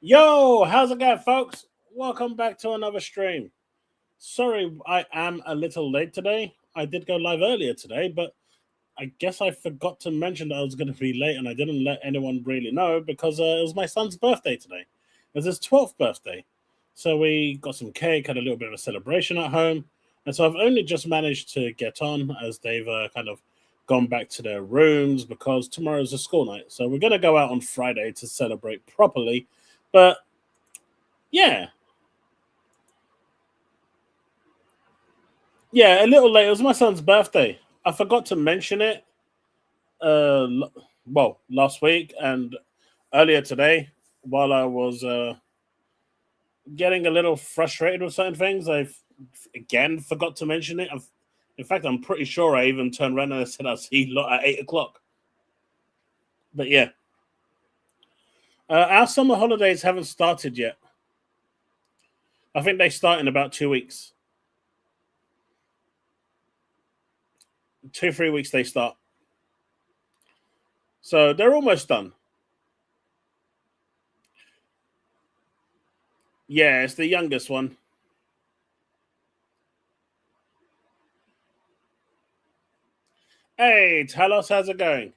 Yo, how's it going, folks? Welcome back to another stream. Sorry, I am a little late today. I did go live earlier today, but I guess I forgot to mention that I was going to be late and I didn't let anyone really know because it was my son's birthday today. It was his 12th birthday. So we got some cake, had a little bit of a celebration at home. And so I've only just managed to get on as they've kind of gone back to their rooms because tomorrow's a school night. So we're going to go out on Friday to celebrate properly. But yeah, yeah, a little late. It was my son's birthday. I forgot to mention it. Last week and earlier today, while I was getting a little frustrated with certain things, again forgot to mention it. In fact, I'm pretty sure I even turned around and I said I'll see you lot at 8 o'clock. But yeah, our summer holidays haven't started yet. I think they start in about 2 weeks. 2-3 weeks they start. So they're almost done. Yeah, it's the youngest one. Hey, Talos, how's it going?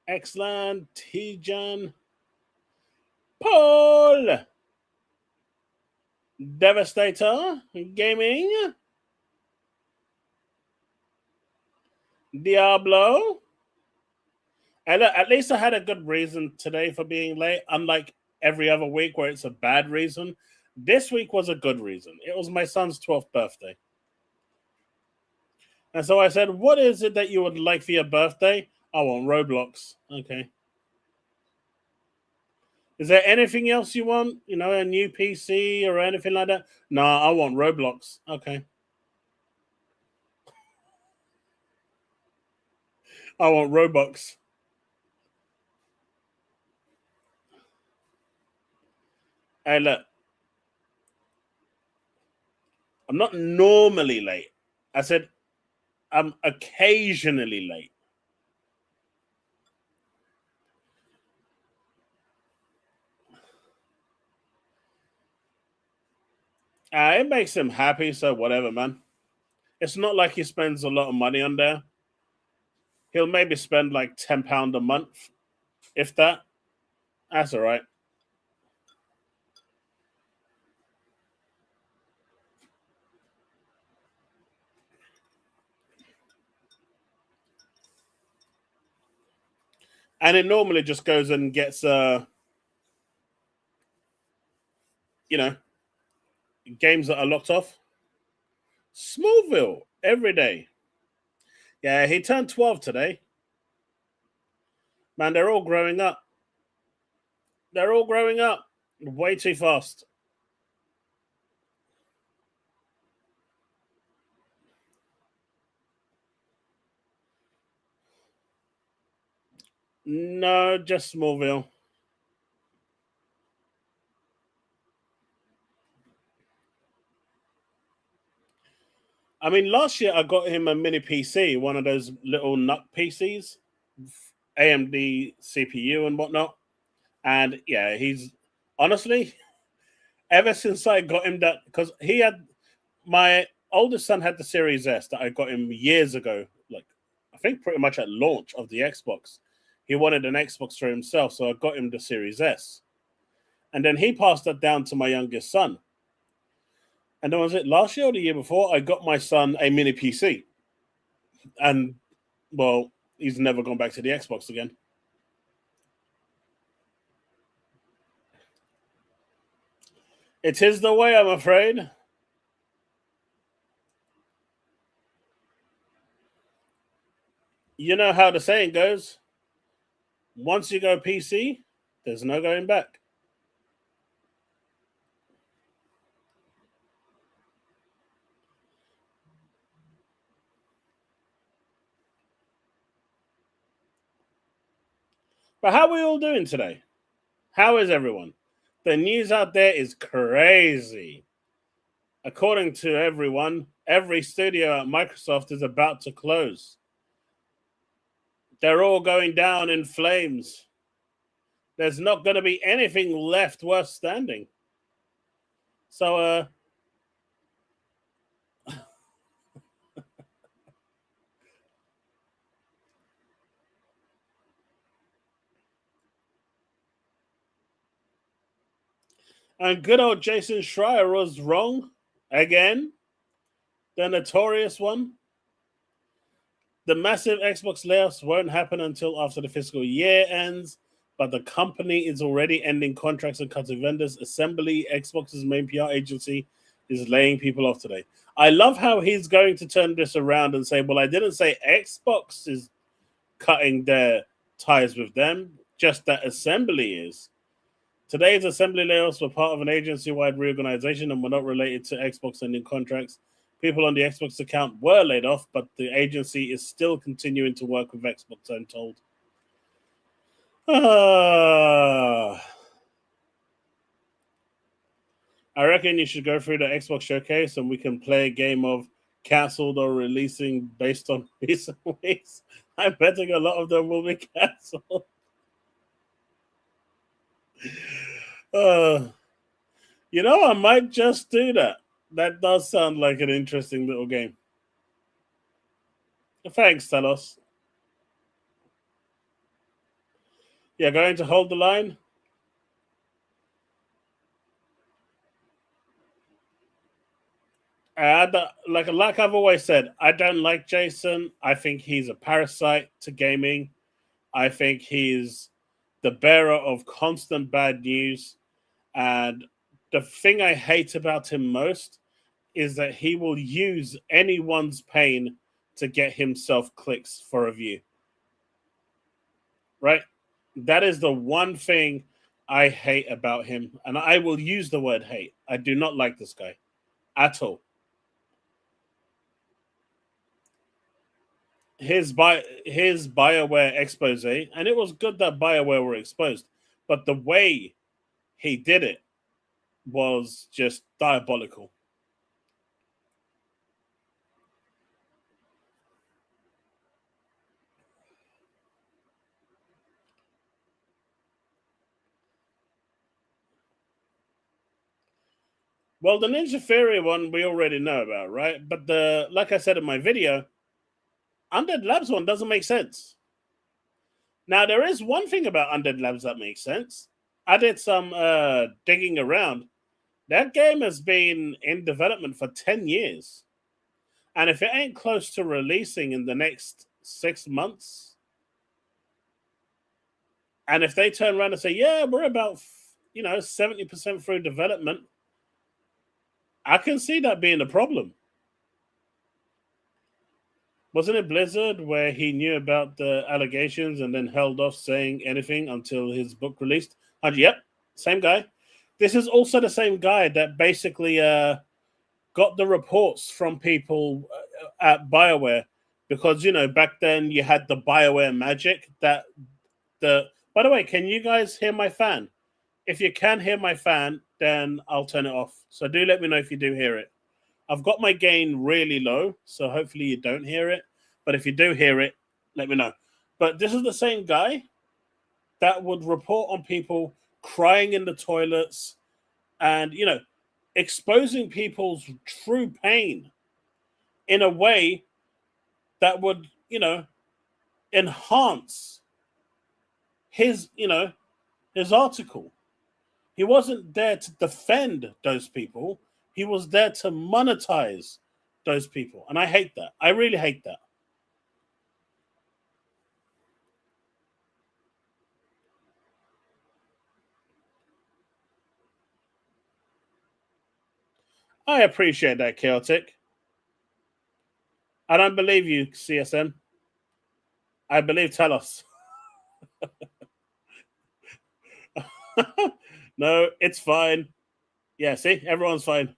Excellent. Tijan. Paul. Devastator. Gaming. Diablo. And look, at least I had a good reason today for being late, unlike every other week where it's a bad reason. This week was a good reason. It was my son's 12th birthday. And so I said, what is it that you would like for your birthday? I want Roblox. Okay. Is there anything else you want? You know, a new PC or anything like that? No, I want Roblox. Okay. I want Robux. Hey, look, I'm not normally late. I said I'm occasionally late. It makes him happy, so whatever, man. It's not like he spends a lot of money on there. He'll maybe spend like £10 a month, if that. That's all right. And it normally just goes and gets, you know, games that are locked off. Smallville every day. Yeah, he turned 12 today. Man, they're all growing up. They're all growing up way too fast. No, just Smallville. I mean, last year I got him a mini PC, one of those little nut PCs, AMD CPU and whatnot. And yeah, he's honestly, ever since I got him that, because he had my oldest son had the Series S that I got him years ago, like I think pretty much at launch of the Xbox. He wanted an Xbox for himself, so I got him the Series S. And then he passed that down to my youngest son. And then was it last year or the year before? I got my son a mini PC. And well, he's never gone back to the Xbox again. It is the way, I'm afraid. You know how the saying goes, once you go PC, there's no going back. But how are we all doing today? How is everyone? The news out there is crazy. According to everyone, every studio at Microsoft is about to close. They're all going down in flames. there's not going to be anything left worth standing. So, and good old Jason Schreier was wrong again. The notorious one. The massive Xbox layoffs won't happen until after the fiscal year ends, but the company is already ending contracts and cutting vendors. Assembly, Xbox's main PR agency, is laying people off today. I love how he's going to turn this around and say, well, I didn't say Xbox is cutting their ties with them, just that Assembly is. Today's Assembly layoffs were part of an agency-wide reorganization and were not related to Xbox ending contracts. People on the Xbox account were laid off, but the agency is still continuing to work with Xbox, I'm told. I reckon you should go through the Xbox showcase and we can play a game of cancelled or releasing based on recent weeks. I'm betting a lot of them will be cancelled. I might just do that. That does sound like an interesting little game. Thanks, Talos. Yeah, going to hold the line. Like I've always said, I don't like Jason. I think he's a parasite to gaming. I think he's the bearer of constant bad news. And the thing I hate about him most is that he will use anyone's pain to get himself clicks for a view. Right? That is the one thing I hate about him. And I will use the word hate. I do not like this guy at all. His BioWare expose, and it was good that BioWare were exposed, but the way he did it was just diabolical. Well, the Ninja Theory one we already know about, right? But like I said in my video, Undead Labs one doesn't make sense. Now, there is one thing about Undead Labs that makes sense. I did some digging around. That game has been in development for 10 years. And if it ain't close to releasing in the next 6 months, and if they turn around and say, yeah, we're about 70% through development, I can see that being a problem. Wasn't it Blizzard where he knew about the allegations and then held off saying anything until his book released? Yep, same guy. This is also the same guy that basically got the reports from people at BioWare because, back then you had the BioWare magic that by the way, can you guys hear my fan? If you can hear my fan, then I'll turn it off. So do let me know if you do hear it. I've got my gain really low, so hopefully you don't hear it. But if you do hear it, let me know. But this is the same guy that would report on people crying in the toilets and, exposing people's true pain in a way that would, enhance his article. He wasn't there to defend those people. He was there to monetize those people. And I hate that. I really hate that. I appreciate that, Chaotic. I don't believe you, CSM. I believe Talos. No, it's fine. Yeah, see, everyone's fine.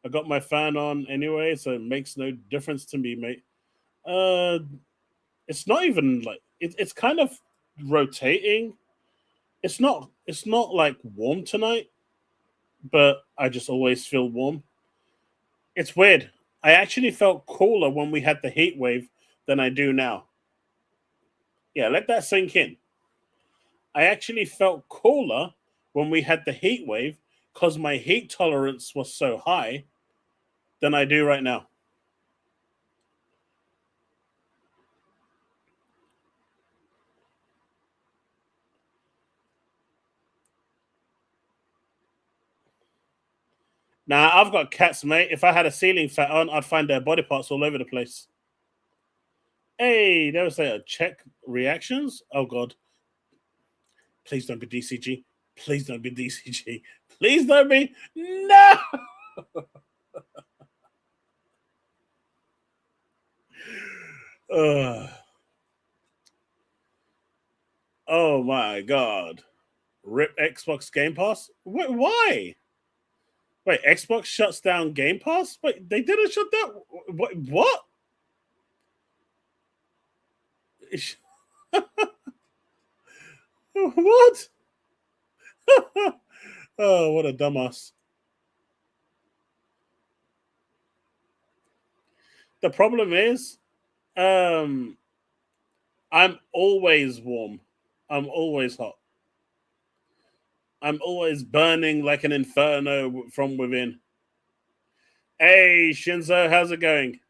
I got my fan on anyway, so it makes no difference to me, mate. It's not even like it's kind of rotating. It's not like warm tonight, but I just always feel warm. It's weird. I actually felt cooler when we had the heat wave than I do now. Yeah, let that sink in. I actually felt cooler when we had the heat wave because my heat tolerance was so high than I do right now. Now, I've got cats, mate. If I had a ceiling fan on, I'd find their body parts all over the place. Hey, there was a check reactions. Oh, God. Please don't be DCG. Please don't be DCG. Please don't be. No! Oh, my God. Rip Xbox Game Pass? Wait, why? Wait, Xbox shuts down Game Pass? Wait, they didn't shut down. What? What? Oh, what a dumbass. The problem is, um, I'm always warm. I'm always hot. I'm always burning like an inferno from within. Hey, Shinzo, how's it going?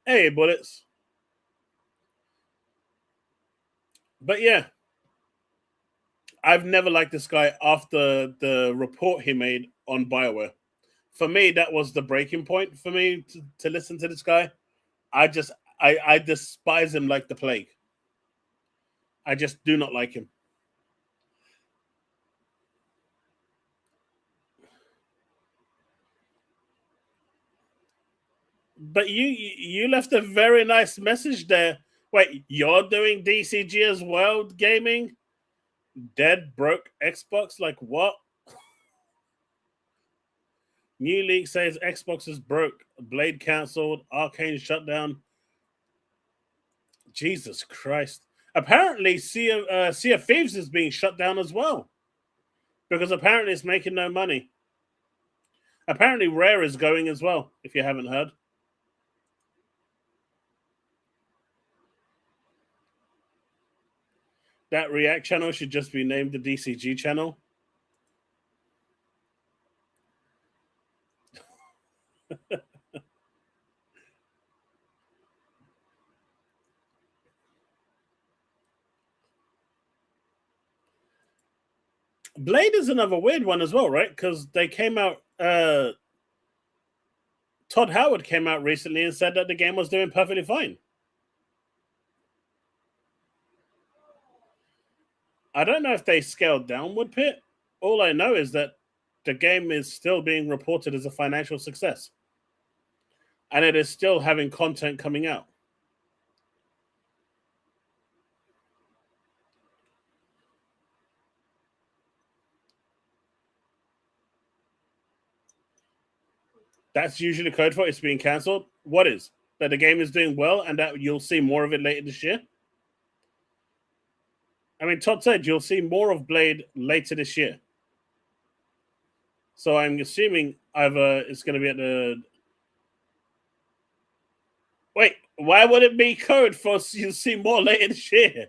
Hey, bullets. But yeah, I've never liked this guy after the report he made on BioWare. For me, that was the breaking point for me to listen to this guy. I just I despise him like the plague. I just do not like him. But you left a very nice message there. Wait, you're doing DCG as well, gaming? Dead broke Xbox? Like what? New leak says Xbox is broke. Blade cancelled. Arcane shut down. Jesus Christ. Apparently, sea of Thieves is being shut down as well because apparently it's making no money. Apparently, Rare is going as well. If you haven't heard, that React channel should just be named the DCG channel. Blade is another weird one as well, right? Because they came out. Todd Howard came out recently and said that the game was doing perfectly fine. I don't know if they scaled down Woodpit. All I know is that the game is still being reported as a financial success, and it is still having content coming out. That's usually code for it's being cancelled. What is? That the game is doing well and that you'll see more of it later this year? I mean, Todd said you'll see more of Blade later this year. So I'm assuming either it's going to be at the. Wait, why would it be code for you'll see more later this year?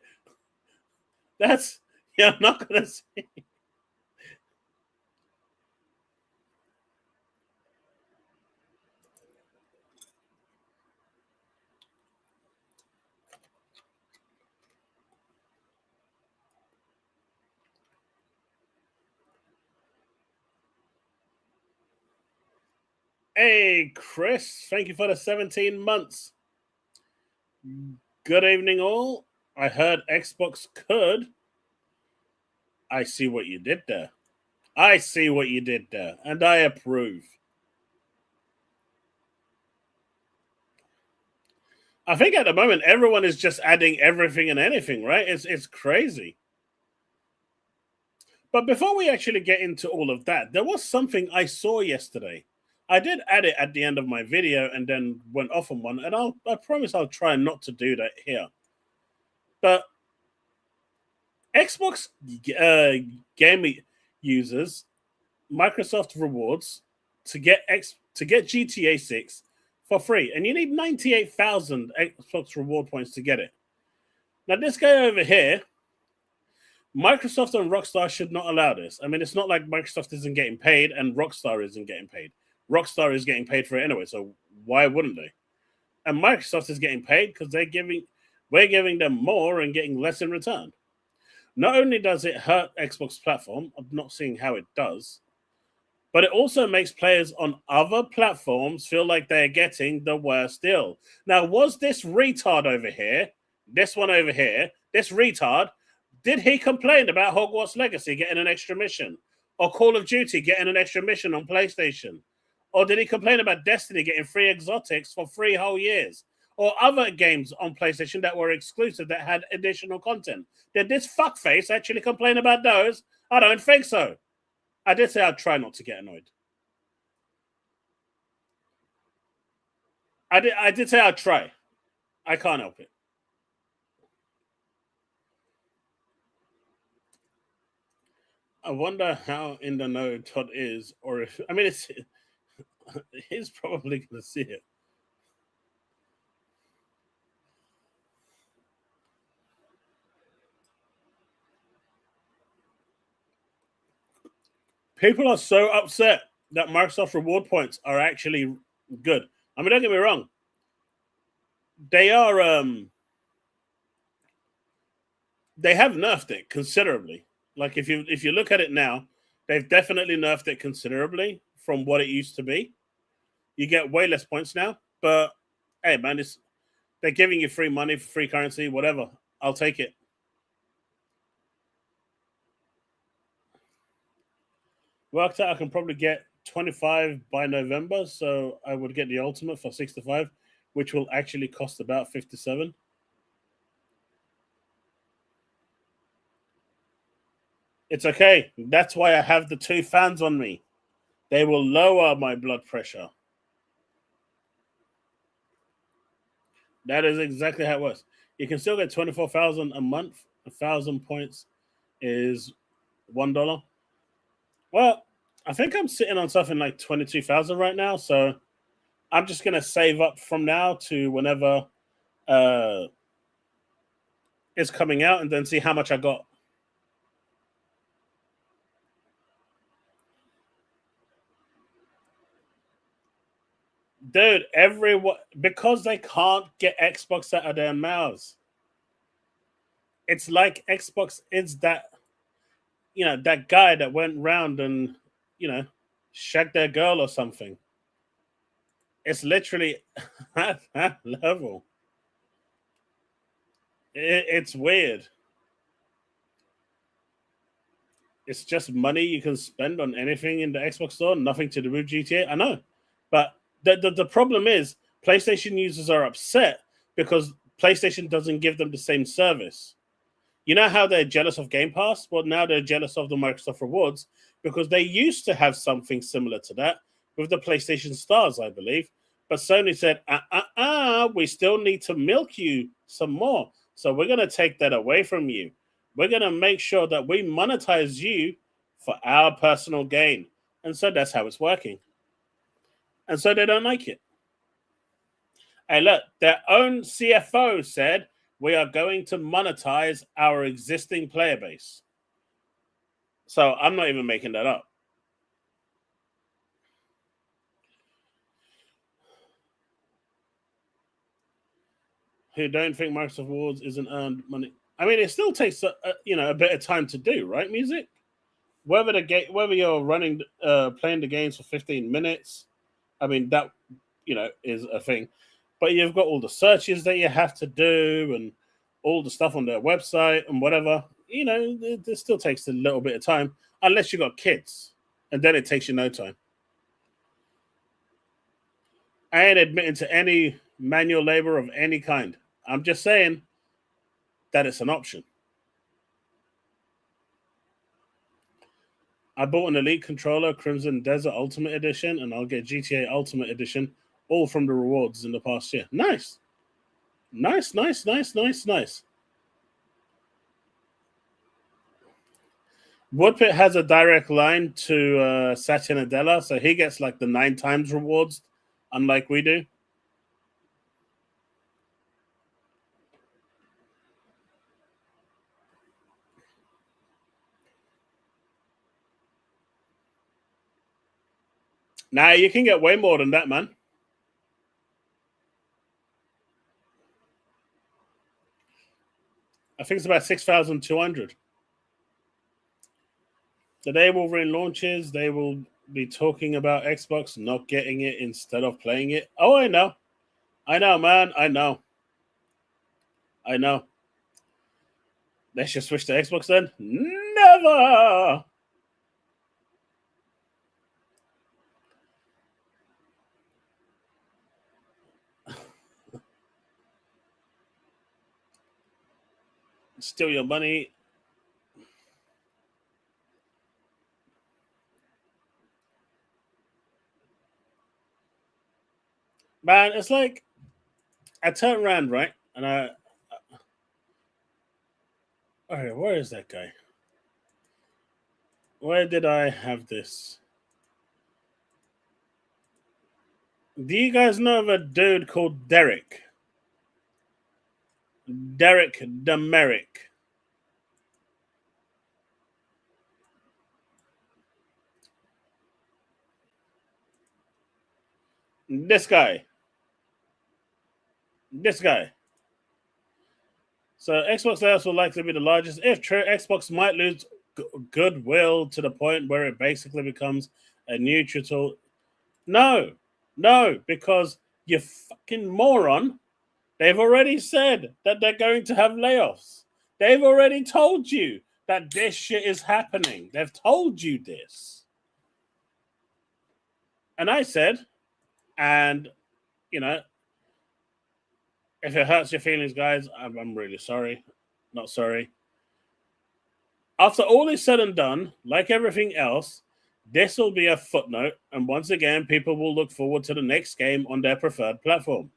That's. Yeah, I'm not going to say. Hey, Chris, thank you for the 17 months. Good evening, all. I heard Xbox could. I see what you did there. I see what you did there, and I approve. I think at the moment everyone is just adding everything and anything, right? It's crazy. But before we actually get into all of that, there was something I saw yesterday. I did add it at the end of my video and then went off on one, and I promise I'll try not to do that here. But Xbox users Microsoft rewards to get GTA 6 for free, and you need 98,000 Xbox reward points to get it. Now, this guy over here, Microsoft and Rockstar should not allow this. I mean, it's not like Microsoft isn't getting paid and Rockstar isn't getting paid. Rockstar is getting paid for it anyway, so why wouldn't they? And Microsoft is getting paid because we're giving them more and getting less in return. Not only does it hurt Xbox platform, I'm not seeing how it does, but it also makes players on other platforms feel like they're getting the worst deal. Now, was this retard over here, this one over here, this retard, did he complain about Hogwarts Legacy getting an extra mission? Or Call of Duty getting an extra mission on PlayStation? Or did he complain about Destiny getting free exotics for 3 whole years? Or other games on PlayStation that were exclusive that had additional content? Did this fuckface actually complain about those? I don't think so. I did say I'd try not to get annoyed. I did say I'd try. I can't help it. I wonder how in the know Todd is, or if I mean, he's probably going to see it. People are so upset that Microsoft reward points are actually good. I mean, don't get me wrong. They are they have nerfed it considerably. Like if you look at it now, they've definitely nerfed it considerably from what it used to be. You get way less points now, but hey man, they're giving you free money, free currency, whatever. I'll take it. Worked out I can probably get 25 by November, so I would get the ultimate for 65, which will actually cost about 57. It's okay. That's why I have the 2 fans on me. They will lower my blood pressure. That is exactly how it works. You can still get 24,000 a month. 1,000 points is $1. Well, I think I'm sitting on something like 22,000 right now, so I'm just gonna save up from now to whenever it's coming out, and then see how much I got. Dude, everyone, because they can't get Xbox out of their mouths. It's like Xbox is that, that guy that went round and, shagged their girl or something. It's literally at that level. It's weird. It's just money you can spend on anything in the Xbox store, nothing to do with GTA. I know. But the problem is PlayStation users are upset because PlayStation doesn't give them the same service. You know how they're jealous of Game Pass? Well, now they're jealous of the Microsoft Rewards because they used to have something similar to that with the PlayStation Stars, I believe. But Sony said, we still need to milk you some more. So we're going to take that away from you. We're going to make sure that we monetize you for our personal gain. And so that's how it's working. And so they don't like it. And look, their own CFO said, we are going to monetize our existing player base. So I'm not even making that up. Who don't think Microsoft Rewards isn't earned money? I mean, it still takes a bit of time to do, right? Music, whether you're running, playing the games for 15 minutes, I mean that is a thing. But you've got all the searches that you have to do and all the stuff on their website and whatever. It still takes a little bit of time, unless you've got kids, and then it takes you no time. I ain't admitting to any manual labor of any kind. I'm just saying that it's an option. I bought an Elite controller, Crimson Desert Ultimate Edition, and I'll get GTA Ultimate Edition, all from the rewards in the past year. Nice. Nice, nice, nice, nice, nice. Woodpit has a direct line to Satya Nadella, so he gets like the 9 times rewards, unlike we do. Nah, you can get way more than that, man. I think it's about 6,200. The day Wolverine launches, they will be talking about Xbox not getting it instead of playing it. Oh, I know. I know, man. I know. I know. They should switch to Xbox then? Never! Steal your money. Man, it's like I turn around, right? And all right, where is that guy? Where did I have this? Do you guys know of a dude called Derek? Derek Demerick. This guy. This guy. So Xbox layoffs will likely be the largest. If true, Xbox might lose goodwill to the point where it basically becomes a neutral. No, no, because you fucking moron. They've already said that they're going to have layoffs. They've already told you that this shit is happening. They've told you this. And I said, and, you know, if it hurts your feelings, guys, I'm really sorry. Not sorry. After all is said and done, like everything else, this will be a footnote. And once again, people will look forward to the next game on their preferred platform.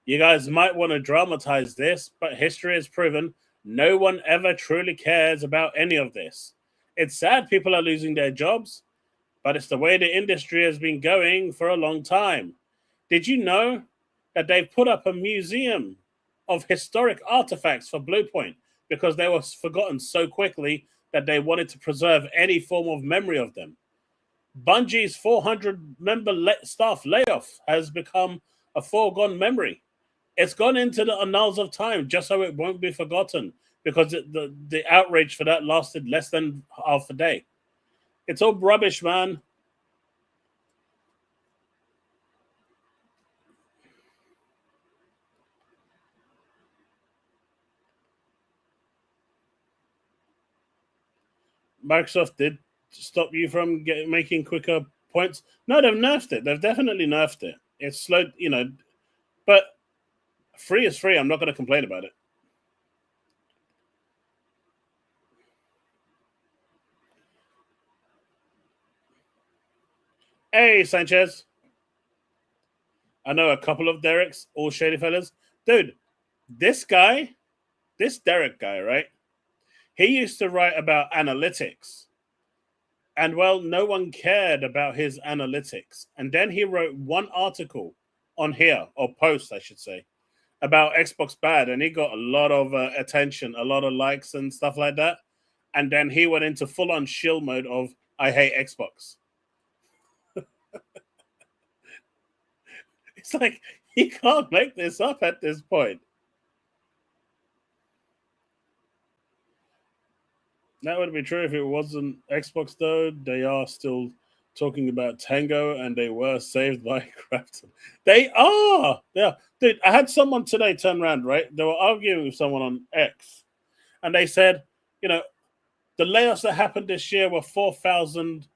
You guys might want to dramatize this, but history has proven no one ever truly cares about any of this. It's sad people are losing their jobs, but it's the way the industry has been going for a long time. Did you know that they've put up a museum of historic artifacts for Bluepoint because they were forgotten so quickly that they wanted to preserve any form of memory of them? Bungie's 400 member staff layoff has become a foregone memory. It's gone into the annals of time just so it won't be forgotten because the outrage for that lasted less than half a day. It's all rubbish, man. Microsoft did stop you from making quicker points. No, they've nerfed it. They've definitely nerfed it. It's slowed, but free is free. I'm not going to complain about it. Hey, Sanchez. I know a couple of Derek's, all shady fellas. Dude, this guy, this Derek guy, right? He used to write about analytics. And well, no one cared about his analytics. And then he wrote one article on here, or post, I should say, about Xbox bad. And he got a lot of attention, a lot of likes and stuff like that. And then he went into full on shill mode of, I hate Xbox. It's like, he can't make this up at this point. That would be true if it wasn't Xbox, though. They are still talking about Tango, and they were saved by Crafton. They are. Yeah, dude. I had someone today turn around. Right, they were arguing with someone on X, and they said, the layoffs that happened this year were 4,000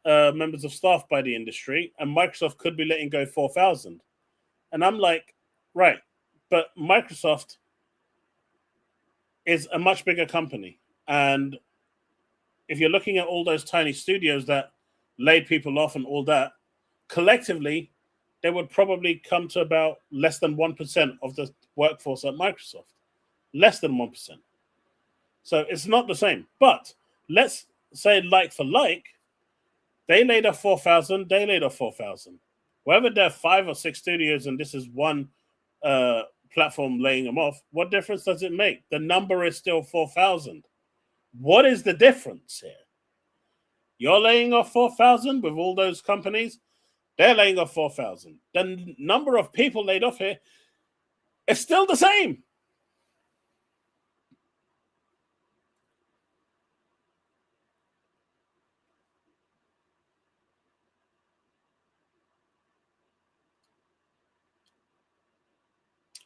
members of staff by the industry, and Microsoft could be letting go 4,000. And I'm like, right, but Microsoft is a much bigger company, and if you're looking at all those tiny studios that laid people off and all that, collectively, they would probably come to about less than 1% of the workforce at Microsoft. Less than 1%. So it's not the same. But let's say like for like, they laid off 4,000, they laid off 4,000. Whether there are 5 or 6 studios and this is one platform laying them off, what difference does it make? The number is still 4,000. What is the difference here? You're laying off 4,000 with all those companies. They're laying off 4,000. The number of people laid off here is still the same.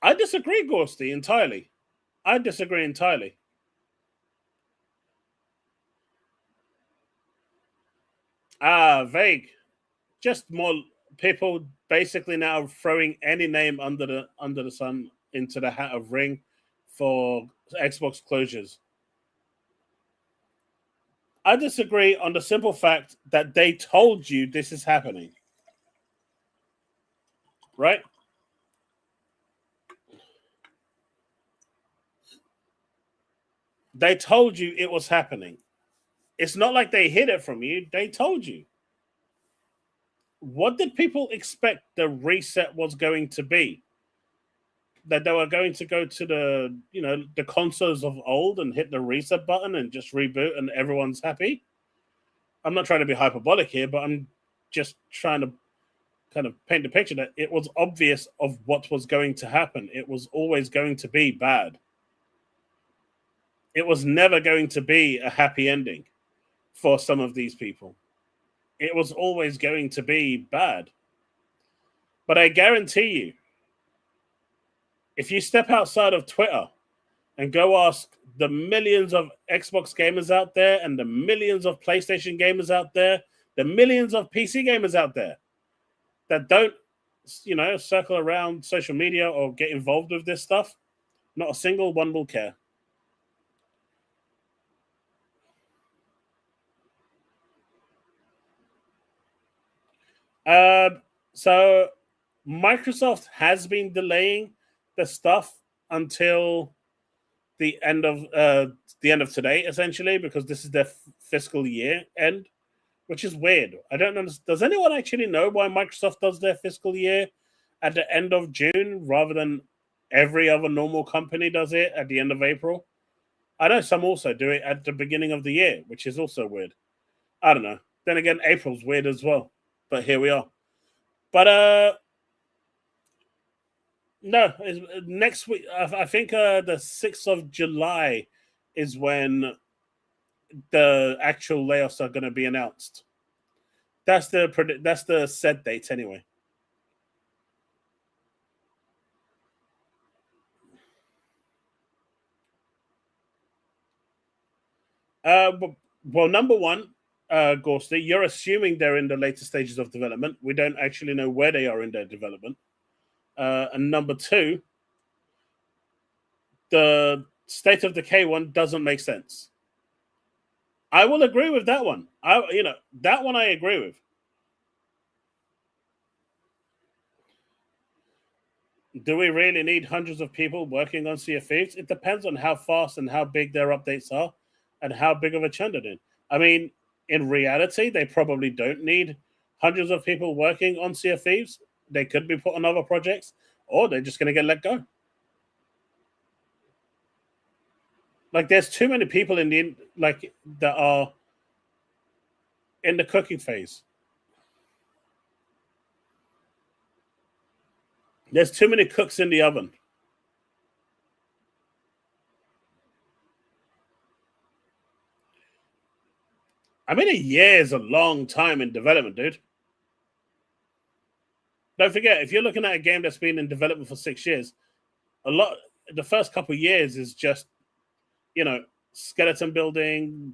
I disagree, Gorsty, entirely. I disagree entirely. Vague. Just more people basically now throwing any name under the sun into the hat of Ring for Xbox closures. I disagree on the simple fact that they told you this is happening. Right? They told you it was happening. It's not like they hid it from you. They told you. What did people expect the reset was going to be? That they were going to go to the consoles of old and hit the reset button and just reboot and everyone's happy? I'm not trying to be hyperbolic here, but I'm just trying to kind of paint the picture that it was obvious of what was going to happen. It was always going to be bad. It was never going to be a happy ending for some of these people. It was always going to be bad. But I guarantee you, if you step outside of Twitter and go ask the millions of Xbox gamers out there and the millions of PlayStation gamers out there, the millions of PC gamers out there that don't, circle around social media or get involved with this stuff, not a single one will care. So Microsoft has been delaying the stuff until the end of today, essentially, because this is their fiscal year end, which is weird. I don't know. Does anyone actually know why Microsoft does their fiscal year at the end of June rather than every other normal company does it at the end of April? I know some also do it at the beginning of the year, which is also weird. I don't know. Then again, April's weird as well. But here we are. But no, next week. I think the 6th of July is when the actual layoffs are going to be announced. That's the set date anyway. Well, number one, Ghosty, you're assuming they're in the later stages of development. We don't actually know where they are in their development. And number two, the State of Decay one doesn't make sense. I will agree with that one. That one I agree with. Do we really need hundreds of people working on Sea of Thieves? It depends on how fast and how big their updates are and how big of a churn they're in. I mean, in reality, they probably don't need hundreds of people working on Sea of Thieves. They could be put on other projects, or they're just going to get let go. Like, there's too many people that are in the cooking phase. There's too many cooks in the oven. I mean, a year is a long time in development, dude. Don't forget, if you're looking at a game that's been in development for 6 years, the first couple of years is just, skeleton building,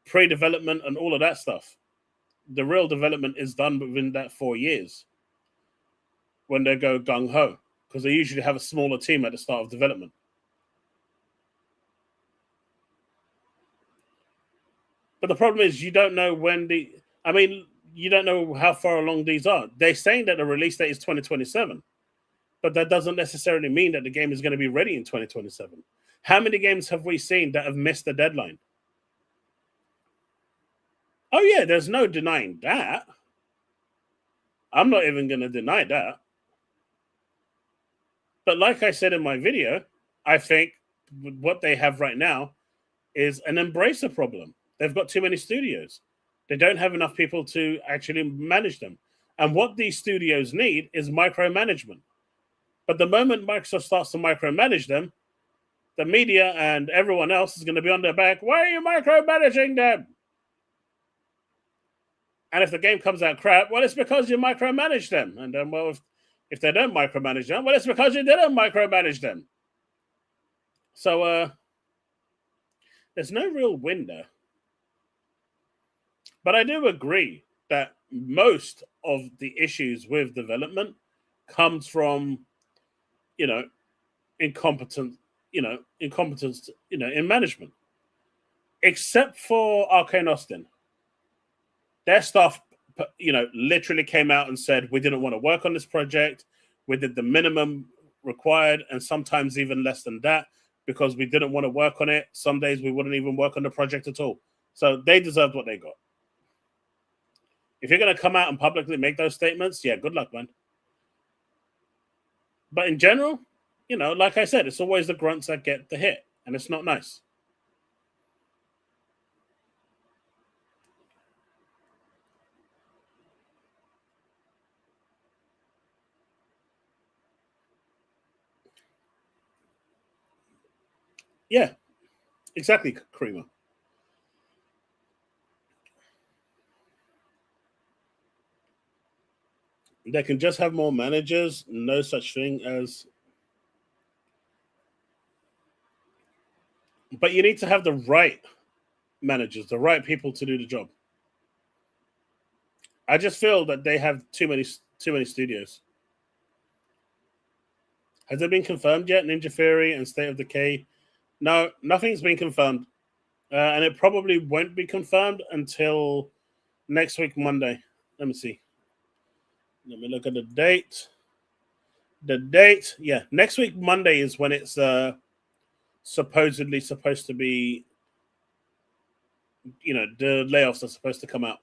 pre-development and all of that stuff. The real development is done within that 4 years when they go gung-ho, because they usually have a smaller team at the start of development. But the problem is you don't know you don't know how far along these are. They're saying that the release date is 2027, but that doesn't necessarily mean that the game is going to be ready in 2027. How many games have we seen that have missed the deadline? Oh yeah, there's no denying that. I'm not even going to deny that. But like I said in my video, I think what they have right now is an embracer problem. They've got too many studios. They don't have enough people to actually manage them. And what these studios need is micromanagement. But the moment Microsoft starts to micromanage them, the media and everyone else is going to be on their back. Why are you micromanaging them? And if the game comes out crap, well, it's because you micromanage them. And then, well, if they don't micromanage them, well, it's because you didn't micromanage them. So there's no real win there. But I do agree that most of the issues with development comes from, you know, incompetence, in management. Except for Arcane Austin. Their staff, literally came out and said, we didn't want to work on this project. We did the minimum required and sometimes even less than that because we didn't want to work on it. Some days we wouldn't even work on the project at all. So they deserved what they got. If you're going to come out and publicly make those statements, yeah, good luck, man. But in general, like I said, it's always the grunts that get the hit, and it's not nice. Yeah, exactly, Creamer. They can just have more managers. No such thing as. But you need to have the right managers, the right people to do the job. I just feel that they have too many studios. Has it been confirmed yet? Ninja Theory and State of Decay? No, nothing's been confirmed, and it probably won't be confirmed until next week Monday. Let me see. Let me look at the date. The date, yeah, next week Monday is when it's supposedly supposed to be. The layoffs are supposed to come out.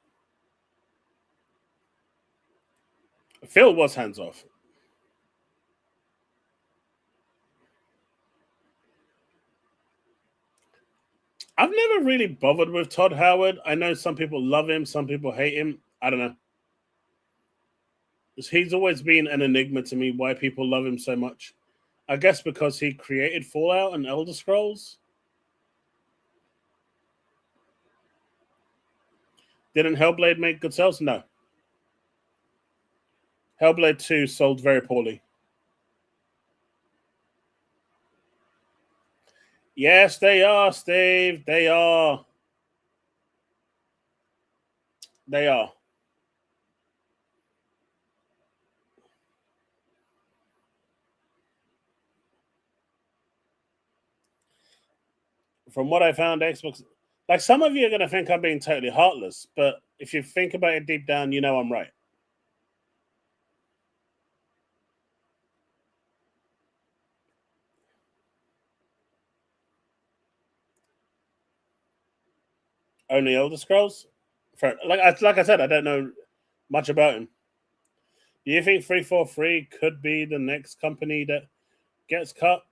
Phil was hands off. I've never really bothered with Todd Howard. I know some people love him, some people hate him. I don't know. He's always been an enigma to me why people love him so much. I guess because he created Fallout and Elder Scrolls. Didn't Hellblade make good sales? No. Hellblade 2 sold very poorly. Yes, they are, Steve. They are. They are. From what I found, Xbox. Like, some of you are going to think I'm being totally heartless, but if you think about it deep down, I'm right. Only Elder Scrolls? Like I said, I don't know much about him. Do you think 343 could be the next company that gets cut?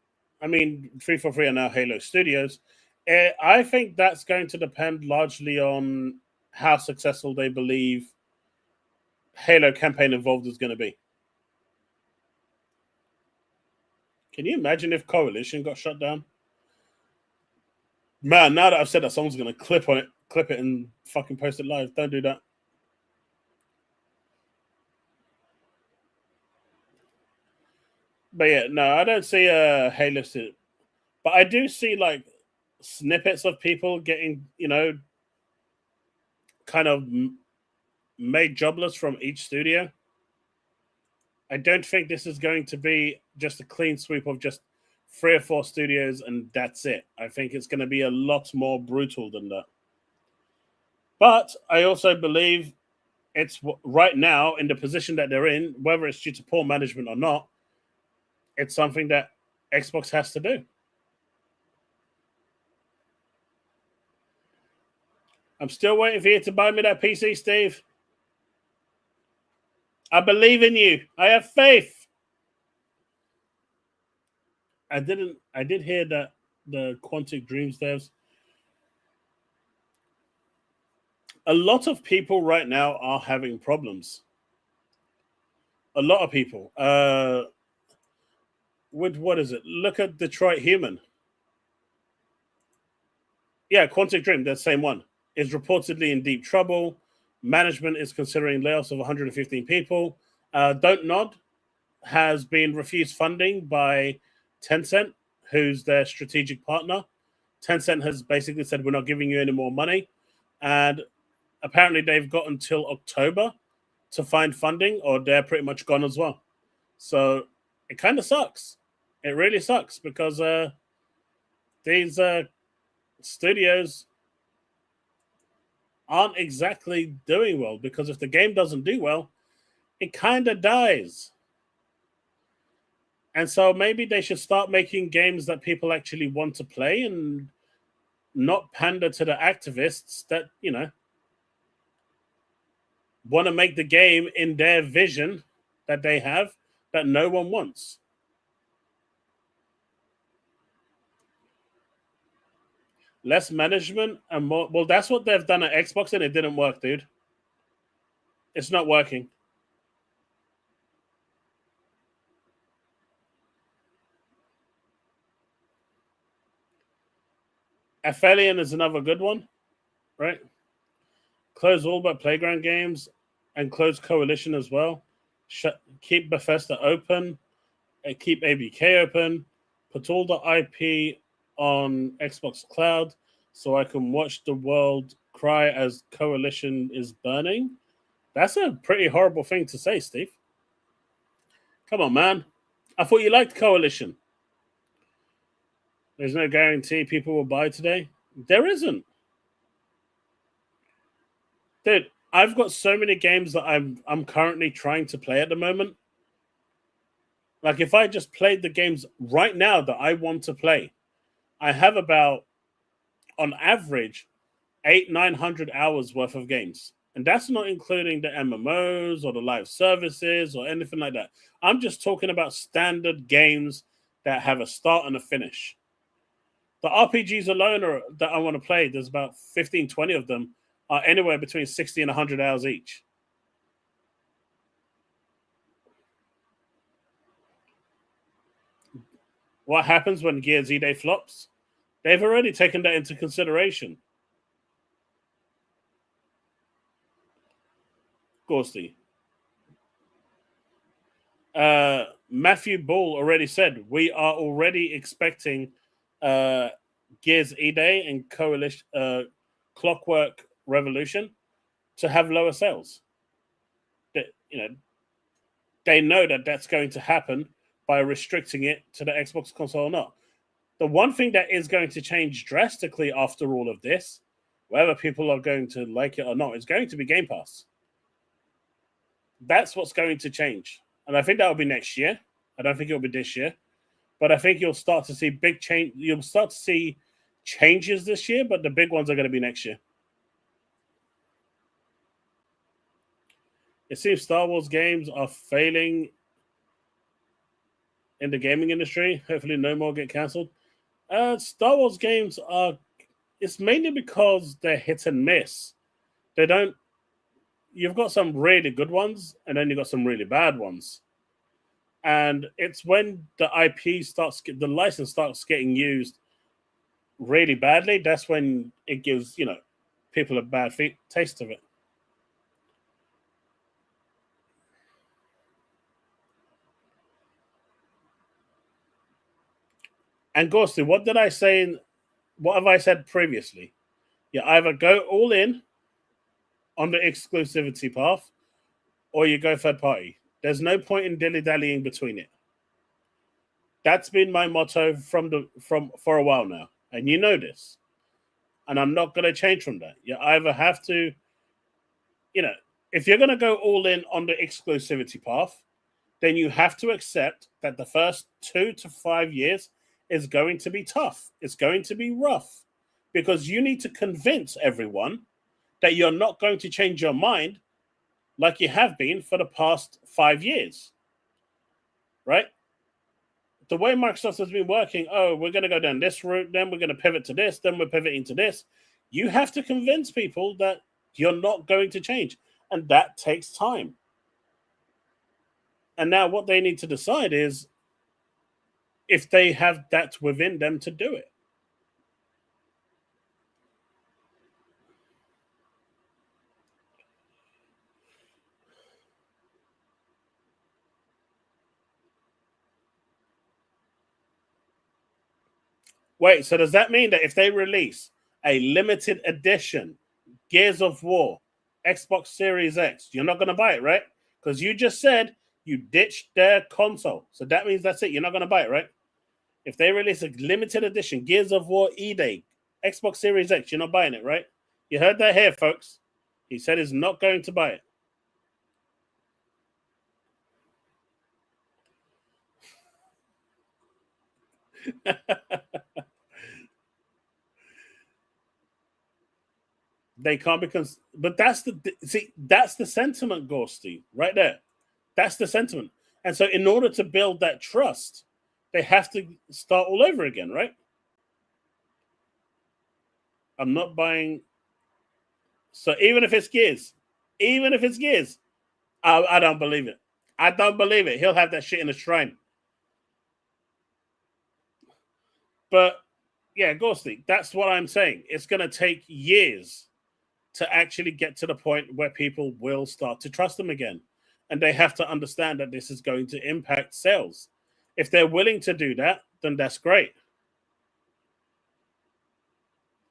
I mean, 343 are now Halo Studios. I think that's going to depend largely on how successful they believe Halo campaign involved is going to be. Can you imagine if Coalition got shut down? Man, now that I've said that, someone's going to clip it, and fucking post it live. Don't do that. But yeah, no, I don't see a Halo suit. But I do see like snippets of people getting, kind of made jobless from each studio. I don't think this is going to be just a clean sweep of just 3 or 4 studios and that's it. I think it's going to be a lot more brutal than that. But I also believe it's right now in the position that they're in, whether it's due to poor management or not, it's something that Xbox has to do. I'm still waiting for you to buy me that PC, Steve. I believe in you. I have faith. I did hear that the Quantic Dreams devs. A lot of people right now are having problems. A lot of people. With what is it? Look at Detroit Human. Yeah, Quantic Dream, that same one, is reportedly in deep trouble. Management is considering layoffs of 115 people. Don't Nod has been refused funding by Tencent, who's their strategic partner. Tencent has basically said, we're not giving you any more money. And apparently they've got until October to find funding, or they're pretty much gone as well. So it kind of sucks. It really sucks because these studios aren't exactly doing well, because if the game doesn't do well, it kind of dies. And so maybe they should start making games that people actually want to play and not pander to the activists that, want to make the game in their vision that they have that no one wants. Less management and more. Well, that's what they've done at Xbox, and it didn't work, dude. It's not working. Aphelion is another good one, right? Close all but Playground Games and close Coalition as well. Keep Bethesda open, keep ABK open, put all the IP on Xbox Cloud so I can watch the world cry as Coalition is burning. That's a pretty horrible thing to say, Steve. Come on, man. I thought you liked Coalition. There's no guarantee people will buy today. There isn't. Dude, I've got so many games that I'm currently trying to play at the moment. Like, if I just played the games right now that I want to play, I have about, on average, 800-900 hours worth of games. And that's not including the MMOs or the live services or anything like that. I'm just talking about standard games that have a start and a finish. The RPGs alone that I want to play, there's about 15, 20 of them, are anywhere between 60 and 100 hours each. What happens when Gears E-Day flops? They've already taken that into consideration. Gorsty. Matthew Ball already said we are already expecting Gears E-Day and Coalition Clockwork Revolution to have lower sales. They know that that's going to happen by restricting it to the Xbox console or not. The one thing that is going to change drastically after all of this, whether people are going to like it or not, is going to be Game Pass. That's what's going to change. And I think that will be next year. I don't think it'll be this year. But I think you'll start to see big change. You'll start to see changes this year, but the big ones are going to be next year. It seems Star Wars games are failing in the gaming industry. Hopefully no more get cancelled. Star Wars games are, it's mainly because they're hit and miss. They don't, you've got some really good ones and then you've got some really bad ones. And it's when the IP starts, the license starts getting used really badly, that's when it gives, people a bad taste of it. And Ghosty, what did I say? What have I said previously? You either go all in on the exclusivity path, or you go third party. There's no point in dilly-dallying between it. That's been my motto for a while now, and you know this. And I'm not going to change from that. You either have to, if you're going to go all in on the exclusivity path, then you have to accept that the first 2 to 5 years is going to be tough. It's going to be rough because you need to convince everyone that you're not going to change your mind like you have been for the past 5 years, right? The way Microsoft has been working, oh, we're going to go down this route, then we're going to pivot to this, then we're pivoting to this. You have to convince people that you're not going to change, and that takes time. And now what they need to decide is if they have that within them to do it. Wait, so does that mean that if they release a limited edition Gears of War Xbox Series X, you're not going to buy it, right? Because you just said you ditched their console. So that means that's it. You're not going to buy it, right? If they release a limited edition Gears of War E-Day Xbox Series X, you're not buying it, right? You heard that here, folks. He said he's not going to buy it. They can't because, but that's the sentiment, Ghosty, right there. That's the sentiment. And so, in order to build that trust, they have to start all over again, right? I'm not buying. So even if it's Gears, I don't believe it. I don't believe it. He'll have that shit in a shrine. But yeah, Ghosty, that's what I'm saying. It's going to take years to actually get to the point where people will start to trust them again. And they have to understand that this is going to impact sales. If they're willing to do that, then that's great.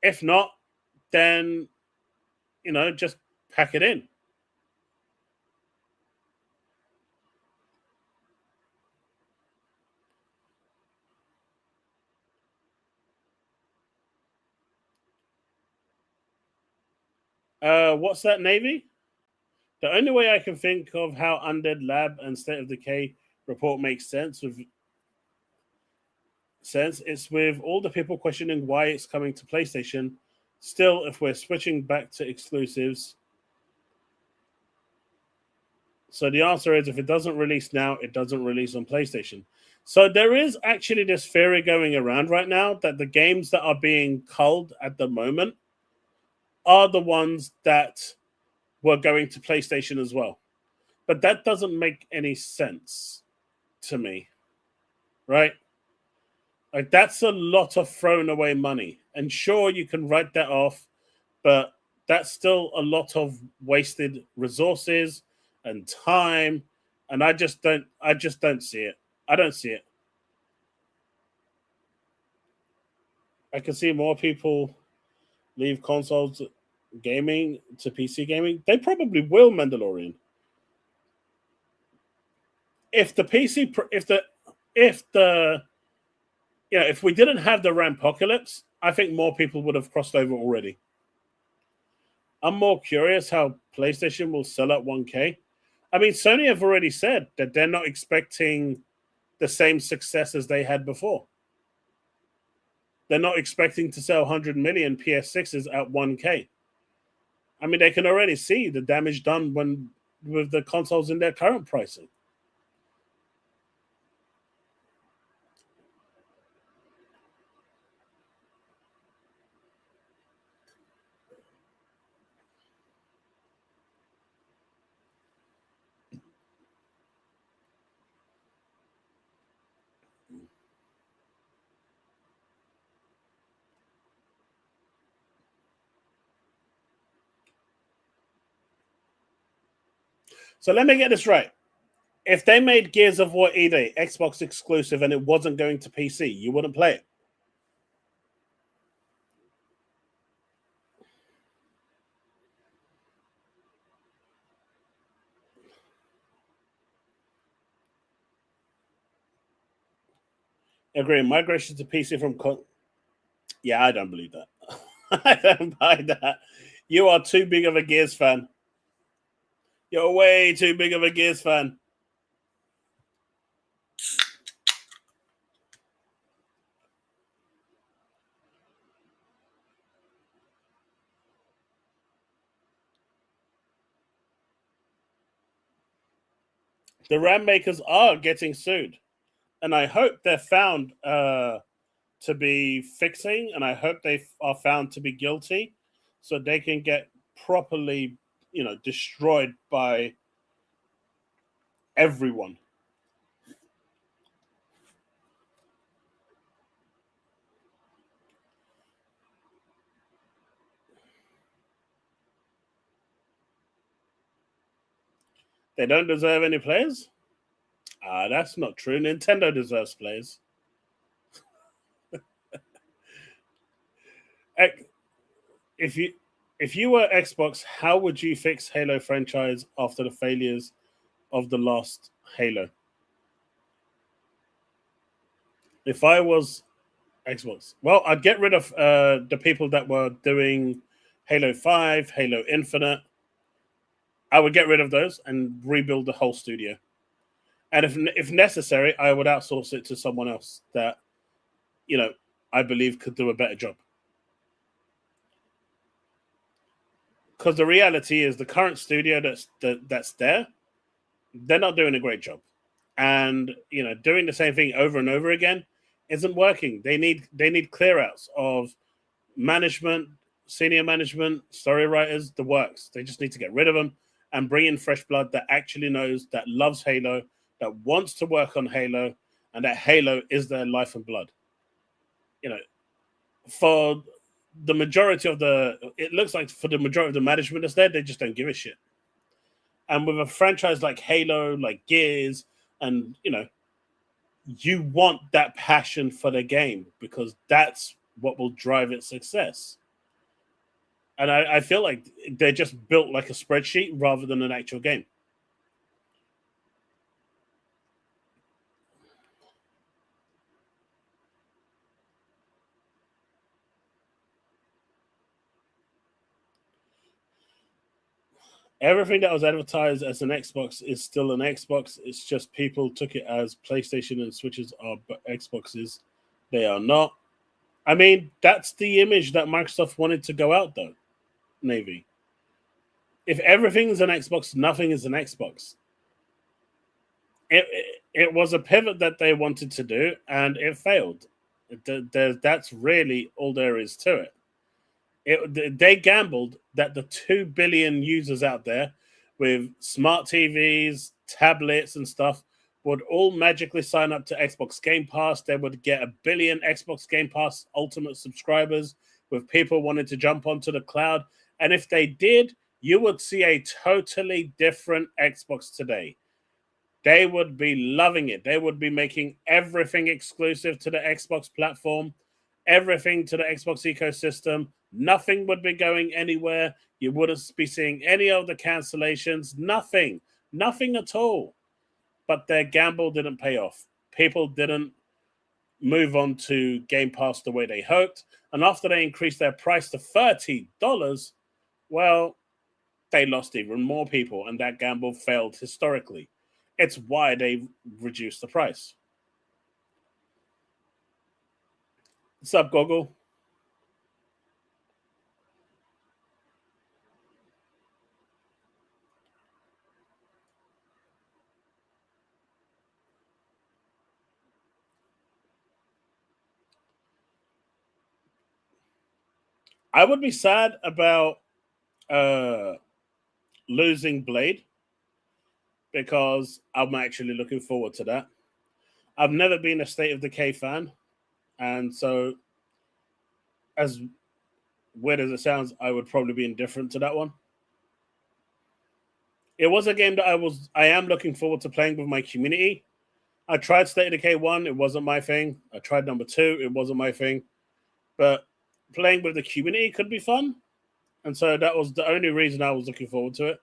If not, then, just pack it in. What's that, Navy? The only way I can think of how Undead Lab and State of Decay report makes sense is with all the people questioning why it's coming to PlayStation. Still, if we're switching back to exclusives, so the answer is if it doesn't release now, it doesn't release on PlayStation. So there is actually this theory going around right now that the games that are being culled at the moment are the ones that were going to PlayStation as well. But that doesn't make any sense to me, right? Like that's a lot of thrown away money. And sure, you can write that off, but that's still a lot of wasted resources and time. And I just don't see it. I don't see it. I can see more people leave consoles gaming to PC gaming. They probably will, Mandalorian. If the PC, if the if we didn't have the Rampocalypse, I think more people would have crossed over already. I'm more curious how PlayStation will sell at 1K. I mean, Sony have already said that they're not expecting the same success as they had before. They're not expecting to sell 100 million PS6s at 1K. I mean, they can already see the damage done when with the consoles in their current pricing. So let me get this right. If they made Gears of War E-Day Xbox exclusive and it wasn't going to PC, you wouldn't play it. Agree. Migration to PC yeah, I don't believe that. I don't buy that. You are too big of a Gears fan. You're way too big of a Gears fan. The RAM makers are getting sued, and I hope they're found to be fixing, and I hope they are found to be guilty, so they can get properly, destroyed by everyone. They don't deserve any players. That's not true. Nintendo deserves players. If you if you were Xbox, how would you fix Halo franchise after the failures of the last Halo? If I was Xbox, well, I'd get rid of the people that were doing Halo 5, Halo Infinite. I would get rid of those and rebuild the whole studio. And if necessary, I would outsource it to someone else that you know I believe could do a better job. Because the reality is, the current studio that's there, they're not doing a great job, and doing the same thing over and over again isn't working. They need clear outs of management, senior management, story writers, the works. They just need to get rid of them and bring in fresh blood that actually knows, that loves Halo, that wants to work on Halo, and that Halo is their life and blood. You know, for the majority of it looks like for the majority of the management that's there, they just don't give a shit. And with a franchise like Halo, like Gears, and you want that passion for the game because that's what will drive its success. And I feel like they're just built like a spreadsheet rather than an actual game. Everything that was advertised as an Xbox is still an Xbox. It's just people took it as PlayStation and Switches are Xboxes. They are not. I mean, that's the image that Microsoft wanted to go out, though, Navy. If everything's an Xbox, nothing is an Xbox. It was a pivot that they wanted to do, and it failed. That's really all there is to it. They gambled that the 2 billion users out there with smart TVs, tablets, and stuff would all magically sign up to Xbox Game Pass. They would get 1 billion Xbox Game Pass Ultimate subscribers with people wanting to jump onto the cloud. And if they did, you would see a totally different Xbox today. They would be loving it. They would be making everything exclusive to the Xbox platform, everything to the Xbox ecosystem. Nothing would be going anywhere. You wouldn't be seeing any of the cancellations. Nothing at all. But their gamble didn't pay off. People didn't move on to Game Pass the way they hoped. And after they increased their price to $30, well, they lost even more people, and that gamble failed historically. It's why they reduced the price. What's up, Goggle? I would be sad about uh, losing Blade because I'm actually looking forward to that. I've never been a State of Decay fan, and so as weird as it sounds, I would probably be indifferent to that one. It was a game that I am looking forward to playing with my community. I tried State of Decay 1, it wasn't my thing. I tried number 2, it wasn't my thing. But playing with the community could be fun. And so that was the only reason I was looking forward to it.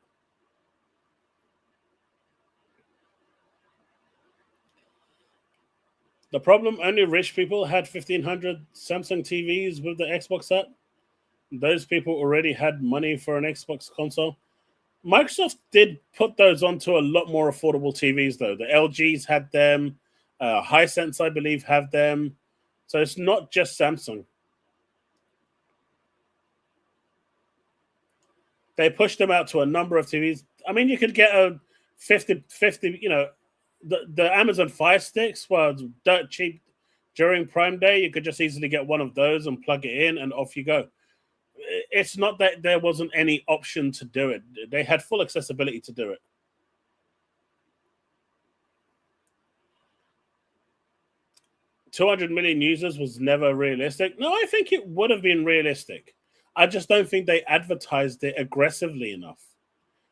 The problem, only rich people had 1,500 Samsung TVs with the Xbox app. Those people already had money for an Xbox console. Microsoft did put those onto a lot more affordable TVs, though. The LGs had them. Hisense, I believe, have them. So it's not just Samsung. They pushed them out to a number of TVs. I mean, you could get 50, the Amazon Fire Sticks were dirt cheap during Prime Day. You could just easily get one of those and plug it in, and off you go. It's not that there wasn't any option to do it; they had full accessibility to do it. 200 million users was never realistic. No, I think it would have been realistic. I just don't think they advertised it aggressively enough.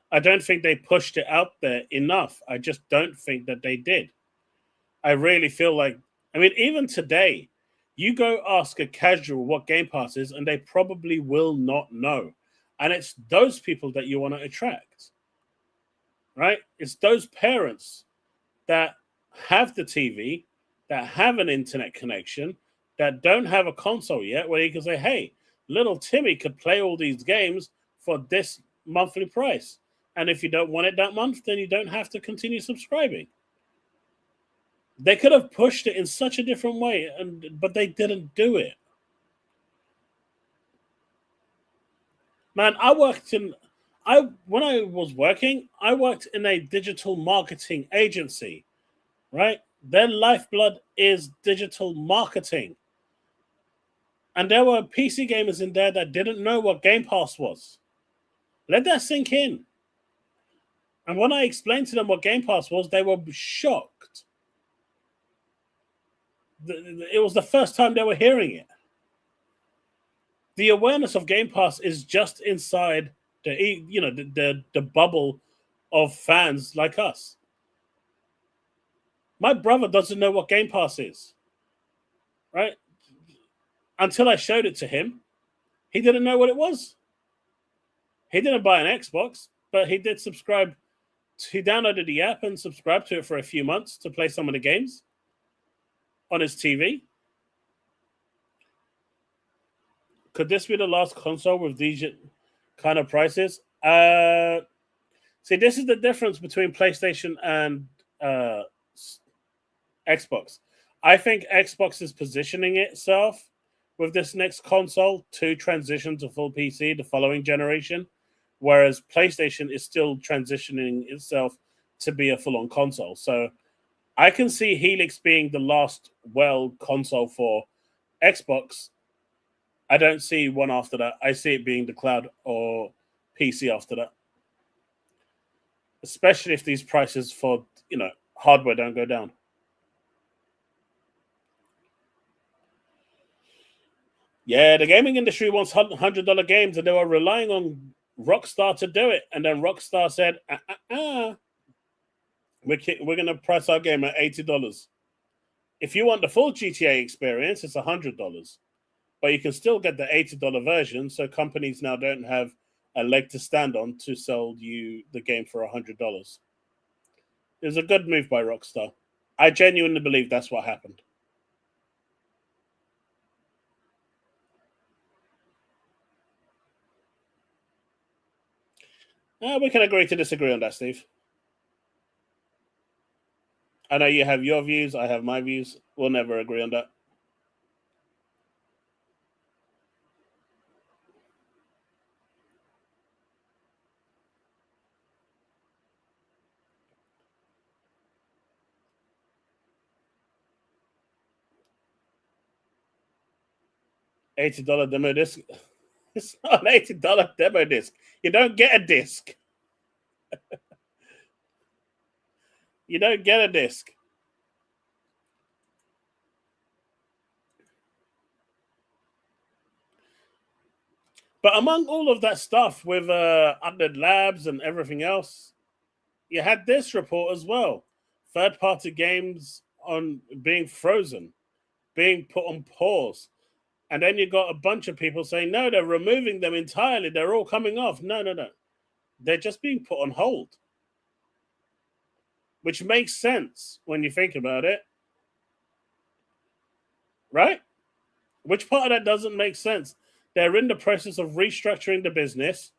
I don't think they pushed it out there enough. I just don't think that they did. I really feel like, I mean, even today, you go ask a casual what Game Pass is, and they probably will not know. And it's those people that you want to attract, right? It's those parents that have the TV, that have an internet connection, that don't have a console yet, where you can say, hey, little Timmy could play all these games for this monthly price. And if you don't want it that month, then you don't have to continue subscribing. They could have pushed it in such a different way, but they didn't do it. Man, when I was working, I worked in a digital marketing agency, right? Their lifeblood is digital marketing. And there were PC gamers in there that didn't know what Game Pass was. Let that sink in. And when I explained to them what Game Pass was, they were shocked. It was the first time they were hearing it. The awareness of Game Pass is just inside the bubble of fans like us. My brother doesn't know what Game Pass is, right? Until I showed it to him, he didn't know what it was. He didn't buy an Xbox, but he did subscribe. He downloaded the app and subscribed to it for a few months to play some of the games on his TV. Could this be the last console with these kind of prices? See, this is the difference between PlayStation and Xbox. I think Xbox is positioning itself with this next console to transition to full PC the following generation, whereas PlayStation is still transitioning itself to be a full-on console. So I can see Helix being the last console for Xbox. I don't see one after that. I see it being the cloud or PC after that. Especially if these prices for, hardware don't go down. Yeah, the gaming industry wants $100 games, and they were relying on Rockstar to do it. And then Rockstar said, we're going to price our game at $80. If you want the full GTA experience, it's $100. But you can still get the $80 version, so companies now don't have a leg to stand on to sell you the game for $100. It was a good move by Rockstar. I genuinely believe that's what happened. We can agree to disagree on that, Steve. I know you have your views, I have my views. We'll never agree on that. $80 demo disc. It's not an $80 demo disc. You don't get a disc. You don't get a disc. But among all of that stuff with Undead Labs and everything else, you had this report as well. Third-party games on being frozen, being put on pause. And then you got a bunch of people saying, no, they're removing them entirely. They're all coming off. No. They're just being put on hold. Which makes sense when you think about it. Right? Which part of that doesn't make sense? They're in the process of restructuring the business.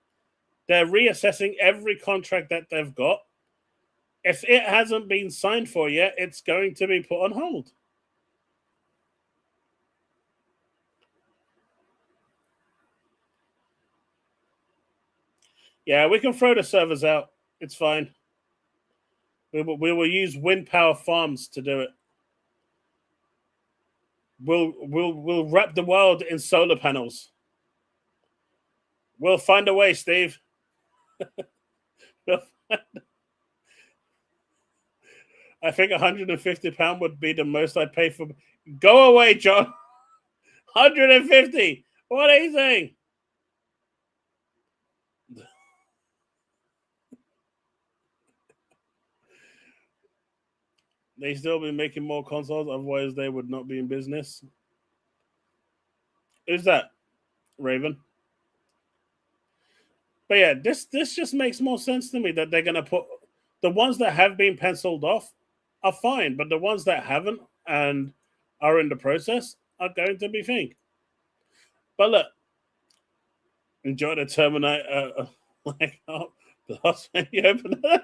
They're reassessing every contract that they've got. If it hasn't been signed for yet, it's going to be put on hold. Yeah, we can throw the servers out. It's fine. We will use wind power farms to do it. We'll wrap the world in solar panels. We'll find a way, Steve. I think £150 would be the most I'd pay for. Go away, John. 150. What are you saying? They still be making more consoles, otherwise they would not be in business. Who's that, Raven? But yeah, this just makes more sense to me that they're gonna put the ones that have been penciled off are fine, but the ones that haven't and are in the process are going to be thing. But look, enjoy the Terminator. Like, oh, plus when you open it.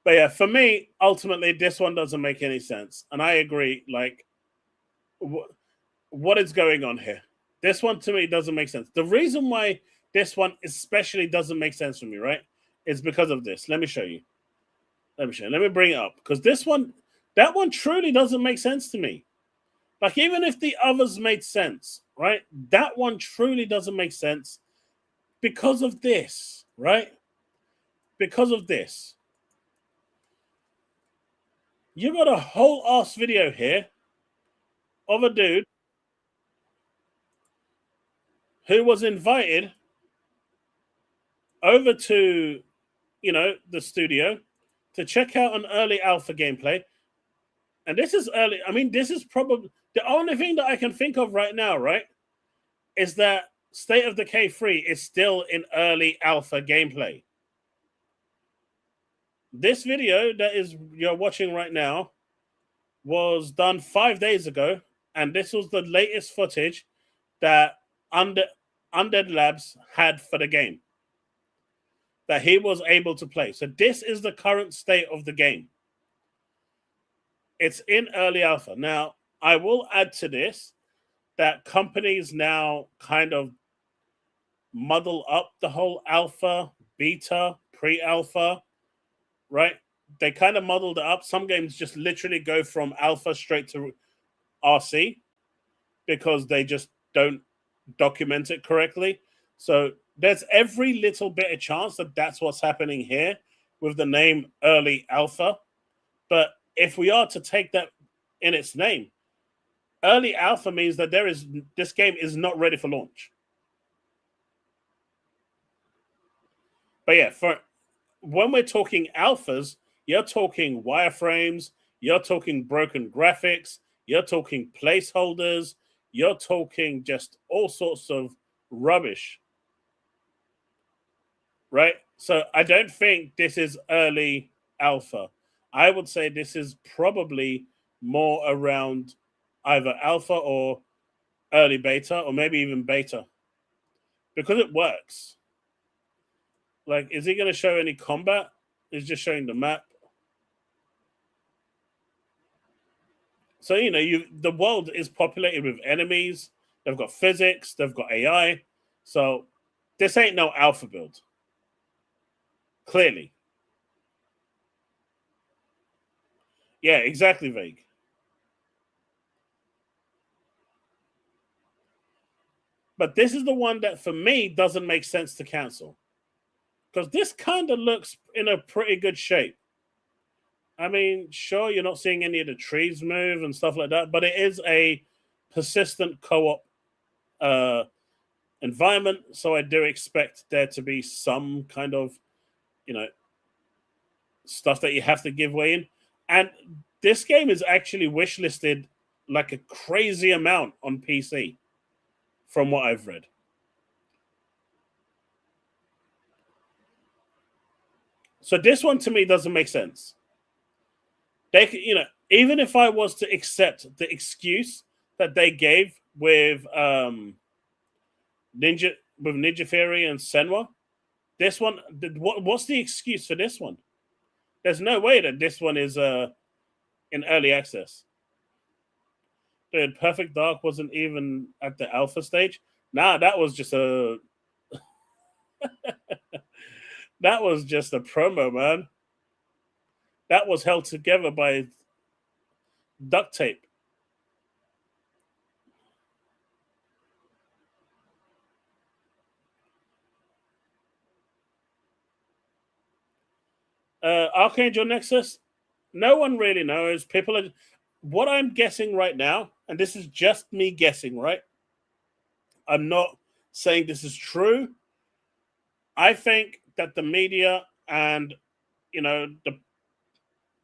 But yeah, for me, ultimately, this one doesn't make any sense, and I agree. Like, what is going on here? This one to me doesn't make sense. The reason why this one especially doesn't make sense for me, right, is because of this. Let me show you. Let me bring it up because that one truly doesn't make sense to me. Like, even if the others made sense, right, that one truly doesn't make sense because of this, right? Because of this. You got a whole ass video here of a dude who was invited over to, the studio to check out an early alpha gameplay. And this is early. I mean, this is probably the only thing that I can think of right now, right? Is that State of Decay 3 is still in early alpha gameplay. This video that you're watching right now was done 5 days ago, and this was the latest footage that Undead Labs had for the game that he was able to play. So this is the current state of the game. It's in early alpha. Now, I will add to this that companies now kind of muddle up the whole alpha, beta, pre-alpha, right? They kind of muddled it up. Some games just literally go from alpha straight to RC because they just don't document it correctly. So there's every little bit of chance that that's what's happening here with the name early alpha. But if we are to take that in its name, early alpha means that this game is not ready for launch. But yeah, for when we're talking alphas, you're talking wireframes, you're talking broken graphics, you're talking placeholders, you're talking just all sorts of rubbish. Right? So I don't think this is early alpha. I would say this is probably more around either alpha or early beta, or maybe even beta. Because it works. Like, is he going to show any combat? He's just showing the map. So, the world is populated with enemies. They've got physics. They've got AI. So, this ain't no alpha build. Clearly. Yeah, exactly, Vague. But this is the one that, for me, doesn't make sense to cancel. Because this kind of looks in a pretty good shape. I mean, sure, you're not seeing any of the trees move and stuff like that, but it is a persistent co-op environment, so I do expect there to be some kind of, stuff that you have to give way in. And this game is actually wishlisted like a crazy amount on PC, from what I've read. So this one to me doesn't make sense. They, even if I was to accept the excuse that they gave with Ninja Theory and Senwa, this one, what's the excuse for this one? There's no way that this one is in early access. Dude, Perfect Dark wasn't even at the alpha stage. Nah, that was just a promo, man. That was held together by duct tape. Archangel Nexus, no one really knows. People are. What I'm guessing right now, and this is just me guessing, right? I'm not saying this is true. I think that the media and the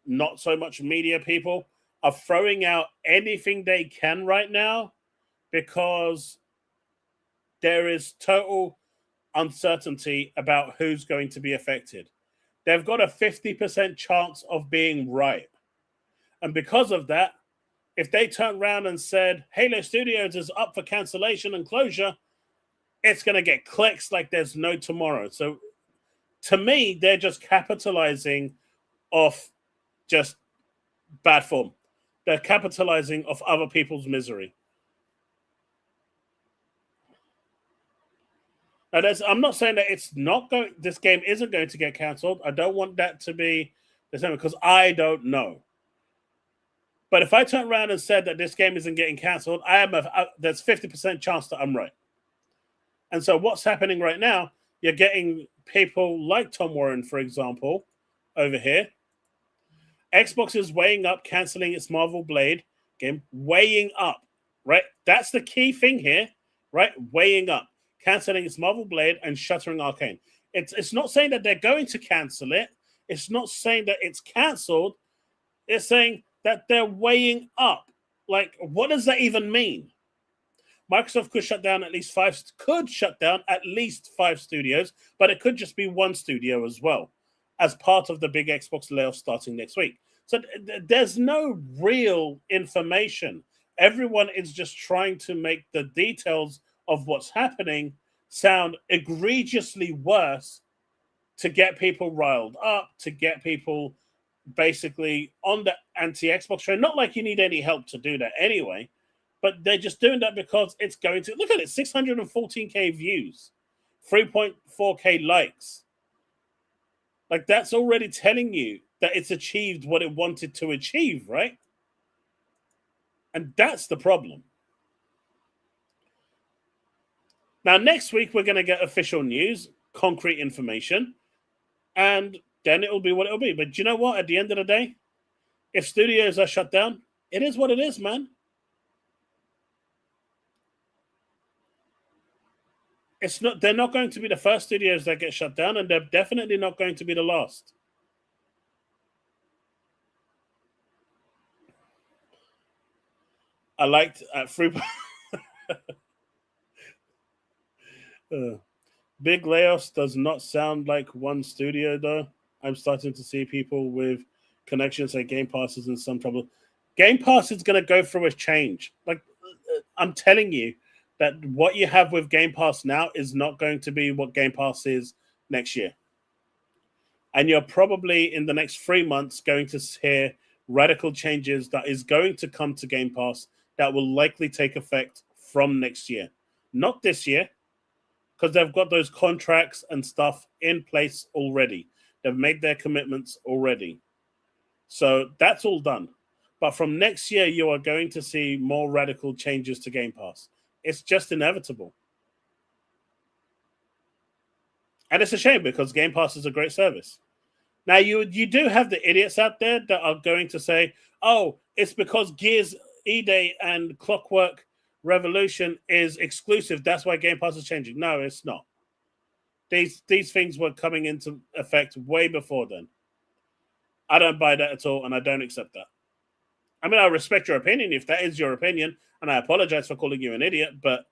not so much media people are throwing out anything they can right now because there is total uncertainty about who's going to be affected. They've got a 50% chance of being right. And because of that, if they turn around and said Halo Studios is up for cancellation and closure, it's going to get clicks like there's no tomorrow. So to me, they're just capitalizing off just bad form. They're capitalizing off other people's misery. Now, I'm not saying that it's not going. This game isn't going to get cancelled. I don't want that to be the same because I don't know. But if I turn around and said that this game isn't getting cancelled, there's 50% chance that I'm right. And so what's happening right now? You're getting people like Tom Warren, for example, over here. Xbox is weighing up cancelling its Marvel Blade game. Weighing up, right? That's the key thing here, right? Weighing up, cancelling its Marvel Blade and shuttering Arcane. It's not saying that they're going to cancel it. It's not saying that it's cancelled. It's saying that they're weighing up. Like, what does that even mean? Microsoft could shut down at least five studios, but it could just be one studio as well, as part of the big Xbox layoff starting next week. So there's no real information. Everyone is just trying to make the details of what's happening sound egregiously worse to get people riled up, to get people basically on the anti-Xbox train. Not like you need any help to do that anyway, but they're just doing that because it's going to look at it, 614k views, 3.4k likes. Like that's already telling you that it's achieved what it wanted to achieve, right? And that's the problem. Now, next week, we're going to get official news, concrete information, and then it'll be what it'll be. But do you know what? At the end of the day, if studios are shut down, it is what it is, man. They're not going to be the first studios that get shut down, and they're definitely not going to be the last. I liked free. Big layoffs does not sound like one studio though. I'm starting to see people with connections like Game Pass is in some trouble. Game Pass is going to go through a change. Like I'm telling you that what you have with Game Pass now is not going to be what Game Pass is next year. And you're probably in the next 3 months going to hear radical changes that is going to come to Game Pass that will likely take effect from next year. Not this year, because they've got those contracts and stuff in place already. They've made their commitments already. So that's all done. But from next year, you are going to see more radical changes to Game Pass. It's just inevitable. And it's a shame because Game Pass is a great service. Now, you do have the idiots out there that are going to say, oh, it's because Gears E-Day and Clockwork Revolution is exclusive. That's why Game Pass is changing. No, it's not. These things were coming into effect way before then. I don't buy that at all, and I don't accept that. I mean, I respect your opinion if that is your opinion, and I apologize for calling you an idiot, but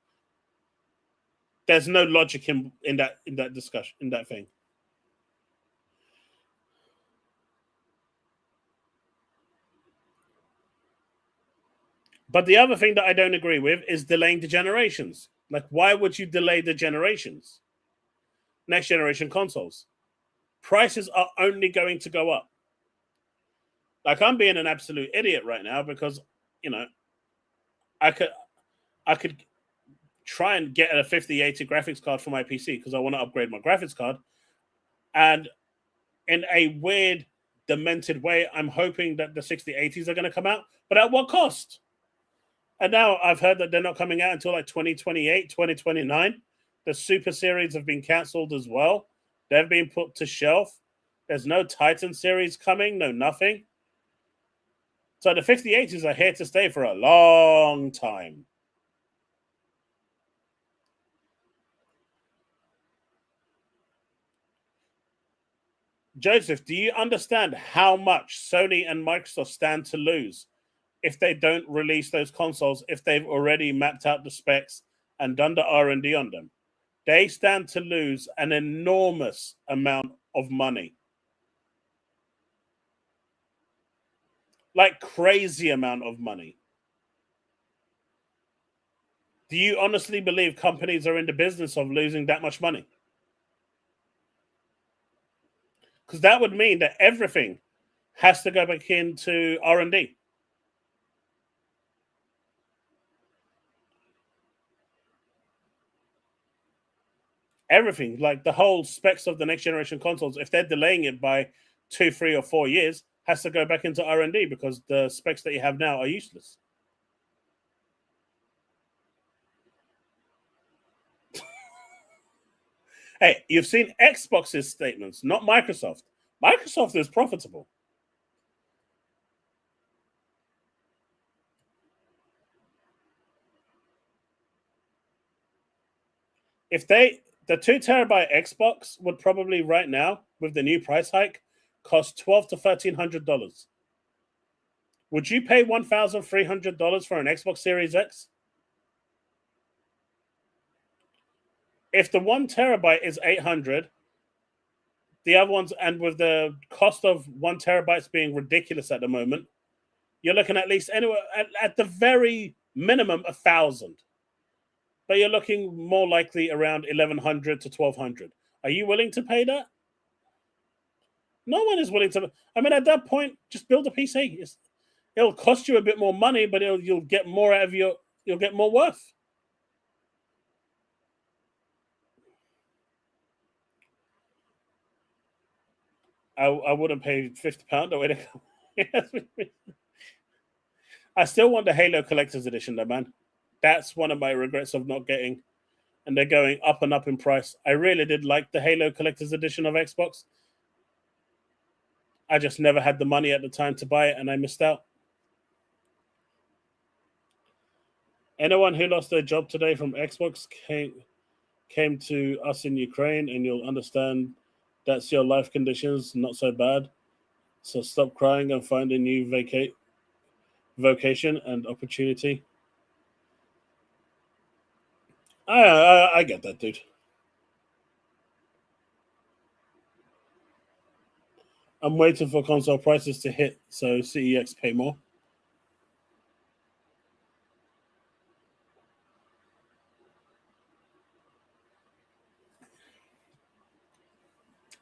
there's no logic in that discussion, in that thing. But the other thing that I don't agree with is delaying the generations. Like, why would you delay the generations? Next generation consoles. Prices are only going to go up. Like, I'm being an absolute idiot right now because, I could try and get a 5080 graphics card for my PC because I want to upgrade my graphics card. And in a weird, demented way, I'm hoping that the 6080s are going to come out. But at what cost? And now I've heard that they're not coming out until like 2028, 2029. The Super Series have been cancelled as well. They've been put to shelf. There's no Titan series coming, no nothing. So the 5080s are here to stay for a long time. Joseph, do you understand how much Sony and Microsoft stand to lose if they don't release those consoles if they've already mapped out the specs and done the R&D on them? They stand to lose an enormous amount of money. Like crazy amount of money. Do you honestly believe companies are in the business of losing that much money? Because that would mean that everything has to go back into R&D. Everything, like the whole specs of the next generation consoles, if they're delaying it by 2, 3, or 4 years, has to go back into R&D because the specs that you have now are useless. Hey, you've seen Xbox's statements, not Microsoft. Microsoft is profitable. If the 2 terabyte Xbox would probably right now, with the new price hike, cost $1,200 to $1,300. Would you pay $1,300 for an Xbox Series X? If the 1 terabyte is $800, the other ones, and with the cost of 1 terabytes being ridiculous at the moment, you're looking at least anywhere at the very minimum 1,000. But you're looking more likely around 1,100 to 1,200. Are you willing to pay that? No one is willing to. I mean, at that point, just build a PC. It'll cost you a bit more money, but you'll get more out of you'll get more worth. I wouldn't pay £50 the way to I still want the Halo Collector's Edition, though, man. That's one of my regrets of not getting. And they're going up and up in price. I really did like the Halo Collector's Edition of Xbox. I just never had the money at the time to buy it, and I missed out. Anyone who lost their job today from Xbox came to us in Ukraine, and you'll understand that's your life conditions, not so bad. So stop crying and find a new vocation and opportunity. I get that, dude. I'm waiting for console prices to hit so CEX pay more.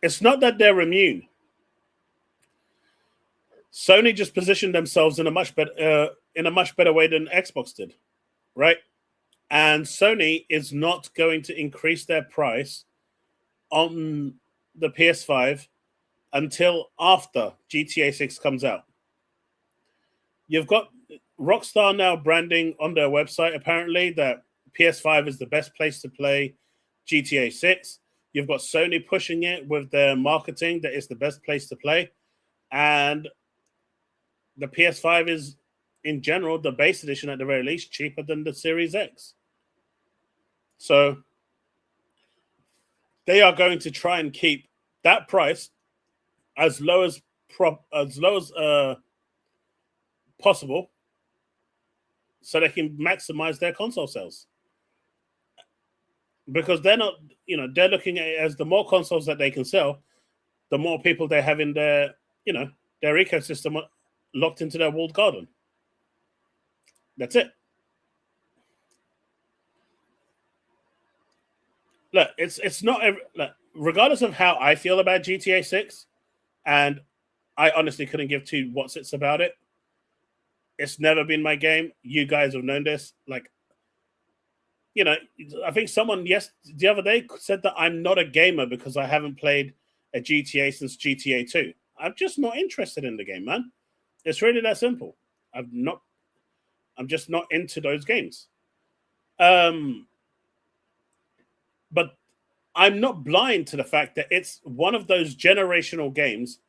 It's not that they're immune. Sony just positioned themselves in a much better way than Xbox did, right? And Sony is not going to increase their price on the PS5 until after GTA 6 comes out. You've got Rockstar now branding on their website, apparently, that PS5 is the best place to play GTA 6. You've got Sony pushing it with their marketing that it's the best place to play. And the PS5 is, in general, the base edition at the very least, cheaper than the Series X. So they are going to try and keep that price as low as possible, so they can maximize their console sales. Because they're not, they're looking at it as the more consoles that they can sell, the more people they have in their, their ecosystem locked into their walled garden. That's it. Look, it's not look, regardless of how I feel about GTA 6, and I honestly couldn't give two what's it's about it. It's never been my game. You guys have known this. Like, you know, I think someone the other day said that I'm not a gamer because I haven't played a GTA since GTA 2. I'm just not interested in the game, man. It's really that simple. I'm not. I'm just not into those games. Um, but I'm not blind to the fact that it's one of those generational games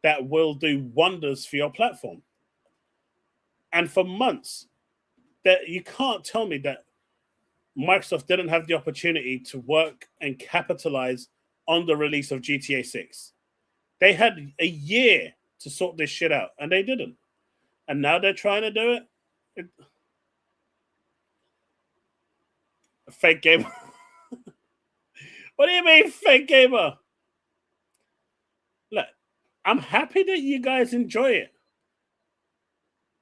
that will do wonders for your platform. And for months, that you can't tell me that Microsoft didn't have the opportunity to work and capitalize on the release of GTA 6. They had a year to sort this shit out, and they didn't. And now they're trying to do it. Fake gamer. What do you mean, fake gamer? Look, I'm happy that you guys enjoy it,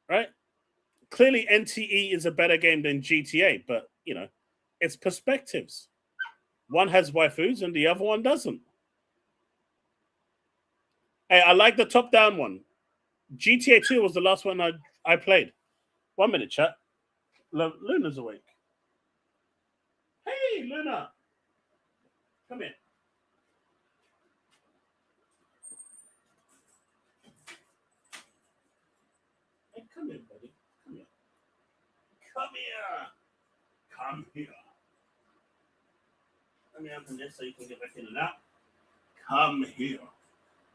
right? Clearly, NTE is a better game than GTA, but you know, it's perspectives. One has waifus and the other one doesn't. Hey, I like the top-down one. GTA 2 was the last one I played. 1 minute, chat. Luna's awake. Hey, Luna. Come here. Hey, come here, buddy. Come here. Come here. Come here. Let me open this so you can get back in and out. Come here.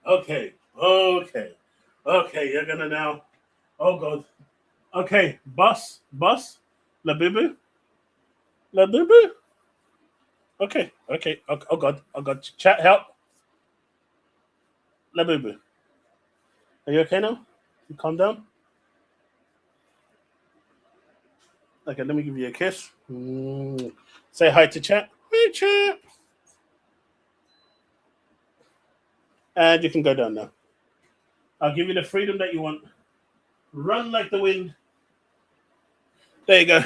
Okay. Okay. Okay, you're gonna now. Oh god. Okay, bus, la boo boo, la boo boo. Okay, okay. Oh god, oh god. Chat, help, la boo boo. Are you okay now? You calm down. Okay, let me give you a kiss. Say hi to chat. Hey, chat. And you can go down now. I'll give you the freedom that you want. Run like the wind. There you go.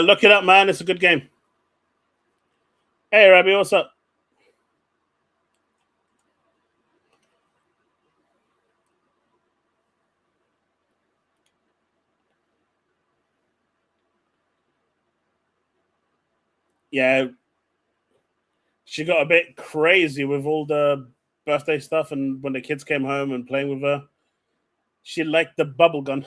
Look it up, man. It's a good game. Hey, Rabbi, what's up? Yeah, she got a bit crazy with all the birthday stuff, and when the kids came home and playing with her, she liked the bubble gun.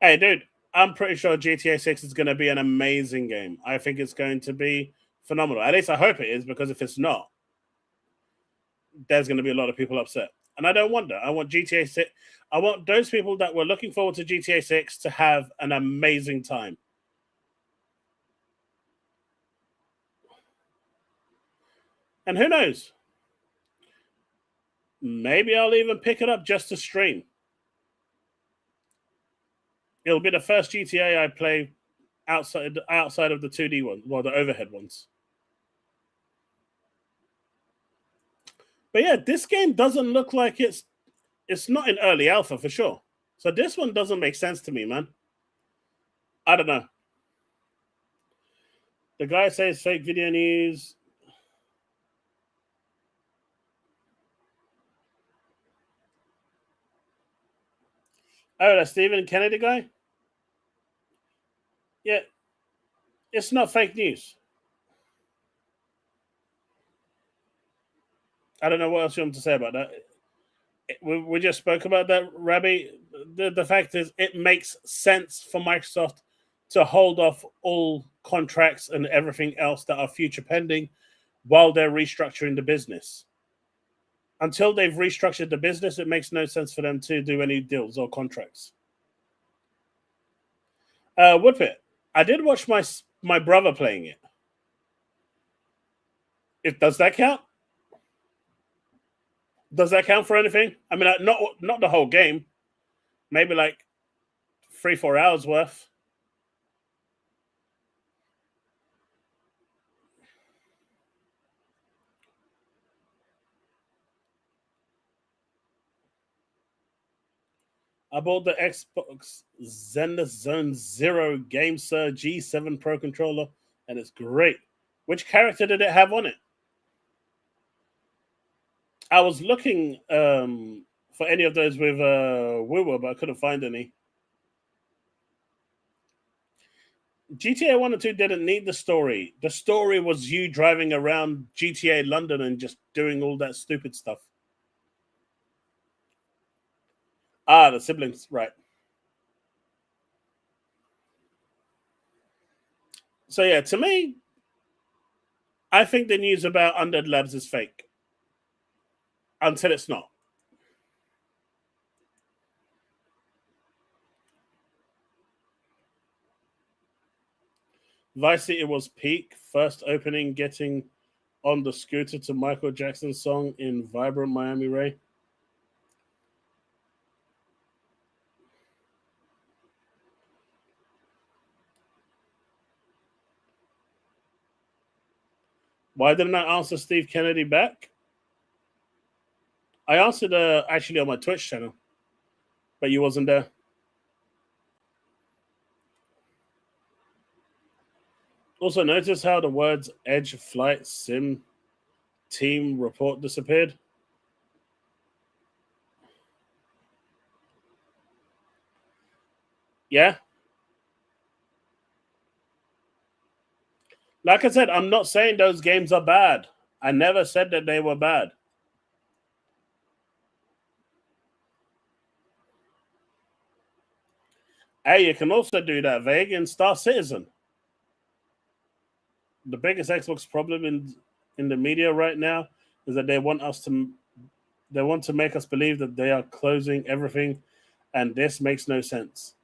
Hey, dude, I'm pretty sure GTA 6 is going to be an amazing game. I think it's going to be phenomenal. At least I hope it is, because if it's not, there's going to be a lot of people upset. And I don't wonder. I want GTA 6. I want those people that were looking forward to GTA 6 to have an amazing time. And who knows? Maybe I'll even pick it up just to stream. It'll be the first GTA I play outside of the 2D one, well, the overhead ones. But yeah, this game doesn't look like it's not in early alpha for sure. So this one doesn't make sense to me, man. I don't know. The guy says fake video news. Oh, that's Stephen Kennedy guy? Yeah, it's not fake news. I don't know what else you want to say about that. We just spoke about that, Rabbi. The fact is, it makes sense for Microsoft to hold off all contracts and everything else that are future pending while they're restructuring the business. Until they've restructured the business, it makes no sense for them to do any deals or contracts. Woodpit, I did watch my brother playing it. Does that count? Does that count for anything? I mean, not the whole game. Maybe like 3-4 hours worth. I bought the Xbox Zenith Zone Zero Game Sir G7 Pro controller, and it's great. Which character did it have on it? I was looking for any of those with Woowa, but I couldn't find any. GTA 1 and 2 didn't need the story. The story was you driving around GTA London and just doing all that stupid stuff. Ah, the siblings, right. So, yeah, to me, I think the news about Undead Labs is fake until it's not. Vice City was peak. First opening, getting on the scooter to Michael Jackson's song in Vibrant Miami Ray. Why didn't I answer Steve Kennedy back? I answered actually on my Twitch channel, but you wasn't there. Also, notice how the words Edge Flight Sim Team Report disappeared? Yeah. Like I said, I'm not saying those games are bad. I never said that they were bad. Hey, you can also do that, Vague, in Star Citizen. The biggest Xbox problem in the media right now is that they want to make us believe that they are closing everything, and this makes no sense.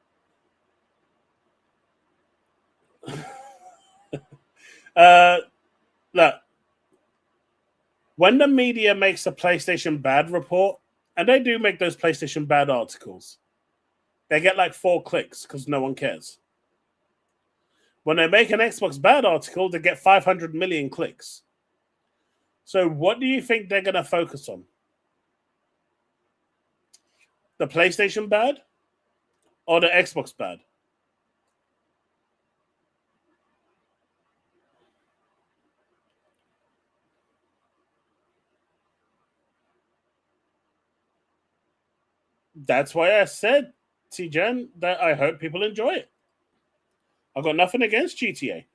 uh, Look, when the media makes a PlayStation bad report, and they do make those PlayStation bad articles, they get like 4 clicks because no one cares. When they make an Xbox bad article, they get 500 million clicks. So, what do you think they're going to focus on? The PlayStation bad or the Xbox bad? That's why I said, T-Gen, that I hope people enjoy it. I've got nothing against GTA.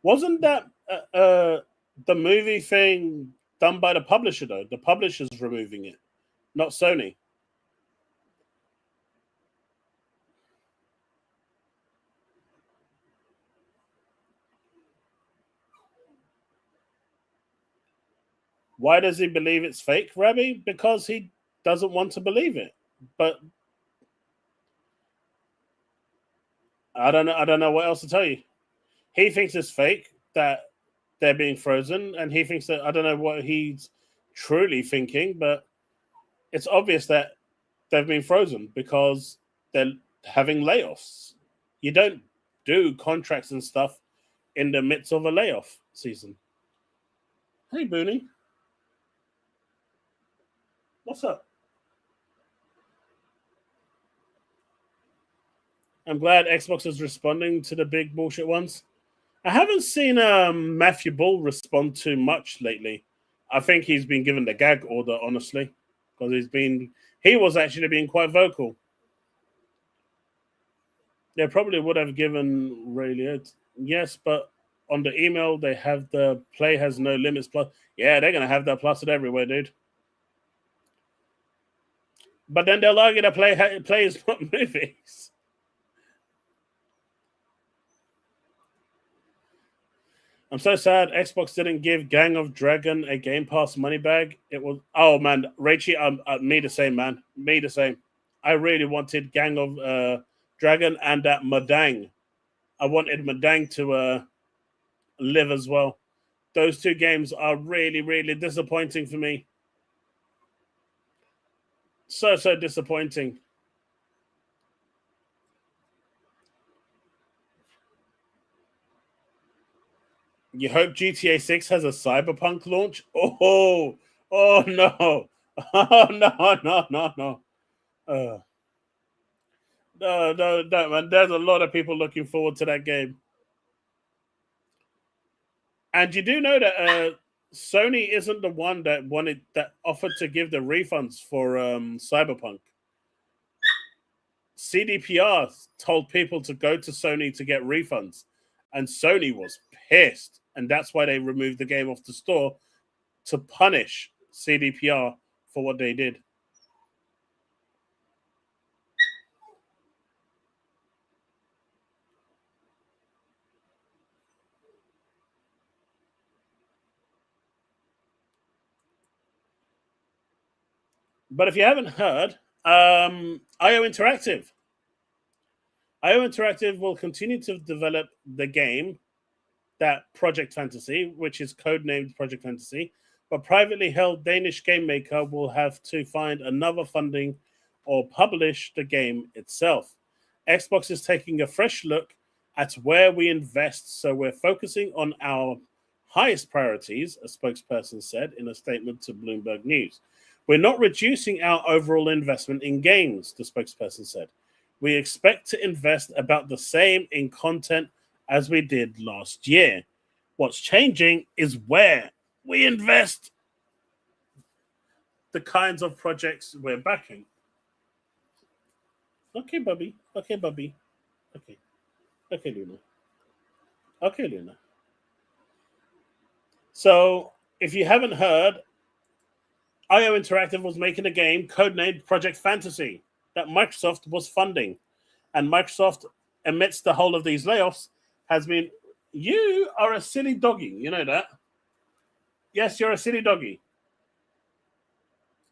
Wasn't that the movie thing done by the publisher, though? The publisher's removing it, not Sony. Why does he believe it's fake, Rabbi? Because he doesn't want to believe it. But I don't know. I don't know what else to tell you. He thinks it's fake that they're being frozen, and he thinks that I don't know what he's truly thinking, but it's obvious that they've been frozen because they're having layoffs. You don't do contracts and stuff in the midst of a layoff season. Hey, Booney, what's up? I'm glad Xbox is responding to the big bullshit ones. I haven't seen Matthew Bull respond too much lately. I think he's been given the gag order, honestly, because he was actually being quite vocal. They probably would have given Ray yes, but on the email they have the play has no limits plus. Yeah, they're gonna have that plastered everywhere, dude. But then they'll argue that play is not movies. I'm so sad Xbox didn't give Gang of Dragon a Game Pass money bag. It was man, Rachie, me the same, man. Me the same. I really wanted Gang of Dragon and that Madang. I wanted Madang to live as well. Those two games are really, really disappointing for me. So disappointing. You hope GTA 6 has a Cyberpunk launch? Oh no. Oh no. Uh, no, man. There's a lot of people looking forward to that game. And you do know that Sony isn't the one that offered to give the refunds for Cyberpunk. CDPR told people to go to Sony to get refunds, and Sony was pissed, and that's why they removed the game off the store to punish CDPR for what they did. But if you haven't heard, IO Interactive will continue to develop the game that Project Fantasy, which is codenamed Project Fantasy, but privately held Danish game maker will have to find another funding or publish the game itself. Xbox is taking a fresh look at where we invest, so we're focusing on our highest priorities, a spokesperson said in a statement to Bloomberg News. We're not reducing our overall investment in games, the spokesperson said. We expect to invest about the same in content as we did last year. What's changing is where we invest, the kinds of projects we're backing. Okay, Bubby. Okay, Bubby. Okay. Okay, Luna. Okay, Luna. So, if you haven't heard, IO Interactive was making a game codenamed Project Fantasy that Microsoft was funding. And Microsoft, amidst the whole of these layoffs, has been, you are a silly doggy. You know that? Yes, you're a silly doggy.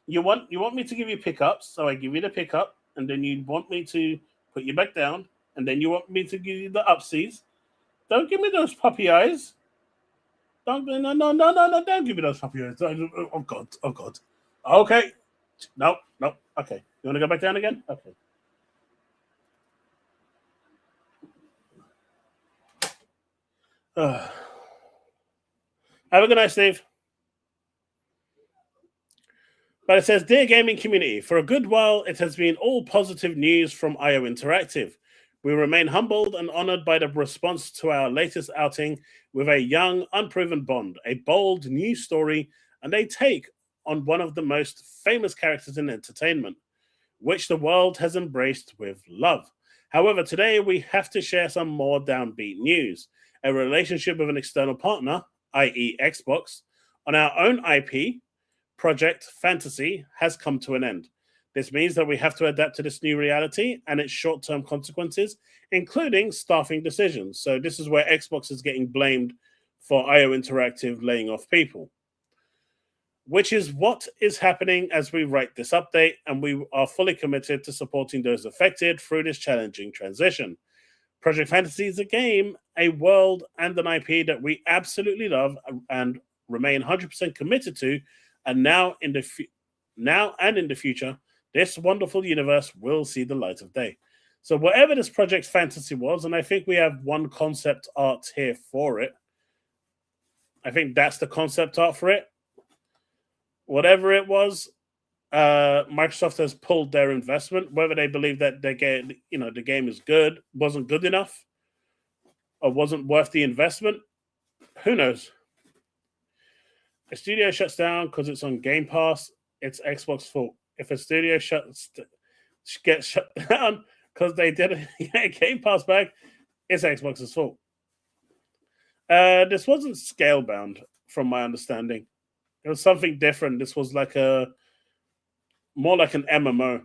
You want me to give you pickups, so I give you the pickup, and then you want me to put you back down, and then you want me to give you the upsies. Don't give me those puppy eyes. Don't no, don't give me those puppy eyes. Oh God, oh God. Okay. No. Okay. You want to go back down again? Okay. Have a good night, Steve. But it says, Dear gaming community, for a good while it has been all positive news from IO Interactive. We remain humbled and honored by the response to our latest outing with a young, unproven Bond, a bold new story, and a take on one of the most famous characters in entertainment, which the world has embraced with love. However, today we have to share some more downbeat news. A relationship with an external partner, i.e., Xbox, on our own IP, Project Fantasy, has come to an end. This means that we have to adapt to this new reality and its short term consequences, including staffing decisions. So, this is where Xbox is getting blamed for IO Interactive laying off people, which is what is happening as we write this update, and we are fully committed to supporting those affected through this challenging transition. Project Fantasy is a game, a world, and an IP that we absolutely love and remain 100% committed to, and now and in the future, this wonderful universe will see the light of day. So whatever this Project Fantasy was, and I think we have one concept art here for it. I think that's the concept art for it. Whatever it was, Microsoft has pulled their investment. Whether they believe that the game is good, wasn't good enough, or wasn't worth the investment, who knows? A studio shuts down because it's on Game Pass, it's Xbox fault. If a studio gets shut down because they did a Game Pass back, it's Xbox's fault. This wasn't scale bound, from my understanding. It was something different. This was like more like an MMO.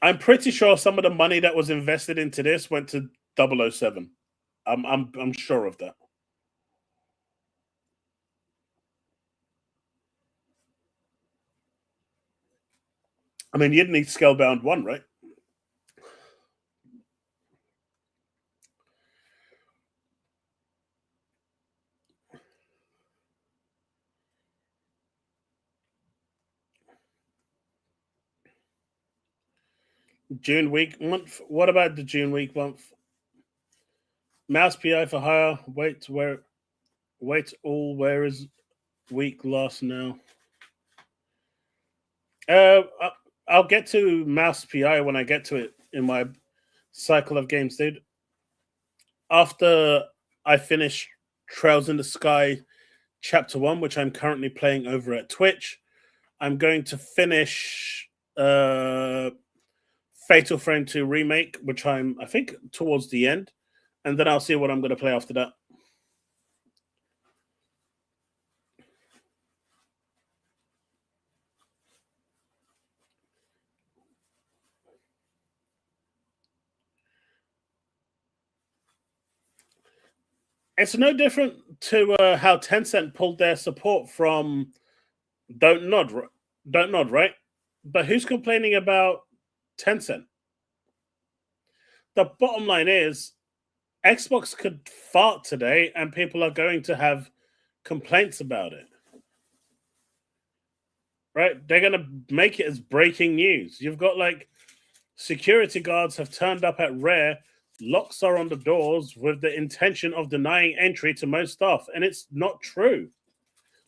I'm pretty sure some of the money that was invested into this went to 007. I'm sure of that. I mean, you'd need Scalebound 1, right? June week month. What about the June week month? Mouse PI for hire. Wait all where is week last now. Uh, I- I'll get to Mouse PI when I get to it in my cycle of games, dude. After I finish Trails in the Sky Chapter 1, which I'm currently playing over at Twitch, I'm going to finish Fatal Frame 2 Remake, which I think, towards the end. And then I'll see what I'm going to play after that. It's no different to how Tencent pulled their support from Don't Nod, Don't Nod, right? But who's complaining about Tencent? The bottom line is Xbox could fart today and people are going to have complaints about it. Right? They're going to make it as breaking news. You've got like security guards have turned up at Rare, locks are on the doors with the intention of denying entry to most stuff. And it's not true.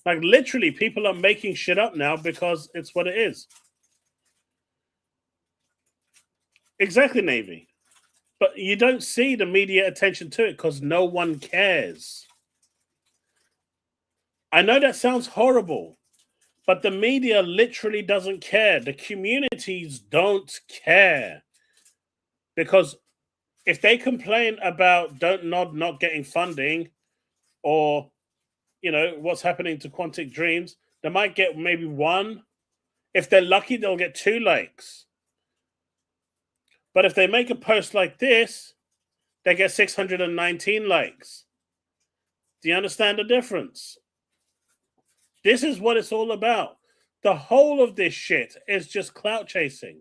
Like literally, people are making shit up now because it's what it is. Exactly, Navy. But you don't see the media attention to it because no one cares. I know that sounds horrible, but the media literally doesn't care. The communities don't care. Because if they complain about Don't Nod not getting funding or, what's happening to Quantic Dreams, they might get maybe one. If they're lucky, they'll get 2 likes. But if they make a post like this, they get 619 likes. Do you understand the difference? This is what it's all about. The whole of this shit is just clout chasing.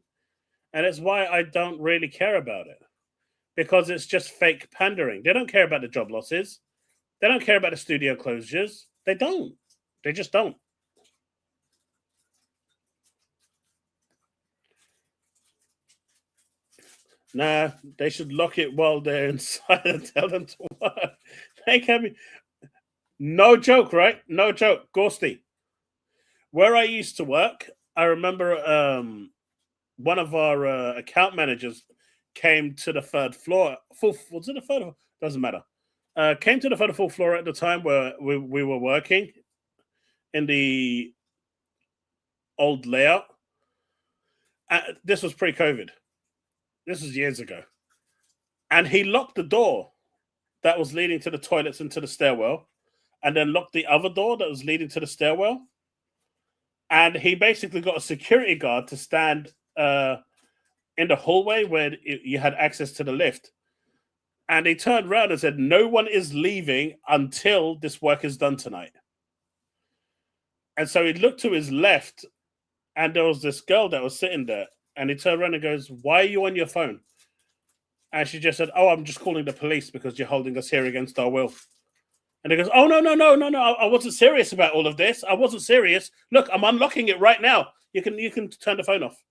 And it's why I don't really care about it. Because it's just fake pandering. They don't care about the job losses. They don't care about the studio closures. They don't. They just don't. Nah, they should lock it while they're inside and tell them to work. They can be. No joke, right? No joke. Ghosty. Where I used to work, I remember one of our account managers came to the third floor. Was it the third? Doesn't matter. Came to the third full floor at the time where we were working in the old layout. This was pre-COVID. This was years ago. And he locked the door that was leading to the toilets and to the stairwell, and then locked the other door that was leading to the stairwell. And he basically got a security guard to stand in the hallway where you had access to the lift. And he turned around and said, "No one is leaving until this work is done tonight." And so he looked to his left, and there was this girl that was sitting there. And he turned around and goes, "Why are you on your phone?" And she just said, "Oh, I'm just calling the police because you're holding us here against our will." And he goes, "Oh, no. I wasn't serious about all of this. I wasn't serious. Look, I'm unlocking it right now. You can turn the phone off."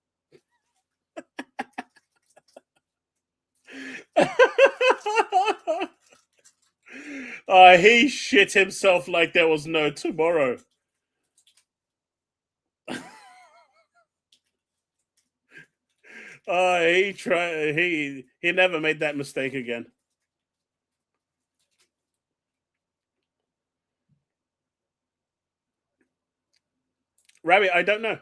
He shit himself like there was no tomorrow. He never made that mistake again. Rabbit, I don't know.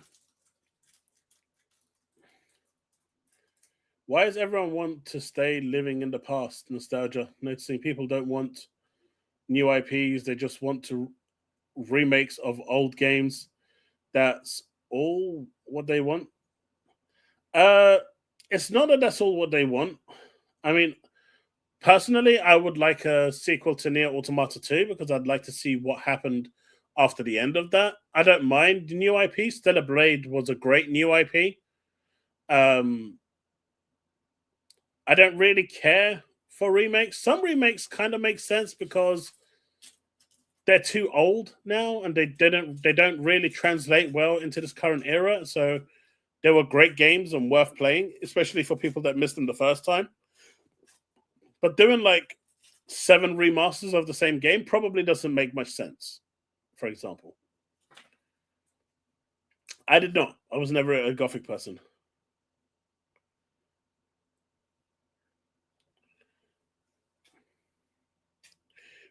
Why does everyone want to stay living in the past? Nostalgia. Noticing people don't want new IPs. They just want to remakes of old games. That's all what they want. Uh, it's not that that's all what they want. I mean, personally, I would like a sequel to Nier Automata 2 because I'd like to see what happened after the end of that. I don't mind the new IP. Stellar Blade was a great new IP. I don't really care for remakes. Some remakes kind of make sense because they're too old now and they don't really translate well into this current era. So They were great games and worth playing, especially for people that missed them the first time. But doing like 7 remasters of the same game probably doesn't make much sense. For example, I did not. I was never a Gothic person.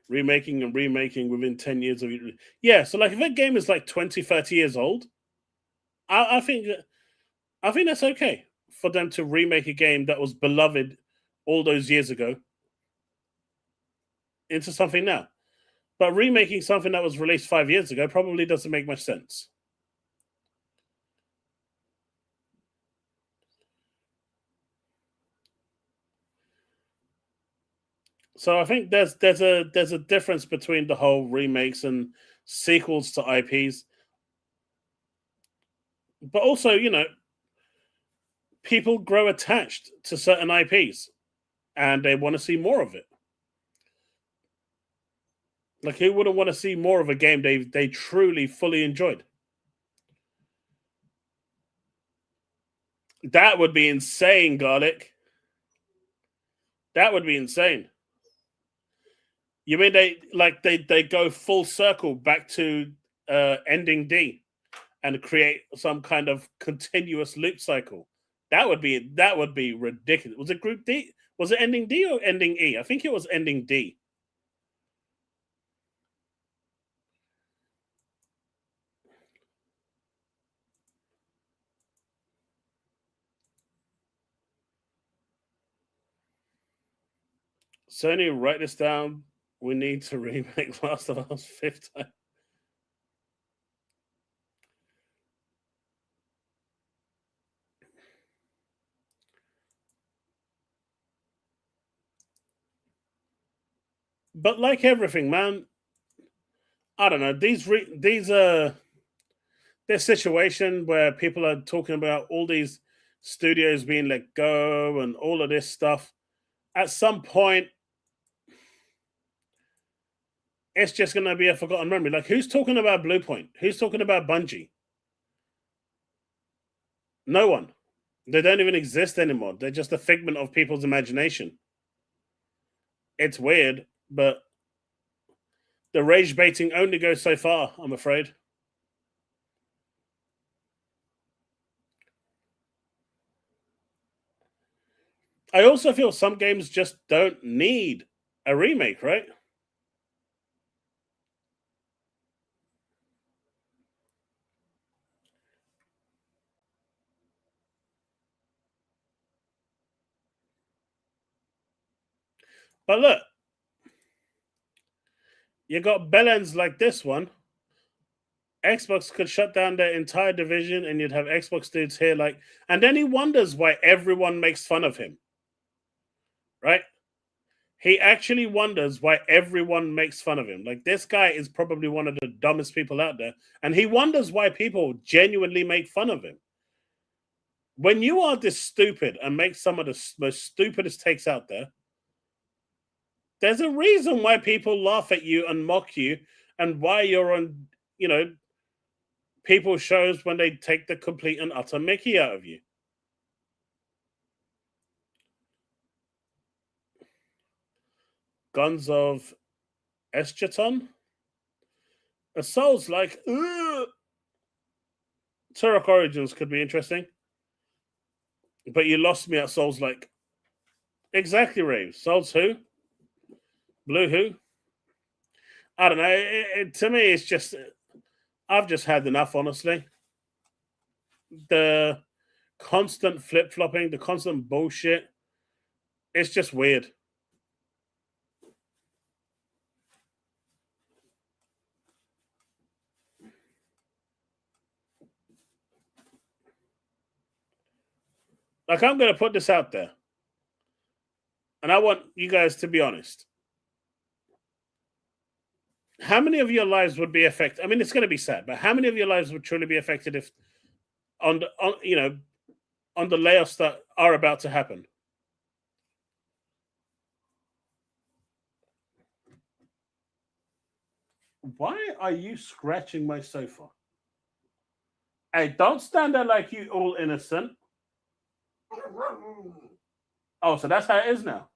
Remaking and remaking within 10 years of it. Yeah, so like if a game is like 20, 30 years old, I think that's okay for them to remake a game that was beloved all those years ago into something now. But remaking something that was released 5 years ago probably doesn't make much sense. So I think there's a difference between the whole remakes and sequels to IPs, but also people grow attached to certain IPs and they want to see more of it. Like who wouldn't want to see more of a game they truly fully enjoyed? That would be insane, Garlic. That would be insane. You mean they go full circle back to ending D and create some kind of continuous loop cycle? That would be ridiculous. Was it Group D? Was it ending D or ending E? I think it was ending D. Sony, write this down. We need to remake Last of Us 5th time. But like everything, man, I don't know. This situation where people are talking about all these studios being let go and all of this stuff. At some point, it's just going to be a forgotten memory. Like, who's talking about Bluepoint? Who's talking about Bungie? No one. They don't even exist anymore. They're just a figment of people's imagination. It's weird, but the rage baiting only goes so far, I'm afraid. I also feel some games just don't need a remake, right? But look, you got bellends like this one. Xbox could shut down their entire division and you'd have Xbox dudes here like, and then he wonders why everyone makes fun of him, right? He actually wonders why everyone makes fun of him. Like, this guy is probably one of the dumbest people out there, and he wonders why people genuinely make fun of him. When you are this stupid and make some of the most stupidest takes out there, there's a reason why people laugh at you and mock you, and why you're on, people's shows when they take the complete and utter Mickey out of you. Guns of Eschaton? A Souls like Turok Origins could be interesting. But you lost me at Souls like. Exactly, Raves. Souls who? Blue who? I don't know. To me, it's just. I've just had enough, honestly. The constant flip flopping, the constant bullshit. It's just weird. Like, I'm going to put this out there. And I want you guys to be honest. How many of your lives would be affected? I mean, it's going to be sad, but how many of your lives would truly be affected if, on the layoffs that are about to happen? Why are you scratching my sofa? Hey, don't stand there like you all innocent. Oh, so that's how it is now.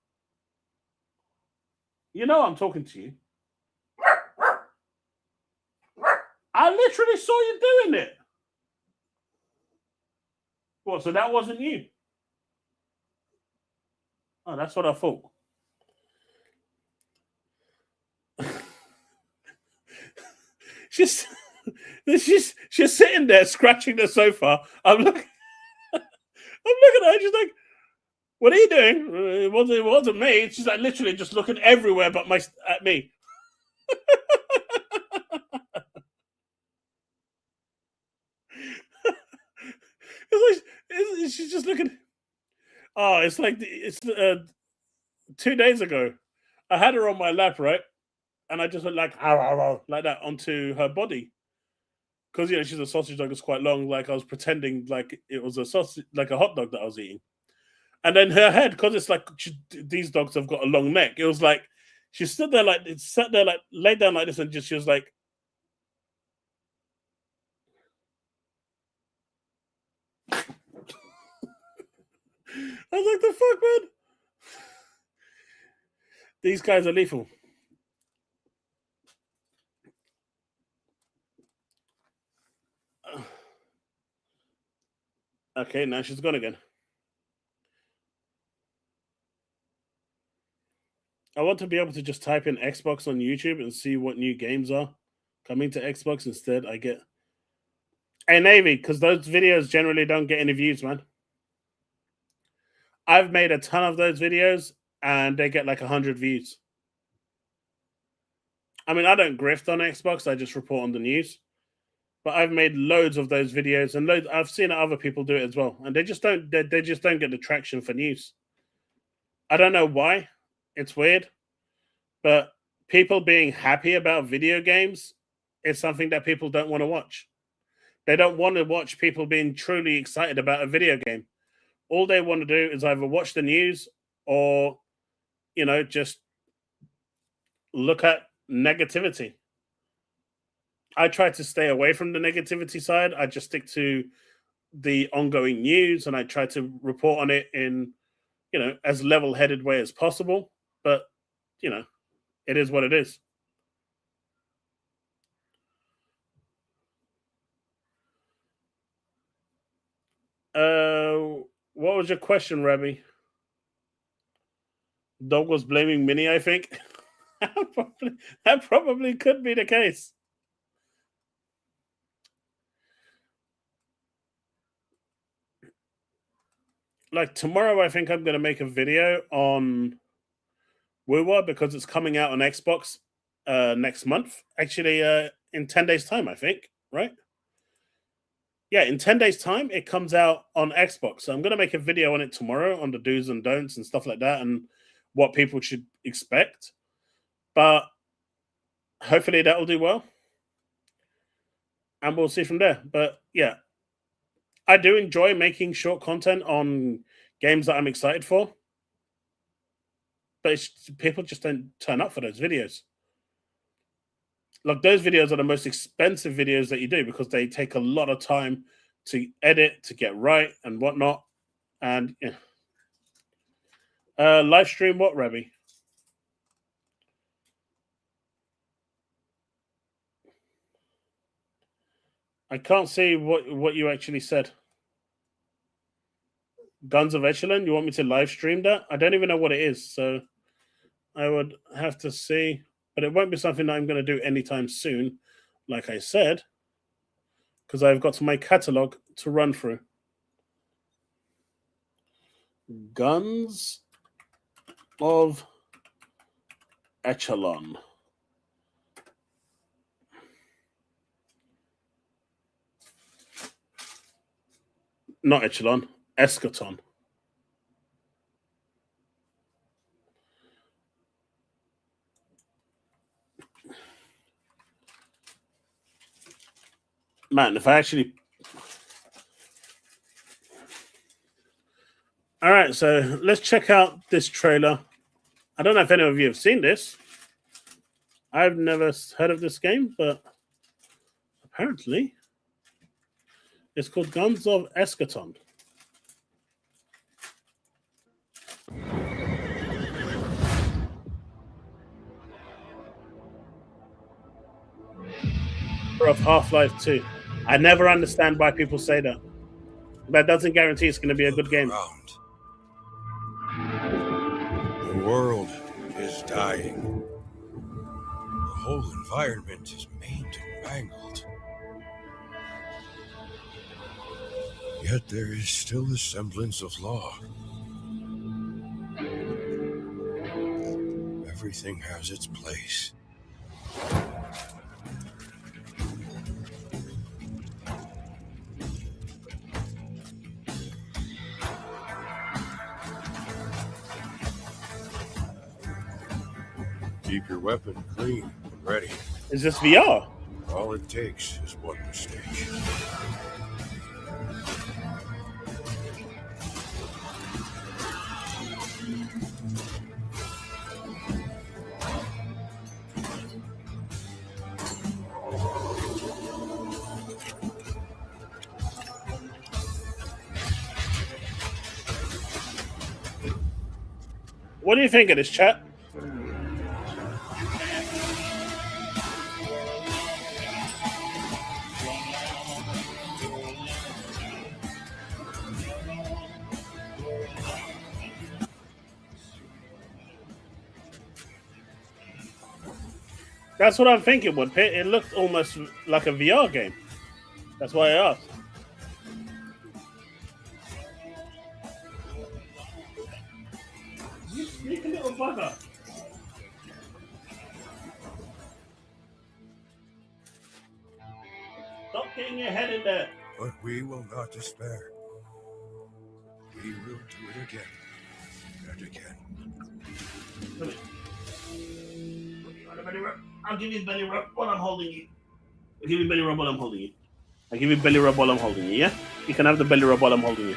You know I'm talking to you. I literally saw you doing it. What? So that wasn't you? Oh, that's what I thought. she's sitting there scratching the sofa. I'm looking at her. She's like, "What are you doing?" It wasn't me. She's like literally just looking everywhere but at me. She's just looking. Oh, it's like it's 2 days ago. I had her on my lap, right, and I just went like like that onto her body because she's a sausage dog. It's quite long. Like I was pretending like it was a sausage, like a hot dog that I was eating. And then her head, because it's like these dogs have got a long neck. It was like she stood there like sat there like laid down like this, and she was like, I was like, the fuck, man. These guys are lethal. Okay, now she's gone again. I want to be able to just type in Xbox on YouTube and see what new games are coming to Xbox. Instead, I get a Navy because those videos generally don't get any views, man. I've made a ton of those videos and they get like 100 views. I mean, I don't grift on Xbox. I just report on the news. But I've made loads of those videos, and I've seen other people do it as well, and they just don't. They just don't get the traction for news. I don't know why. It's weird, but people being happy about video games is something that people don't want to watch. They don't want to watch people being truly excited about a video game. All they want to do is either watch the news or, just look at negativity. I try to stay away from the negativity side. I just stick to the ongoing news and I try to report on it in, as level-headed way as possible. But, it is what it is. What was your question, Rabbi? Dog was blaming Minnie, I think. that probably could be the case. Like tomorrow, I think I'm going to make a video on Woowa because it's coming out on Xbox next month. Actually, in 10 days' time, I think, right? Yeah, in 10 days' time, it comes out on Xbox. So I'm going to make a video on it tomorrow on the do's and don'ts and stuff like that and what people should expect. But hopefully that will do well. And we'll see from there. But yeah, I do enjoy making short content on games that I'm excited for. But people just don't turn up for those videos. Like those videos are the most expensive videos that you do because they take a lot of time to edit, to get right, and whatnot. And yeah. Live stream what, Rabbi? I can't see what you actually said. Guns of Echelon? You want me to live stream that? I don't even know what it is, so I would have to see. But it won't be something that I'm going to do anytime soon, like I said, because I've got my catalog to run through. Guns of Echelon. Not Echelon, Eschaton. Man, if I actually... All right, so let's check out this trailer. I don't know if any of you have seen this. I've never heard of this game, but apparently It's called Guns of Eschaton. Of Half-Life 2. I never understand why people say that. That doesn't guarantee it's going to be a good game. Around. The world is dying. The whole environment is maimed and mangled. Yet there is still a semblance of law. Everything has its place. Keep your weapon clean and ready. Is this VR? All it takes is one mistake. What do you think of this, chat? That's what I'm thinking, Woodpit. It looked almost like a VR game. That's why I asked. You sneaky little bugger. Stop getting your head in there. But we will not despair. We will do it again and again. Come here. I'll give you belly rub while I'm holding you. I'll give you belly rub while I'm holding you. I'll give you belly rub while I'm holding you, yeah? You can have the belly rub while I'm holding you.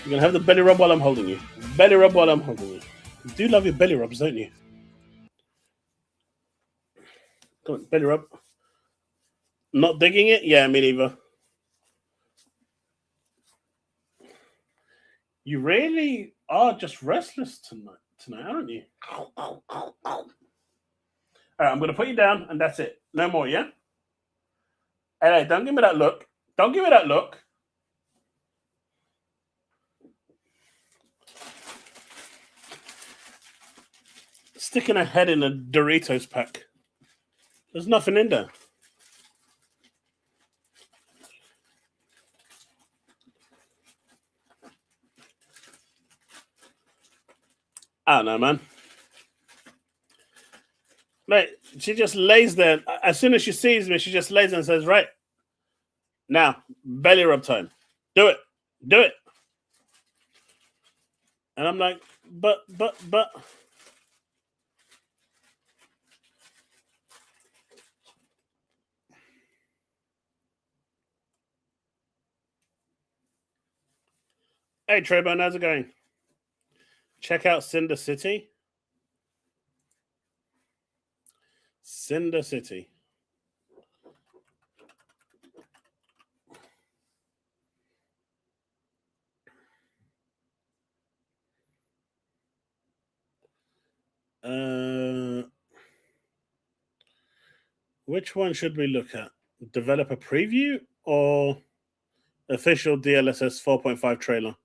You can have the belly rub while I'm holding you. Belly rub while I'm holding you. You do love your belly rubs, don't you? Come on, belly rub. Not digging it? Yeah, me neither. You really are just restless tonight, aren't you? All right, I'm going to put you down, and that's it. No more, yeah? Hey, don't give me that look. Don't give me that look. Sticking a head in a Doritos pack. There's nothing in there. I don't know, man. Mate, she just lays there. As soon as she sees me, she just lays there and says, right, now, belly rub time. Do it. Do it. And I'm like, but. Hey, Trebon, how's it going? Check out Cinder City. Cinder City. Which one should we look at? Developer preview or official DLSS 4.5 trailer?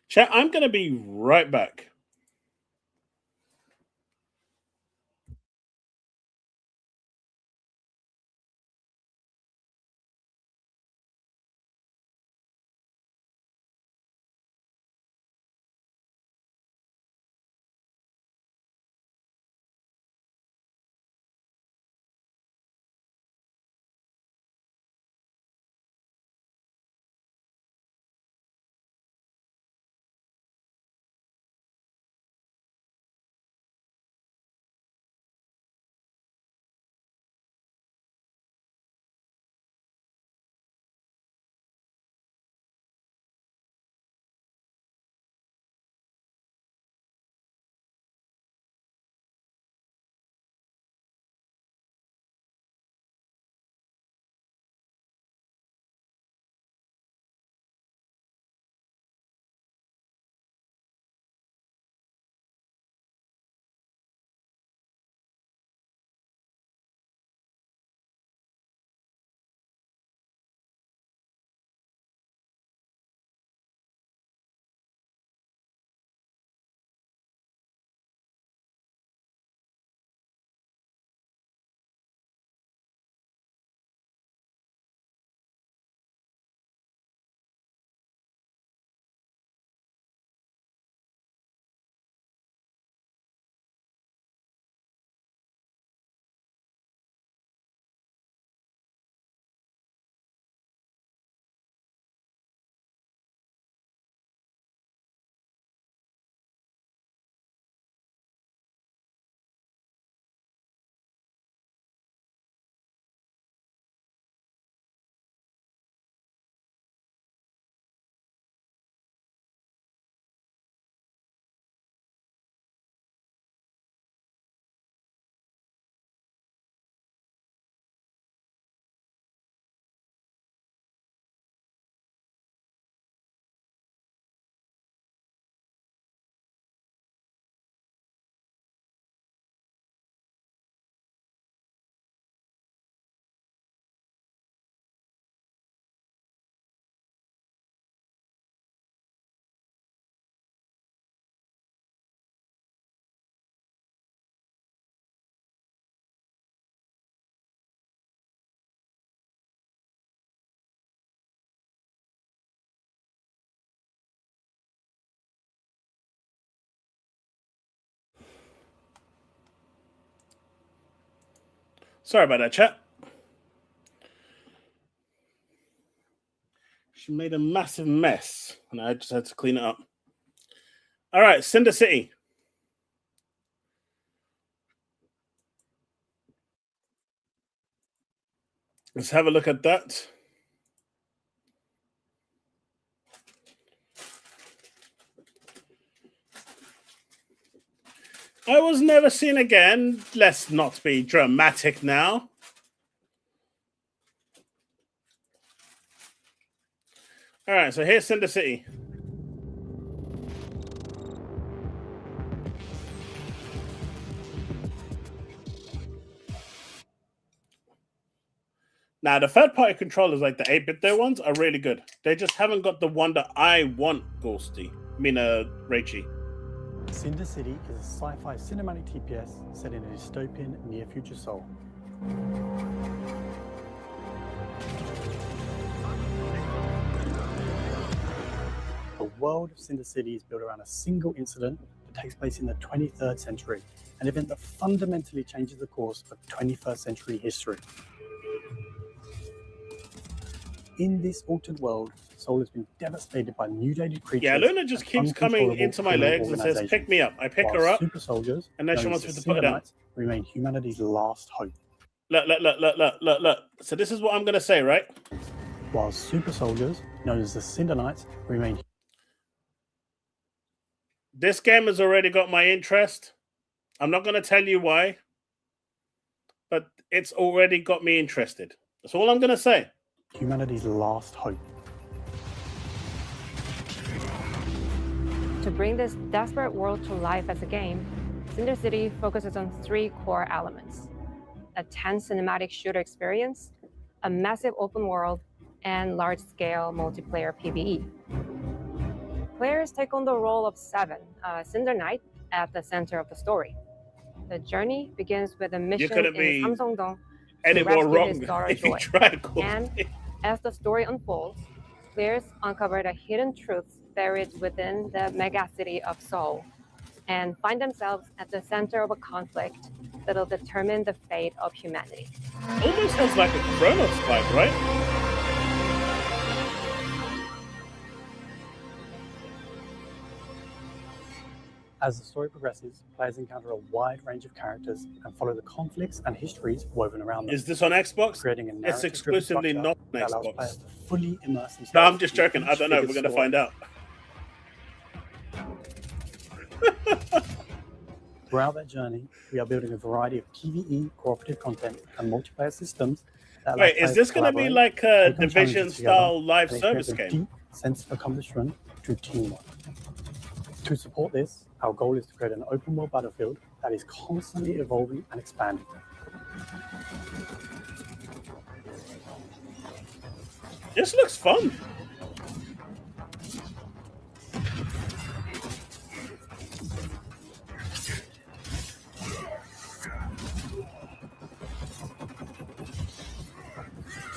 Chat, I'm going to be right back. Sorry about that, chat. She made a massive mess, and I just had to clean it up. All right, Cinder City. Let's have a look at that. I was never seen again. Let's not be dramatic now. All right, so here's Cinder City. Now, the third-party controllers, like the 8-bit there ones, are really good. They just haven't got the one that I want, Ghosty. I mean, Raichi. Cinder City is a sci-fi cinematic TPS set in a dystopian near-future Seoul. The world of Cinder City is built around a single incident that takes place in the 23rd century, an event that fundamentally changes the course of 21st century history. In this altered world, Seoul has been devastated by mutated creatures. Yeah, Luna just keeps coming into my legs and says, "Pick me up." I pick her up, super soldiers, and then she wants me to put her down. Remain humanity's last hope. Look. So this is what I'm going to say, right? While super soldiers, known as the Cinder Knights, remain. This game has already got my interest. I'm not going to tell you why, but it's already got me interested. That's all I'm going to say. Humanity's last hope. To bring this desperate world to life as a game, Cinder City focuses on 3 core elements: a tense cinematic shooter experience, a massive open world, and large-scale multiplayer PvE. Players take on the role of Seven, a Cinder Knight, at the center of the story. The journey begins with a mission in Samsung-dong to rescue his daughter Joy. And as the story unfolds, players uncover the hidden truths buried within the megacity of Seoul and find themselves at the center of a conflict that'll determine the fate of humanity. Almost sounds like a Chronos vibe, right? As the story progresses, players encounter a wide range of characters and follow the conflicts and histories woven around them. Is this on Xbox? Creating a It's exclusively not on that allows Xbox. players to fully immerse themselves. No, I'm just joking. I don't know. We're going to find out. Throughout that journey, we are building a variety of PvE, cooperative content, and multiplayer systems. Wait, is this going to be like a Division-style live service game? Deep sense of accomplishment through teamwork. To support this, our goal is to create an open-world battlefield that is constantly evolving and expanding. This looks fun.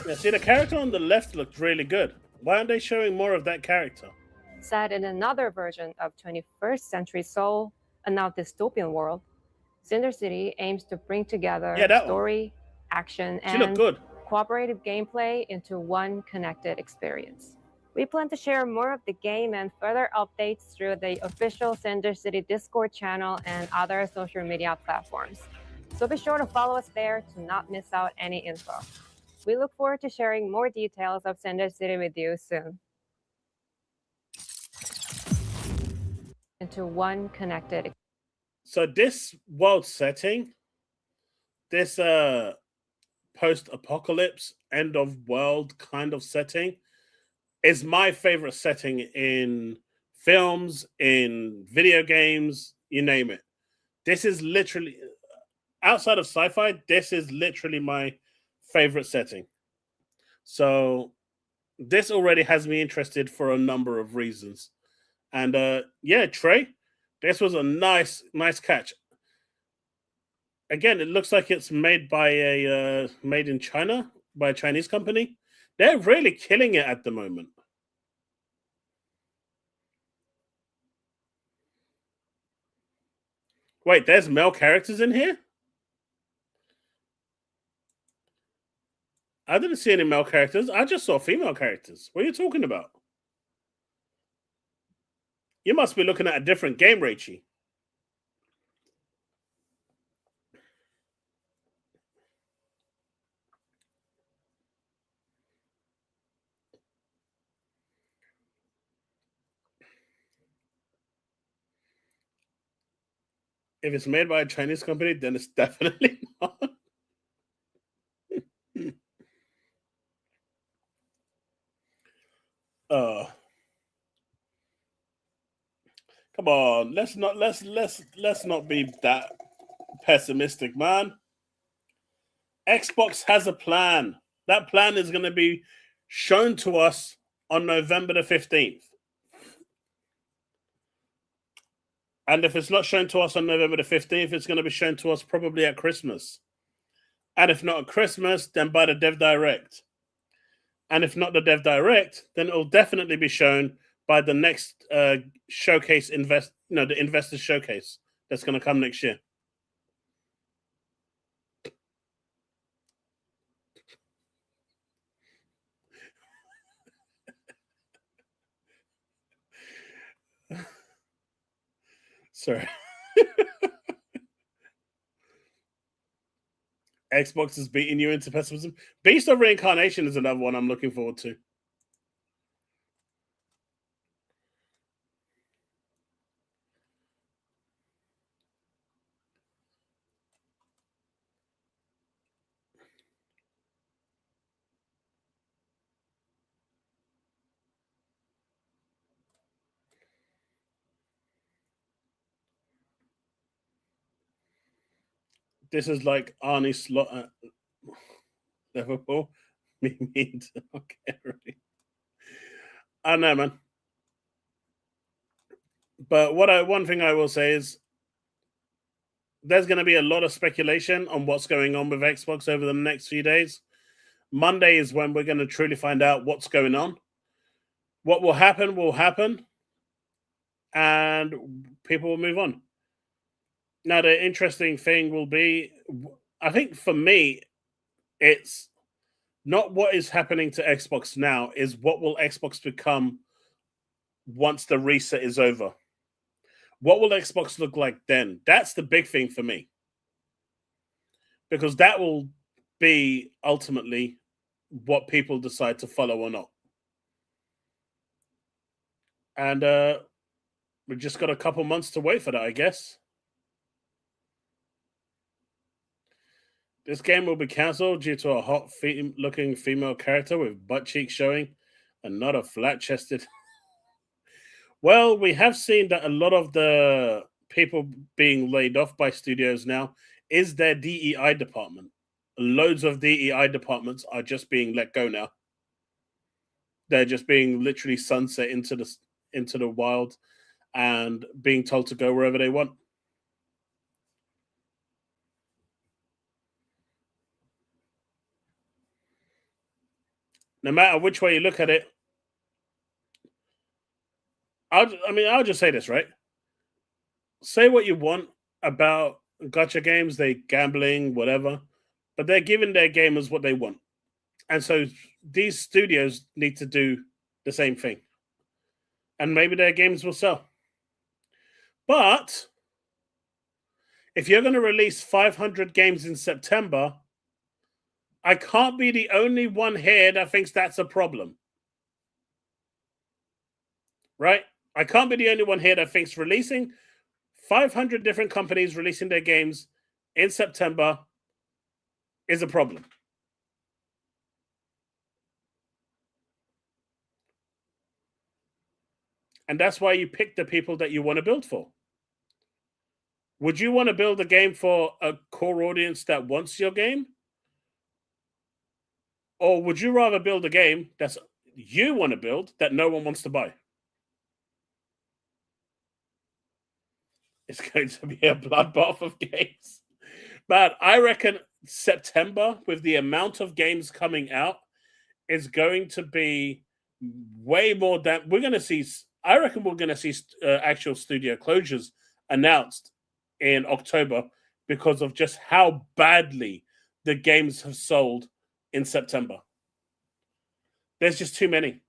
Yeah, see, the character on the left looked really good. Why aren't they showing more of that character? Set in another version of 21st century Seoul, a now dystopian world, Cinder City aims to bring together story, action, and cooperative gameplay into one connected experience. We plan to share more of the game and further updates through the official Cinder City Discord channel and other social media platforms. So be sure to follow us there to not miss out any info. We look forward to sharing more details of Cinder City with you soon. Into one connected. So this world setting, this post-apocalypse, end of world kind of setting, is my favorite setting in films, in video games, you name it. This is literally, outside of sci-fi, this is literally my favorite setting. So this already has me interested for a number of reasons. And yeah, Trey, this was a nice catch. Again, it looks like it's made by made in China by a Chinese company. They're really killing it at the moment. Wait, there's male characters in here? I didn't see any male characters. I just saw female characters. What are you talking about? You must be looking at a different game, Rachie. If it's made by a Chinese company, then it's definitely not. Come on, let's not be that pessimistic, man. Xbox has a plan. That plan is going to be shown to us on November the 15th. And if it's not shown to us on November the 15th, it's going to be shown to us probably at Christmas. And if not at Christmas, then by the Dev Direct. And if not the Dev Direct, then it'll definitely be shown by the next showcase the investor showcase that's going to come next year. Sorry. Xbox is beating you into pessimism. Beast of Reincarnation is another one I'm looking forward to. This is like Arnie Slot at Liverpool. Me mean to okay, really. I know, man. But one thing I will say is there's going to be a lot of speculation on what's going on with Xbox over the next few days. Monday is when we're going to truly find out what's going on. What will happen, and people will move on. Now, the interesting thing will be, I think for me, it's not what is happening to Xbox now, is what will Xbox become once the reset is over? What will Xbox look like then? That's the big thing for me. Because that will be ultimately what people decide to follow or not. And we've just got a couple months to wait for that, I guess. This game will be cancelled due to a hot-looking female character with butt cheeks showing and not a flat-chested. Well, we have seen that a lot of the people being laid off by studios now is their DEI department. Loads of DEI departments are just being let go now. They're just being literally sunset into the wild and being told to go wherever they want. No matter which way you look at it, I'll just say this, right? Say what you want about gacha games, they gambling, whatever, but they're giving their gamers what they want. And so these studios need to do the same thing. And maybe their games will sell. But if you're going to release 500 games in September, I can't be the only one here that thinks that's a problem. Right? I can't be the only one here that thinks releasing 500 different companies releasing their games in September is a problem. And that's why you pick the people that you want to build for. Would you want to build a game for a core audience that wants your game? Or would you rather build a game that you want to build that no one wants to buy? It's going to be a bloodbath of games. But I reckon September, with the amount of games coming out, is going to be way more than we're going to see. I reckon we're going to see actual studio closures announced in October because of just how badly the games have sold in September. There's just too many.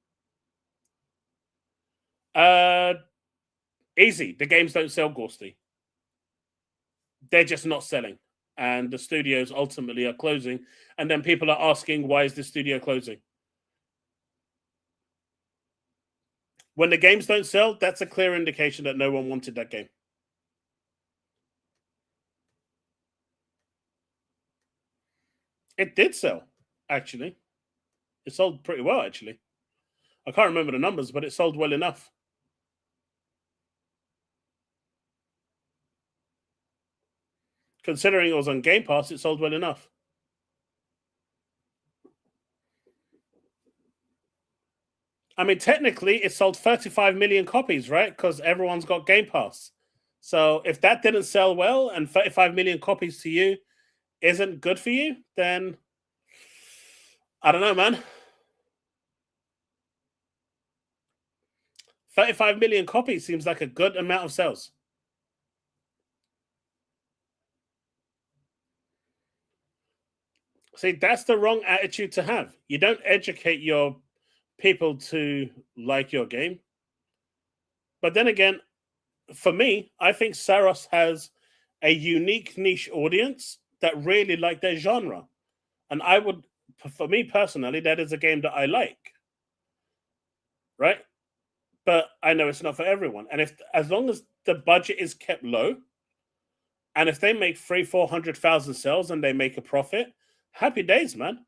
Easy. The games don't sell, Gorsty. They're just not selling. And the studios ultimately are closing. And then people are asking, why is the studio closing? When the games don't sell, that's a clear indication that no one wanted that game. It did sell, actually. It sold pretty well, actually. I can't remember the numbers, but it sold well enough. Considering it was on Game Pass, it sold well enough. I mean, technically, it sold 35 million copies, right? Because everyone's got Game Pass. So if that didn't sell well and 35 million copies to you isn't good for you, then I don't know, man. 35 million copies seems like a good amount of sales. See, that's the wrong attitude to have. You don't educate your people to like your game. But then again, for me, I think Saros has a unique niche audience that really like their genre. And for me personally, that is a game that I like. Right? But I know it's not for everyone. And as long as the budget is kept low, and if they make 300,000-400,000 sales and they make a profit, happy days, man.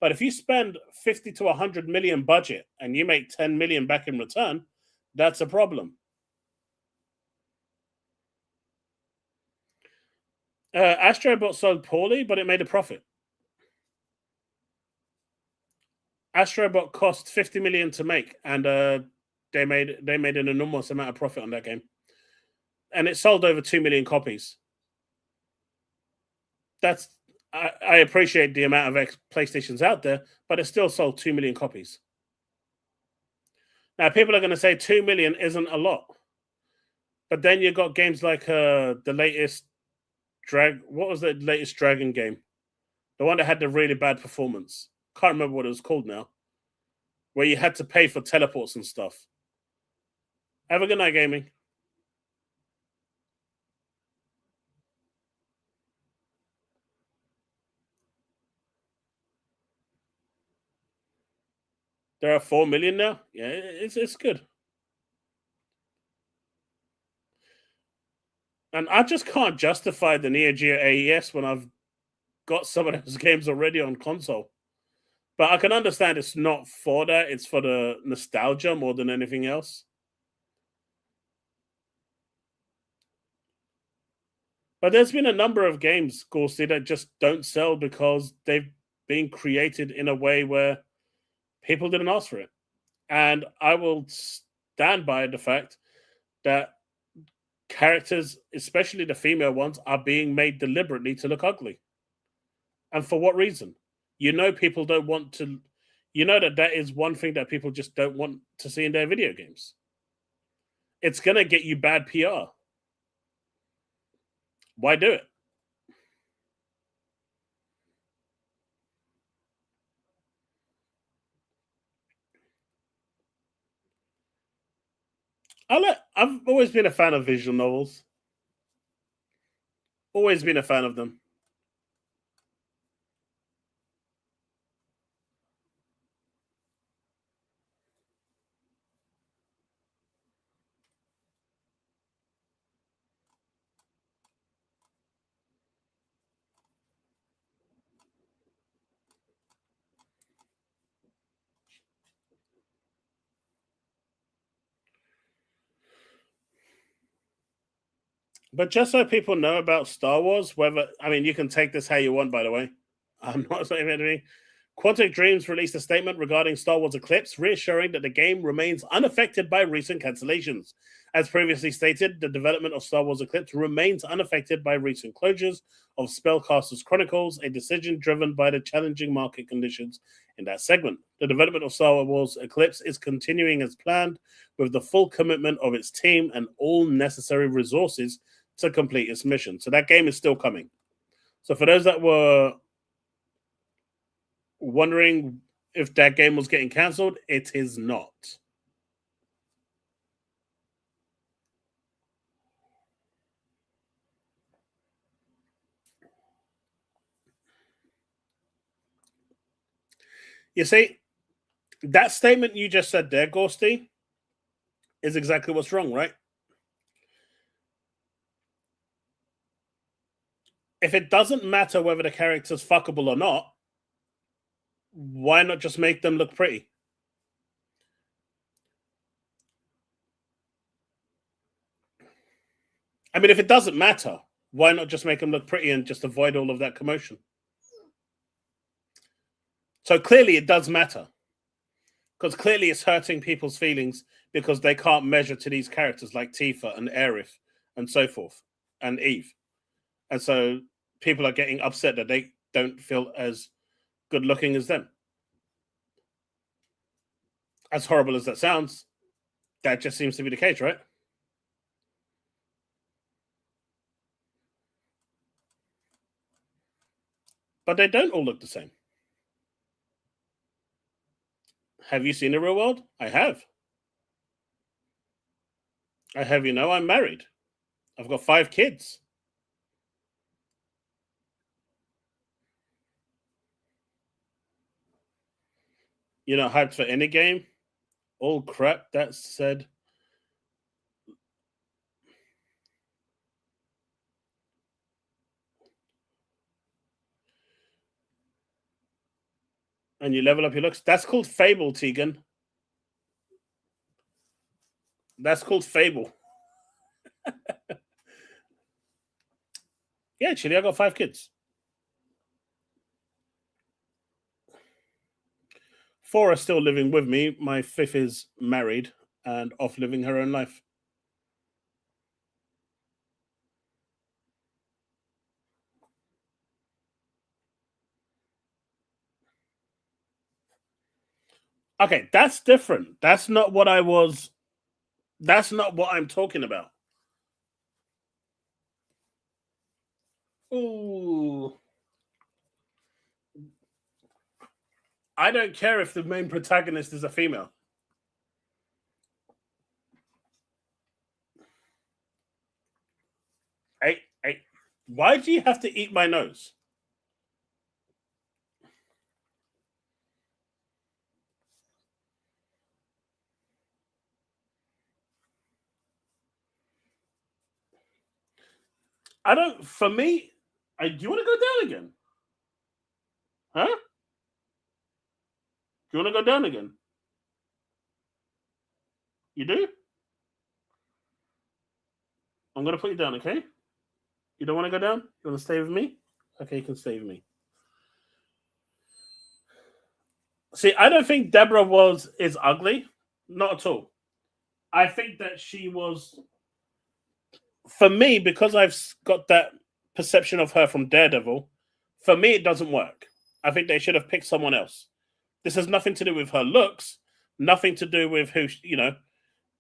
But if you spend 50 to 100 million budget and you make 10 million back in return, that's a problem. Astrobot sold poorly, but it made a profit. Astrobot cost 50 million to make, and they made an enormous amount of profit on that game. And it sold over 2 million copies. I appreciate the amount of PlayStations out there, but it still sold 2 million copies. Now, people are going to say 2 million isn't a lot. But then you got games like the latest what was the latest Dragon game? The one that had the really bad performance. Can't remember what it was called now. Where you had to pay for teleports and stuff. Have a good night, gaming. There are 4 million now? Yeah, it's good. And I just can't justify the Neo Geo AES when I've got some of those games already on console. But I can understand it's not for that. It's for the nostalgia more than anything else. But there's been a number of games, Gorsty, that just don't sell because they've been created in a way where people didn't ask for it. And I will stand by the fact that characters, especially the female ones, are being made deliberately to look ugly. And for what reason? You know, people don't want to. You know that is one thing that people just don't want to see in their video games. It's going to get you bad PR. Why do it? I've always been a fan of visual novels. Always been a fan of them. But just so people know about Star Wars, you can take this how you want, by the way. I'm not saying anything. Quantic Dreams released a statement regarding Star Wars Eclipse, reassuring that the game remains unaffected by recent cancellations. As previously stated, the development of Star Wars Eclipse remains unaffected by recent closures of Spellcasters Chronicles, a decision driven by the challenging market conditions in that segment. The development of Star Wars Eclipse is continuing as planned, with the full commitment of its team and all necessary resources to complete its mission. So that game is still coming. So for those that were wondering if that game was getting cancelled, it is not. You see, that statement you just said there, Ghosty, is exactly what's wrong, right? If it doesn't matter whether the character's fuckable or not, why not just make them look pretty? I mean, if it doesn't matter, why not just make them look pretty and just avoid all of that commotion? So clearly it does matter. Because clearly it's hurting people's feelings because they can't measure to these characters like Tifa and Aerith and so forth, and Eve. And so people are getting upset that they don't feel as good looking as them. As horrible as that sounds, that just seems to be the case, right? But they don't all look the same. Have you seen the real world? I have. I have, I'm married. I've got 5 kids. You're not hyped for any game? All crap, that said. And you level up your looks. That's called Fable, Tegan. That's called Fable. Yeah, actually, I got 5 kids. 4 are still living with me. My 5th is married and off living her own life. Okay, that's different. That's not what I'm talking about. Ooh. I don't care if the main protagonist is a female. Hey, why do you have to eat my nose? For me, do you want to go down again? Huh? Do you want to go down again? You do? I'm going to put you down, okay? You don't want to go down? You want to stay with me? Okay, you can stay with me. See, I don't think Deborah is ugly. Not at all. I think that she was, for me, because I've got that perception of her from Daredevil, for me, it doesn't work. I think they should have picked someone else. This has nothing to do with her looks, nothing to do with who,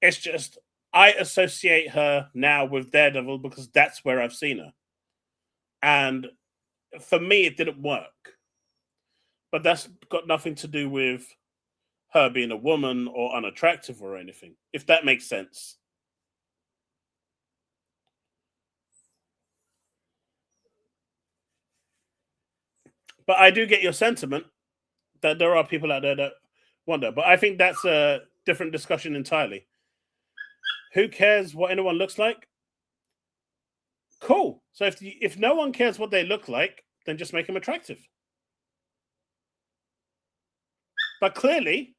it's just, I associate her now with Daredevil because that's where I've seen her. And for me, it didn't work. But that's got nothing to do with her being a woman or unattractive or anything, if that makes sense. But I do get your sentiment that there are people out there that wonder. But I think that's a different discussion entirely. Who cares what anyone looks like? Cool. So if no one cares what they look like, then just make them attractive. But clearly,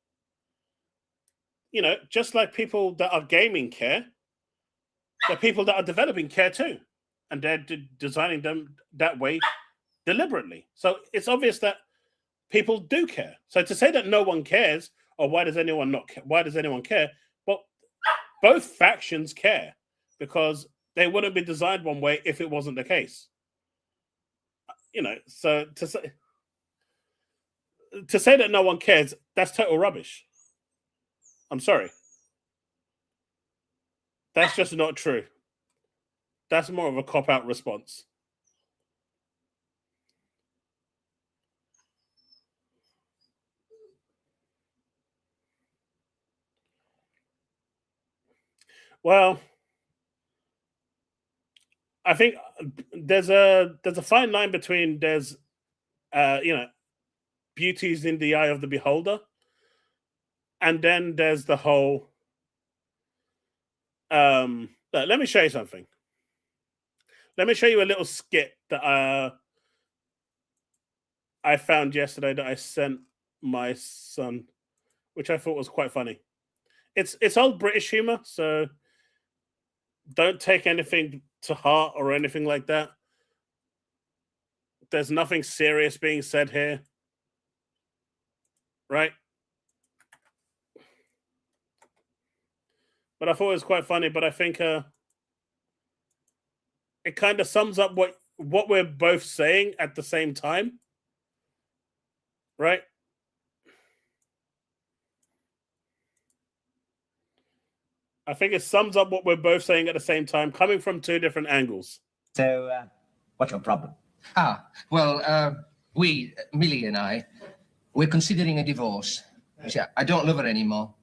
just like people that are gaming care, the people that are developing care too. And they're designing them that way deliberately. So it's obvious that people do care. So to say that no one cares, or why does anyone care? Well, both factions care because they wouldn't be designed one way if it wasn't the case. So to say that no one cares, that's total rubbish. I'm sorry. That's just not true. That's more of a cop-out response. Well, I think there's a fine line between beauty's in the eye of the beholder, and then there's the whole let me show you something. Let me show you a little skit that I found yesterday that I sent my son, which I thought was quite funny. It's old British humor, so don't take anything to heart or anything like that. There's nothing serious being said here, right? But I thought it was quite funny. But I think it kind of sums up what we're both saying at the same time, right? I think it sums up what we're both saying at the same time, coming from two different angles. So, what's your problem? Well, Millie and I, we're considering a divorce. See, I don't love her anymore.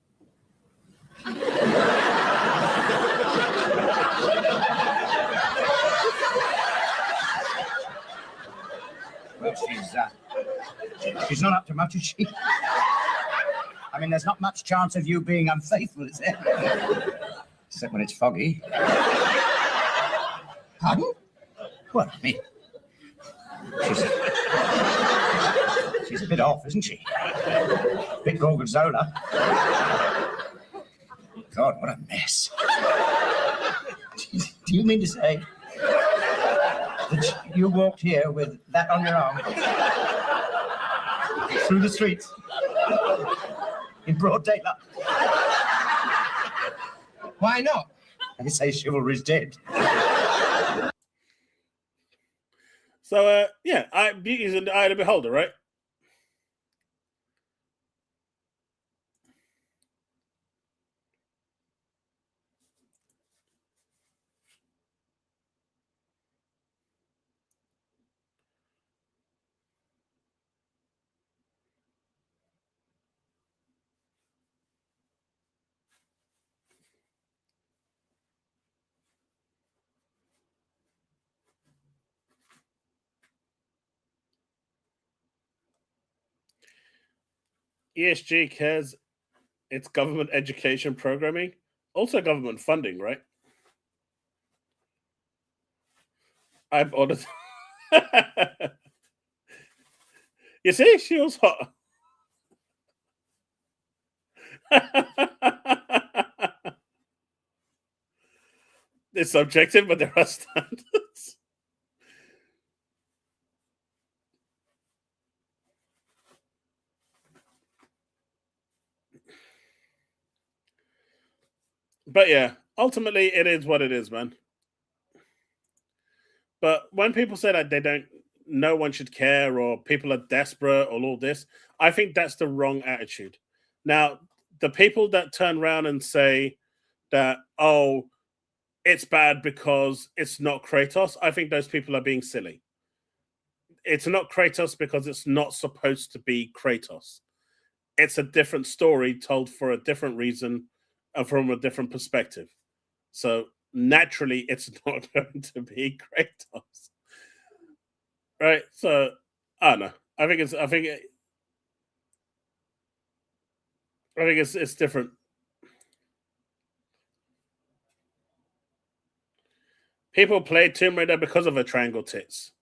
Well, she's not up to much, is she? I mean, there's not much chance of you being unfaithful, is there? Except when it's foggy. Pardon? Well, I mean, she's a bit off, isn't she? Bit Gorgonzola. God, what a mess. Do you mean to say that you walked here with that on your arm? Through the streets? In broad daylight? Why not? I say chivalry's dead. So, beauty's in the eye of the beholder, right? ESG cares it's government education programming, also government funding, right? I've ordered. You see, she was hot. It's subjective, but there are standards. But yeah, ultimately, it is what it is, man. But when people say that no one should care, or people are desperate, or all this, I think that's the wrong attitude. Now, the people that turn around and say that, oh, it's bad because it's not Kratos, I think those people are being silly. It's not Kratos because it's not supposed to be Kratos. It's a different story told for a different reason and from a different perspective. So naturally, it's not going to be Kratos, right? So I don't know. I think it's different. People play Tomb Raider because of her triangle tits.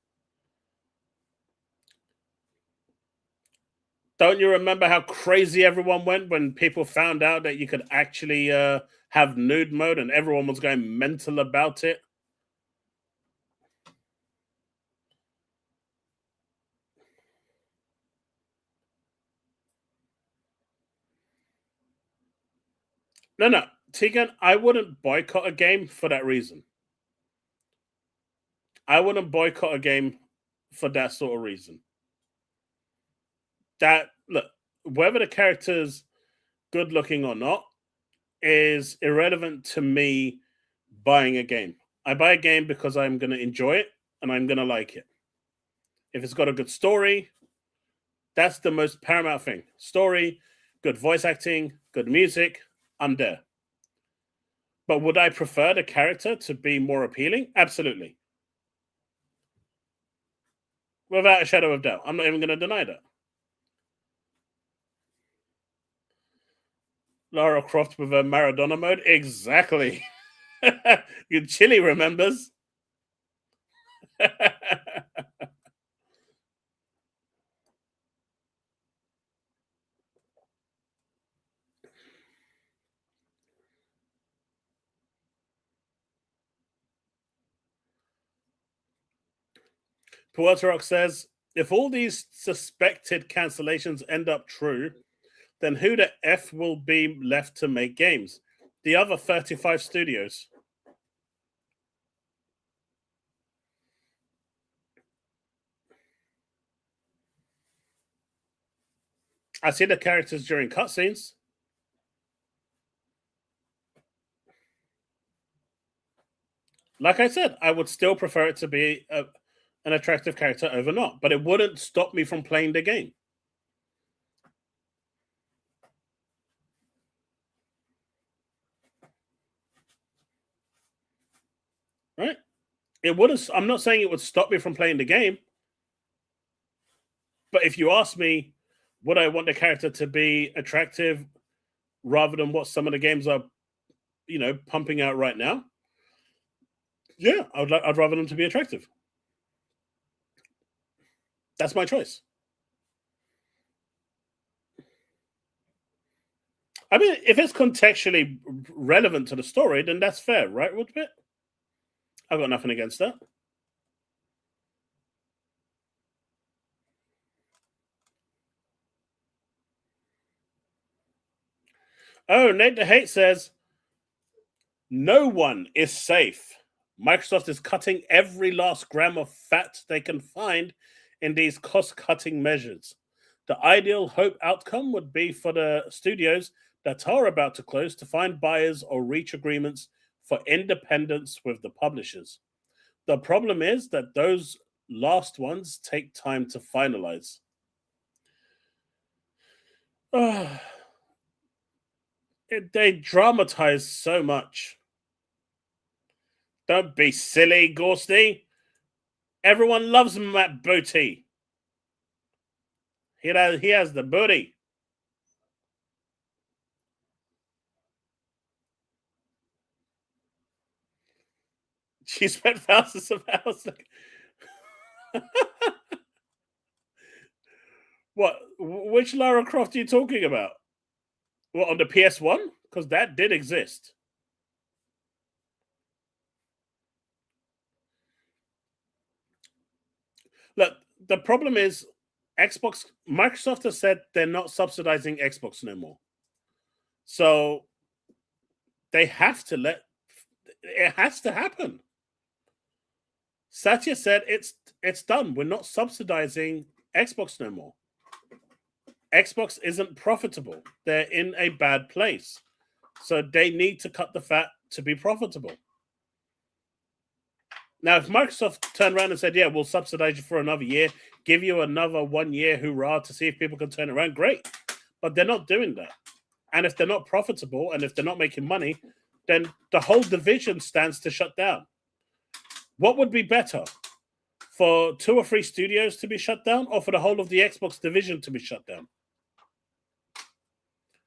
Don't you remember how crazy everyone went when people found out that you could actually have nude mode, and everyone was going mental about it? No, Tegan, I wouldn't boycott a game for that reason. I wouldn't boycott a game for that sort of reason. Look, whether the character's good looking or not is irrelevant to me buying a game. I buy a game because I'm going to enjoy it and I'm going to like it. If it's got a good story, that's the most paramount thing. Story, good voice acting, good music, I'm there. But would I prefer the character to be more appealing? Absolutely. Without a shadow of doubt. I'm not even going to deny that. Lara Croft with a Maradona mode? Exactly. Your Chili remembers. Puerto Rock says, if all these suspected cancellations end up true, then who the F will be left to make games? The other 35 studios. I see the characters during cutscenes. Like I said, I would still prefer it to be an attractive character over not, but it wouldn't stop me from playing the game. Right? It wouldn't. I'm not saying it would stop me from playing the game, but if you ask me, would I want the character to be attractive rather than what some of the games are, pumping out right now? Yeah, I'd rather them to be attractive. That's my choice. I mean, if it's contextually relevant to the story, then that's fair, right, Woodpit? I've got nothing against that. Oh, Nate the Hate says, no one is safe. Microsoft is cutting every last gram of fat they can find in these cost-cutting measures. The ideal hope outcome would be for the studios that are about to close to find buyers or reach agreements for independence with the publishers. The problem is that those last ones take time to finalize. They dramatize so much. Don't be silly, Gorsty. Everyone loves Matt Booty. He has the booty. She spent thousands of hours. What? Which Lara Croft are you talking about? What, on the PS1? Because that did exist. Look, the problem is Microsoft has said they're not subsidizing Xbox no more. So they have to it has to happen. Satya said it's done. We're not subsidizing Xbox no more. Xbox isn't profitable. They're in a bad place. So they need to cut the fat to be profitable. Now, if Microsoft turned around and said, yeah, we'll subsidize you for another year, give you another 1 year hurrah to see if people can turn it around, great. But they're not doing that. And if they're not profitable and if they're not making money, then the whole division stands to shut down. What would be better? For 2 or 3 studios to be shut down or for the whole of the Xbox division to be shut down?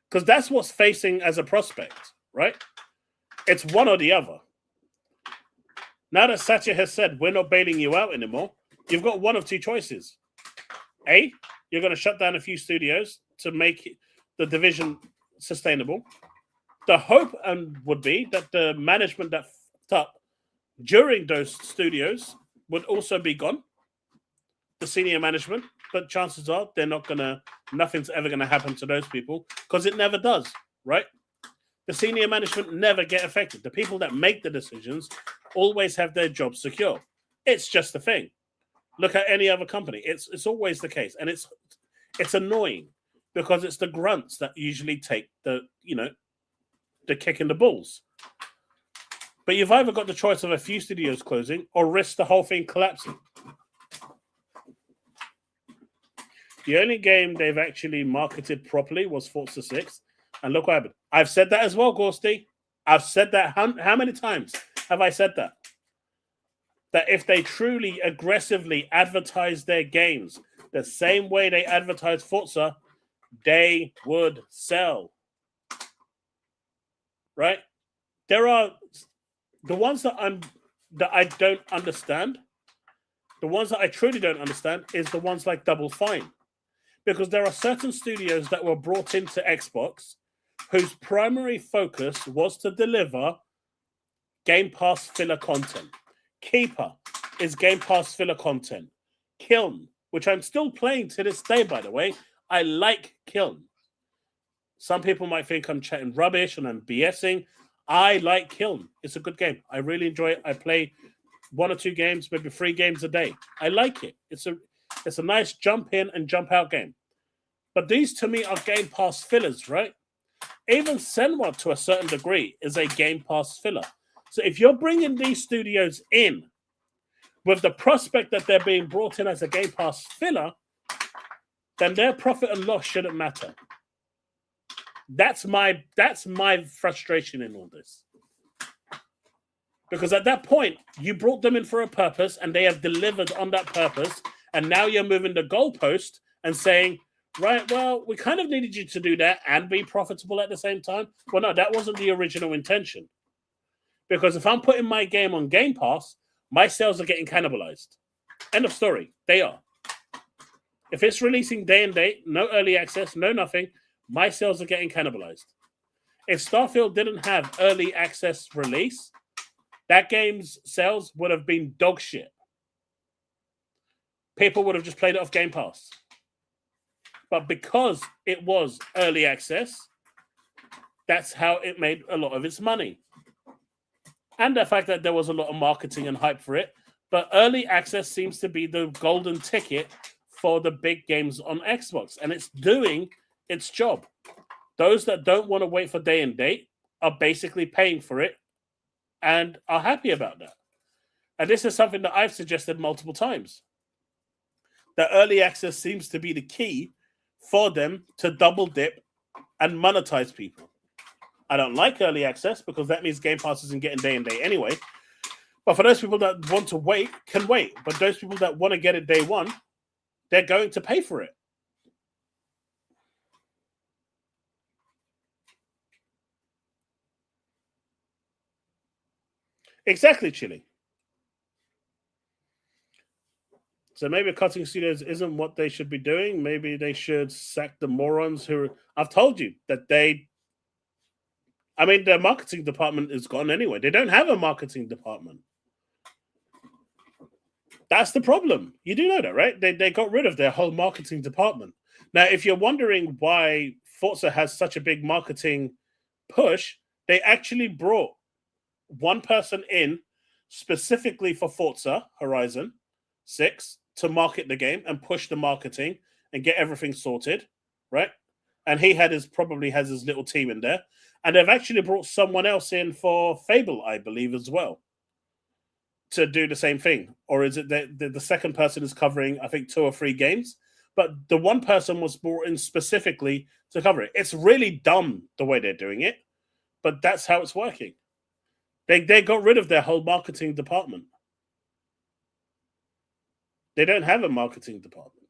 Because that's what's facing as a prospect, right? It's one or the other. Now that Satya has said, we're not bailing you out anymore, you've got one of 2 choices. A, you're going to shut down a few studios to make the division sustainable. The hope would be that the management that fucked up during those studios would also be gone, the senior management, but chances are nothing's ever going to happen to those people because it never does, right? The senior management never get affected. The people that make the decisions always have their job secure. It's just a thing. Look at any other company. It's always the case. And it's annoying because it's the grunts that usually take the kick in the balls. But you've either got the choice of a few studios closing or risk the whole thing collapsing. The only game they've actually marketed properly was Forza 6. And look what happened. I've said that as well, Gorsty. I've said that. How many times have I said that? That if they truly aggressively advertise their games the same way they advertise Forza, they would sell. Right? There are the ones that I don't understand. The ones that I truly don't understand is the ones like Double Fine. Because there are certain studios that were brought into Xbox whose primary focus was to deliver Game Pass filler content. Keeper is Game Pass filler content. Kiln, which I'm still playing to this day, by the way. I like Kiln. Some people might think I'm chatting rubbish and I'm BSing. I like Kiln. It's a good game. I really enjoy it. I play 1 or 2 games, maybe 3 games a day. I like it. It's a nice jump in and jump out game. But these to me are Game Pass fillers, right? Even Senwa to a certain degree is a Game Pass filler. So if you're bringing these studios in with the prospect that they're being brought in as a Game Pass filler, then their profit and loss shouldn't matter. That's my frustration in all this. Because at that point, you brought them in for a purpose and they have delivered on that purpose. And now you're moving the goalpost and saying, right, well, we kind of needed you to do that and be profitable at the same time. Well, no, that wasn't the original intention. Because if I'm putting my game on Game Pass, my sales are getting cannibalized. End of story. They are. If it's releasing day and date, no early access, no nothing, my sales are getting cannibalized. If Starfield didn't have early access release, that game's sales would have been dog shit. People would have just played it off Game Pass. But because it was early access, that's how it made a lot of its money. And the fact that there was a lot of marketing and hype for it. But early access seems to be the golden ticket for the big games on Xbox. And it's doing its job. Those that don't want to wait for day and date are basically paying for it and are happy about that. And this is something that I've suggested multiple times. That early access seems to be the key for them to double dip and monetize people. I don't like early access because that means Game Pass isn't getting day and date anyway. But for those people that want to wait, can wait. But those people that want to get it day one, they're going to pay for it. Exactly, Chili. So maybe cutting studios isn't what they should be doing. Maybe they should sack the morons who... I've told you that they... I mean, their marketing department is gone anyway. They don't have a marketing department. That's the problem. You do know that, right? They got rid of their whole marketing department. Now, if you're wondering why Forza has such a big marketing push, they actually brought one person in specifically for Forza Horizon 6 to market the game and push the marketing and get everything sorted, right? And he probably has his little team in there. And they've actually brought someone else in for Fable, I believe, as well, to do the same thing. Or is it that the second person is covering, I think, 2 or 3 games? But the one person was brought in specifically to cover it. It's really dumb the way they're doing it, but that's how it's working. They got rid of their whole marketing department. They don't have a marketing department.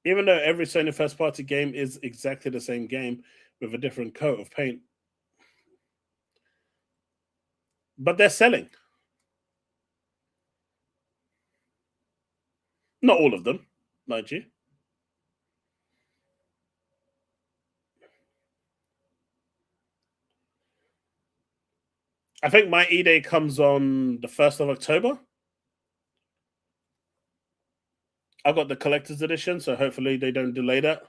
Even though every Sony first-party game is exactly the same game with a different coat of paint. But they're selling. Not all of them, mind you. I think my E-Day comes on the 1st of October. I got the collector's edition, so hopefully they don't delay that.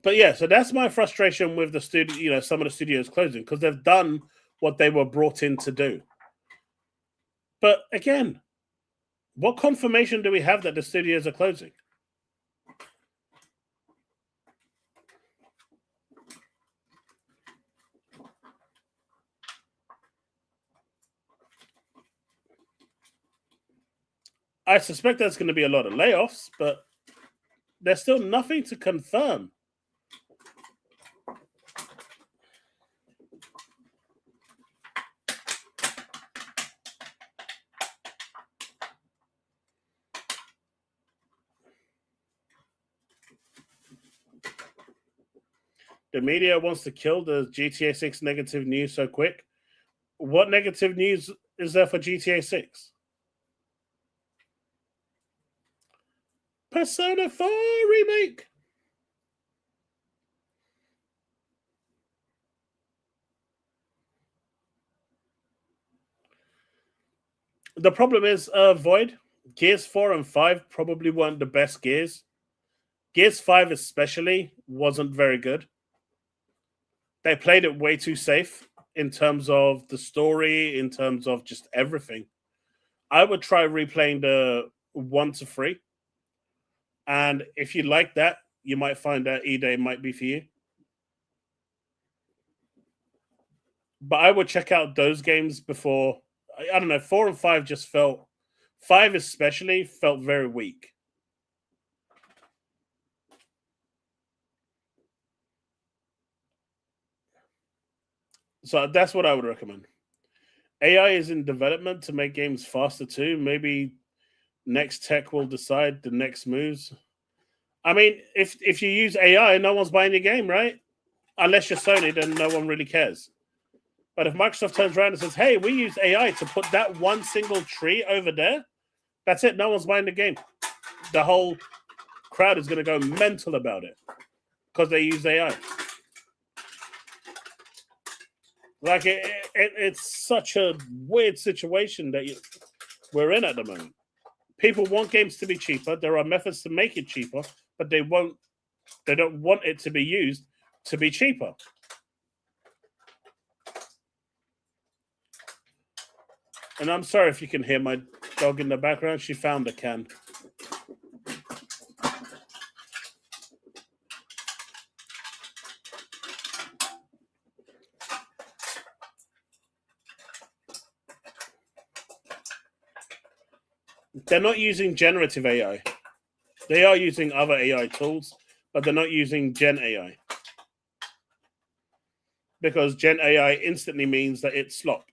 But yeah, so that's my frustration with the studio, some of the studios closing, because they've done what they were brought in to do. But again, What confirmation do we have that the studios are closing? I suspect there's going to be a lot of layoffs, but there's still nothing to confirm. The media wants to kill the GTA 6 negative news so quick. What negative news is there for GTA 6? Persona 4 remake. The problem is, Void, Gears 4 and 5 probably weren't the best Gears. Gears 5 especially wasn't very good. They played it way too safe in terms of the story, in terms of just everything. I would try replaying the 1 to 3. And if you like that, you might find that E-Day might be for you. But I would check out those games before. I don't know, 4 and 5 just felt, 5 especially felt very weak. So that's what I would recommend. AI is in development to make games faster too. Maybe next tech will decide the next moves. I mean, if you use AI, no one's buying your game, right? Unless you're Sony, then no one really cares. But if Microsoft turns around and says, hey, we use AI to put that one single tree over there, that's it. No one's buying the game. The whole crowd is going to go mental about it because they use AI. Like, it's such a weird situation that we're in at the moment. People want games to be cheaper. There are methods to make it cheaper, but they don't want it to be used to be cheaper. And I'm sorry if you can hear my dog in the background. She found a can. They're not using generative AI. They are using other AI tools, but they're not using Gen AI. Because Gen AI instantly means that it's slop.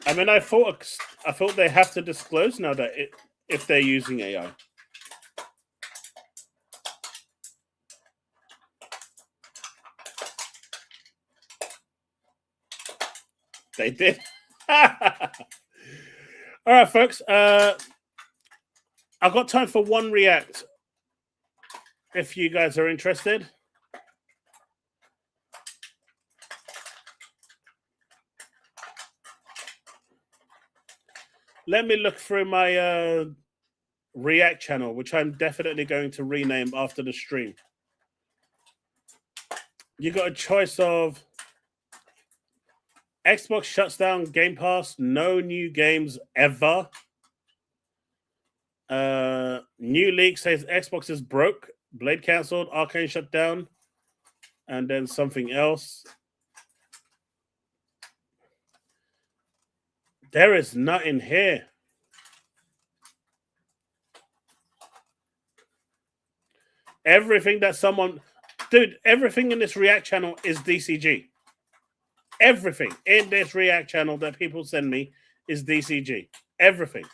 I mean, I thought they have to disclose now that if they're using AI. They did. All right, folks. I've got time for one react. If you guys are interested. Let me look through my React channel, which I'm definitely going to rename after the stream. You got a choice of Xbox shuts down Game Pass, no new games ever. New leak says Xbox is broke, Blade cancelled, Arcane shut down, and then something else. There is nothing here. Everything that someone... Dude, everything in this React channel is DCG. Everything in this React channel that people send me is DCG. Everything.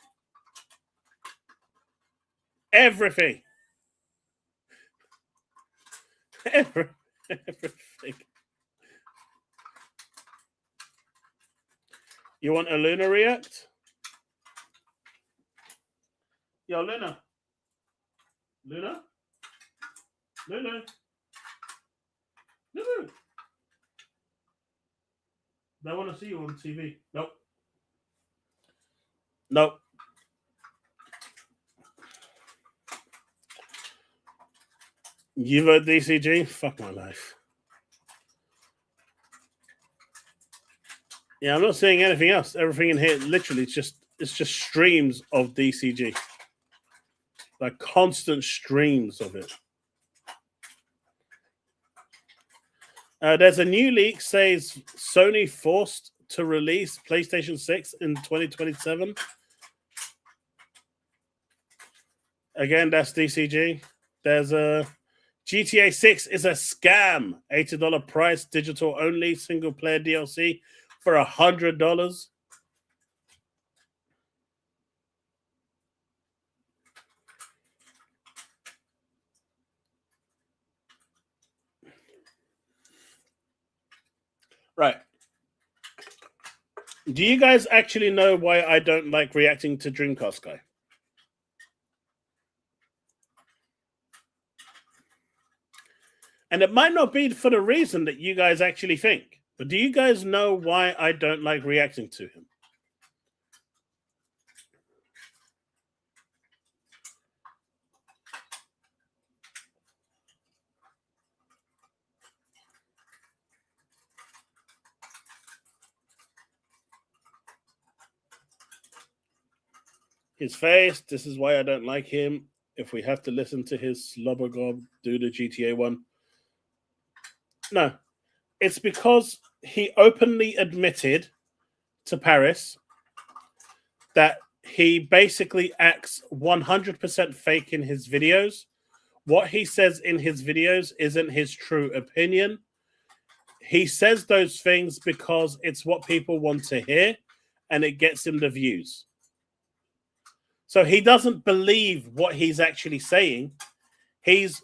Everything. Everything. You want a Luna react? Yo, Luna. Luna? Luna? No. They want to see you on TV. Nope. Nope. You vote DCG? Fuck my life. Yeah, I'm not seeing anything else. Everything in here, literally, it's just streams of DCG, like constant streams of it. There's a new leak says Sony forced to release PlayStation 6 in 2027. Again, that's DCG. There's a GTA 6 is a scam. $80 price, digital only, single player DLC for $100. Right. Do you guys actually know why I don't like reacting to Dreamcast Guy? And it might not be for the reason that you guys actually think. But do you guys know why I don't like reacting to him? His face, this is why I don't like him. If we have to listen to his slobbergob do the GTA one. No, it's because he openly admitted to Paris that he basically acts 100% fake in his videos. What he says in his videos isn't his true opinion. He says those things because it's what people want to hear and it gets him the views. So he doesn't believe what he's actually saying. He's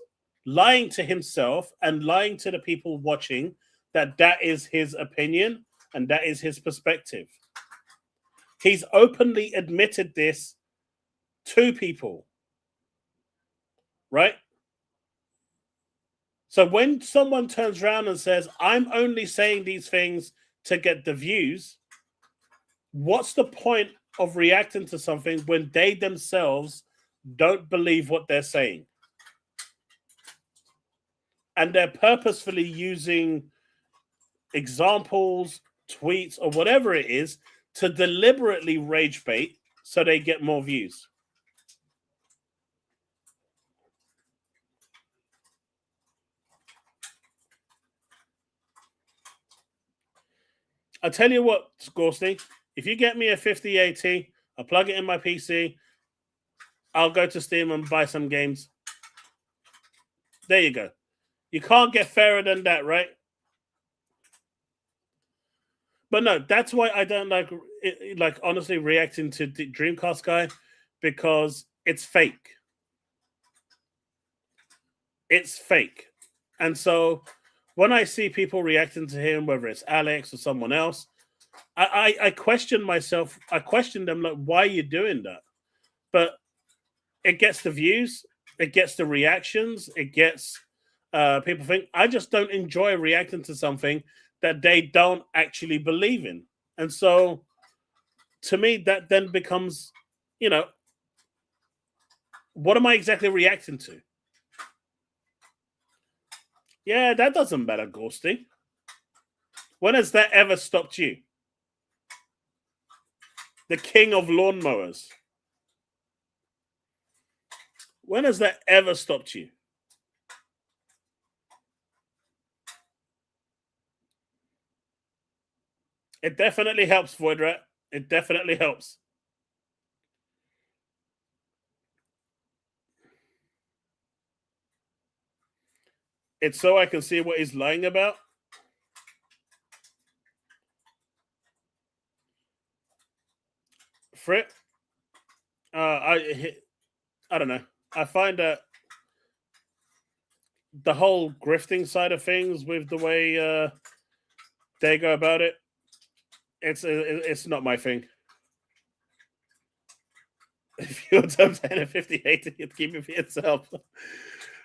lying to himself and lying to the people watching that is his opinion and that is his perspective. He's openly admitted this to people, right? So when someone turns around and says, I'm only saying these things to get the views, what's the point of reacting to something when they themselves don't believe what they're saying? And they're purposefully using examples, tweets, or whatever it is to deliberately rage bait so they get more views. I tell you what, Scorsty, if you get me a 5080, I'll plug it in my PC, I'll go to Steam and buy some games. There you go. You can't get fairer than that, right? But no, that's why I don't like honestly reacting to the Dreamcast Guy, because it's fake. It's fake. And so when I see people reacting to him, whether it's Alex or someone else, I question myself. I question them, like, why are you doing that? But it gets the views, it gets the reactions, it gets people think. I just don't enjoy reacting to something that they don't actually believe in. And so to me, that then becomes, what am I exactly reacting to? Yeah, that doesn't matter, Ghosty. When has that ever stopped you? The king of lawnmowers. When has that ever stopped you? It definitely helps, Voidrat. It definitely helps. It's so I can see what he's lying about. Frit, I don't know. I find that the whole grifting side of things, with the way they go about it, it's not my thing. If you're top 10 and 58, you keep it for yourself.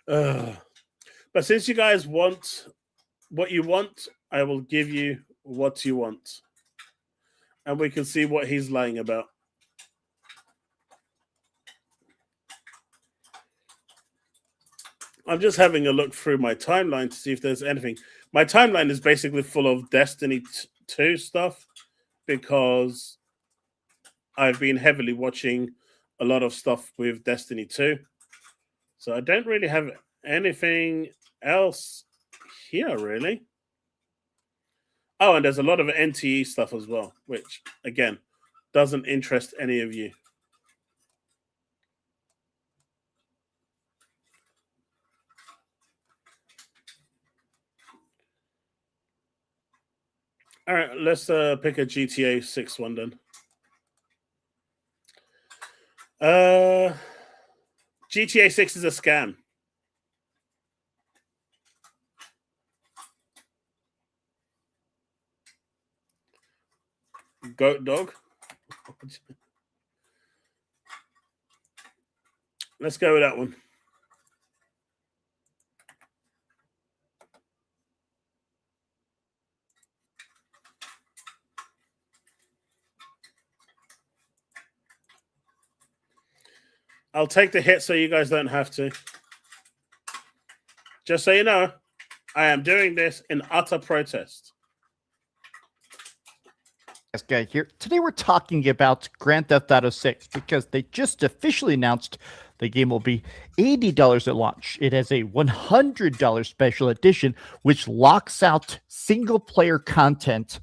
But since you guys want what you want, I will give you what you want. And we can see what he's lying about. I'm just having a look through my timeline to see if there's anything. My timeline is basically full of Destiny 2 stuff because I've been heavily watching a lot of stuff with Destiny 2. So I don't really have anything else here, really. Oh, and there's a lot of NTE stuff as well, which, again, doesn't interest any of you. All right, let's pick a GTA 6 one then. GTA 6 is a scam. Goat dog. Let's go with that one. I'll take the hit so you guys don't have to. Just so you know, I am doing this in utter protest. This guy here. Today we're talking about Grand Theft Auto 6 because they just officially announced the game will be $80 at launch. It has a $100 special edition, which locks out single-player content,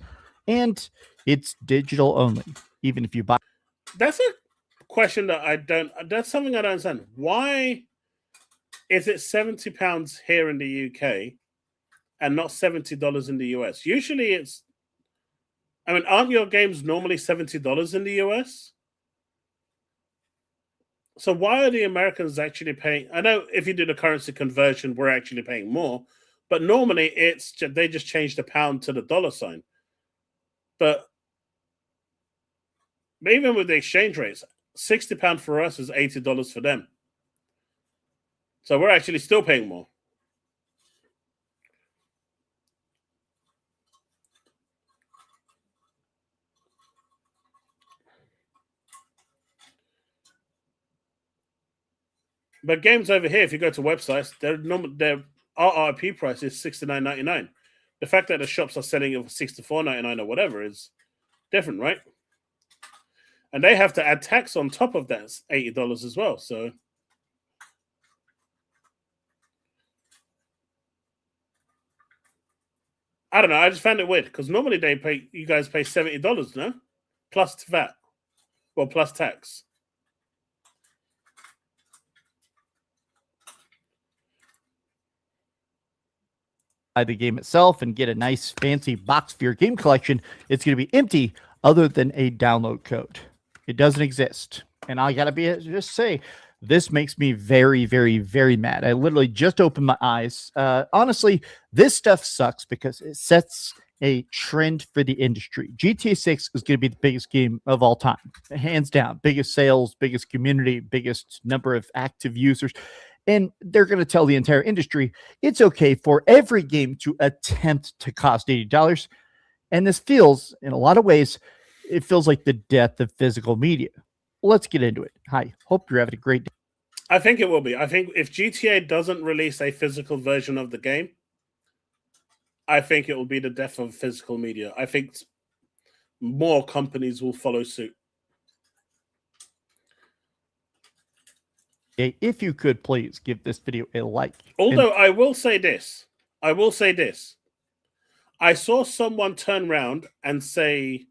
and it's digital only, even if you buy. That's a question that I don't. That's something I don't understand. Why is it £70 here in the UK and not $70 in the US? Usually it's. I mean, aren't your games normally $70 in the US? So why are the Americans actually paying? I know if you do the currency conversion, we're actually paying more, but normally it's they just change the pound to the dollar sign. But even with the exchange rates, £60 for us is $80 for them. So we're actually still paying more. But games over here, if you go to websites, their RRP price is $69.99. The fact that the shops are selling it for $64.99 or whatever is different, right? And they have to add tax on top of that $80 as well. So I don't know. I just found it weird because normally you guys pay $70, no? Plus VAT. Well, plus tax. The game itself and get a nice fancy box for your game collection, it's going to be empty other than a download code. It doesn't exist. And I got to just say, this makes me very, very, very mad. I literally just opened my eyes. Honestly, this stuff sucks because it sets a trend for the industry. GTA 6 is going to be the biggest game of all time. Hands down. Biggest sales, biggest community, biggest number of active users. And they're going to tell the entire industry it's okay for every game to attempt to cost $80. And this feels, in a lot of ways, it feels like the death of physical media. Let's get into it. Hi, hope you're having a great day. I think it will be. I think if GTA doesn't release a physical version of the game, I think it will be the death of physical media. I think more companies will follow suit. If you could please give this video a like. Although I will say this. I saw someone turn around and say,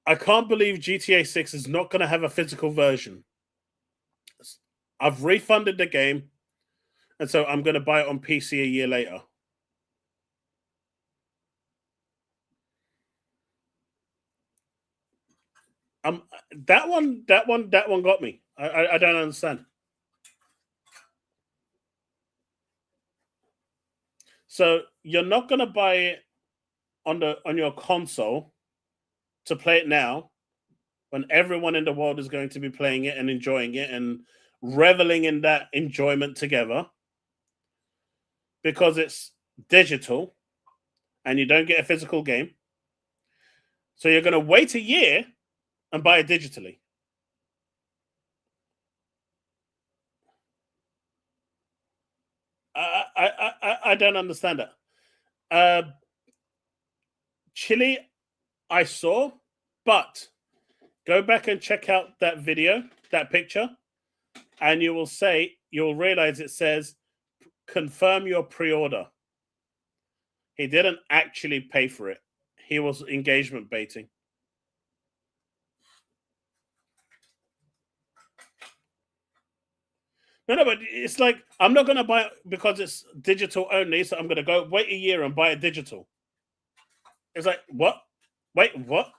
I can't believe GTA 6 is not going to have a physical version. I've refunded the game, and so I'm going to buy it on PC a year later. That one got me. I don't understand. So you're not going to buy it on your console to play it now, when everyone in the world is going to be playing it and enjoying it and reveling in that enjoyment together, because it's digital and you don't get a physical game. So you're going to wait a year and buy it digitally. I don't understand that. Chile, I saw, but go back and check out that video, that picture, and you'll realize it says confirm your pre-order. He didn't actually pay for it. He was engagement baiting. No, but it's like, I'm not going to buy it because it's digital only, so I'm going to go wait a year and buy it digital. It's like, what? Wait, what?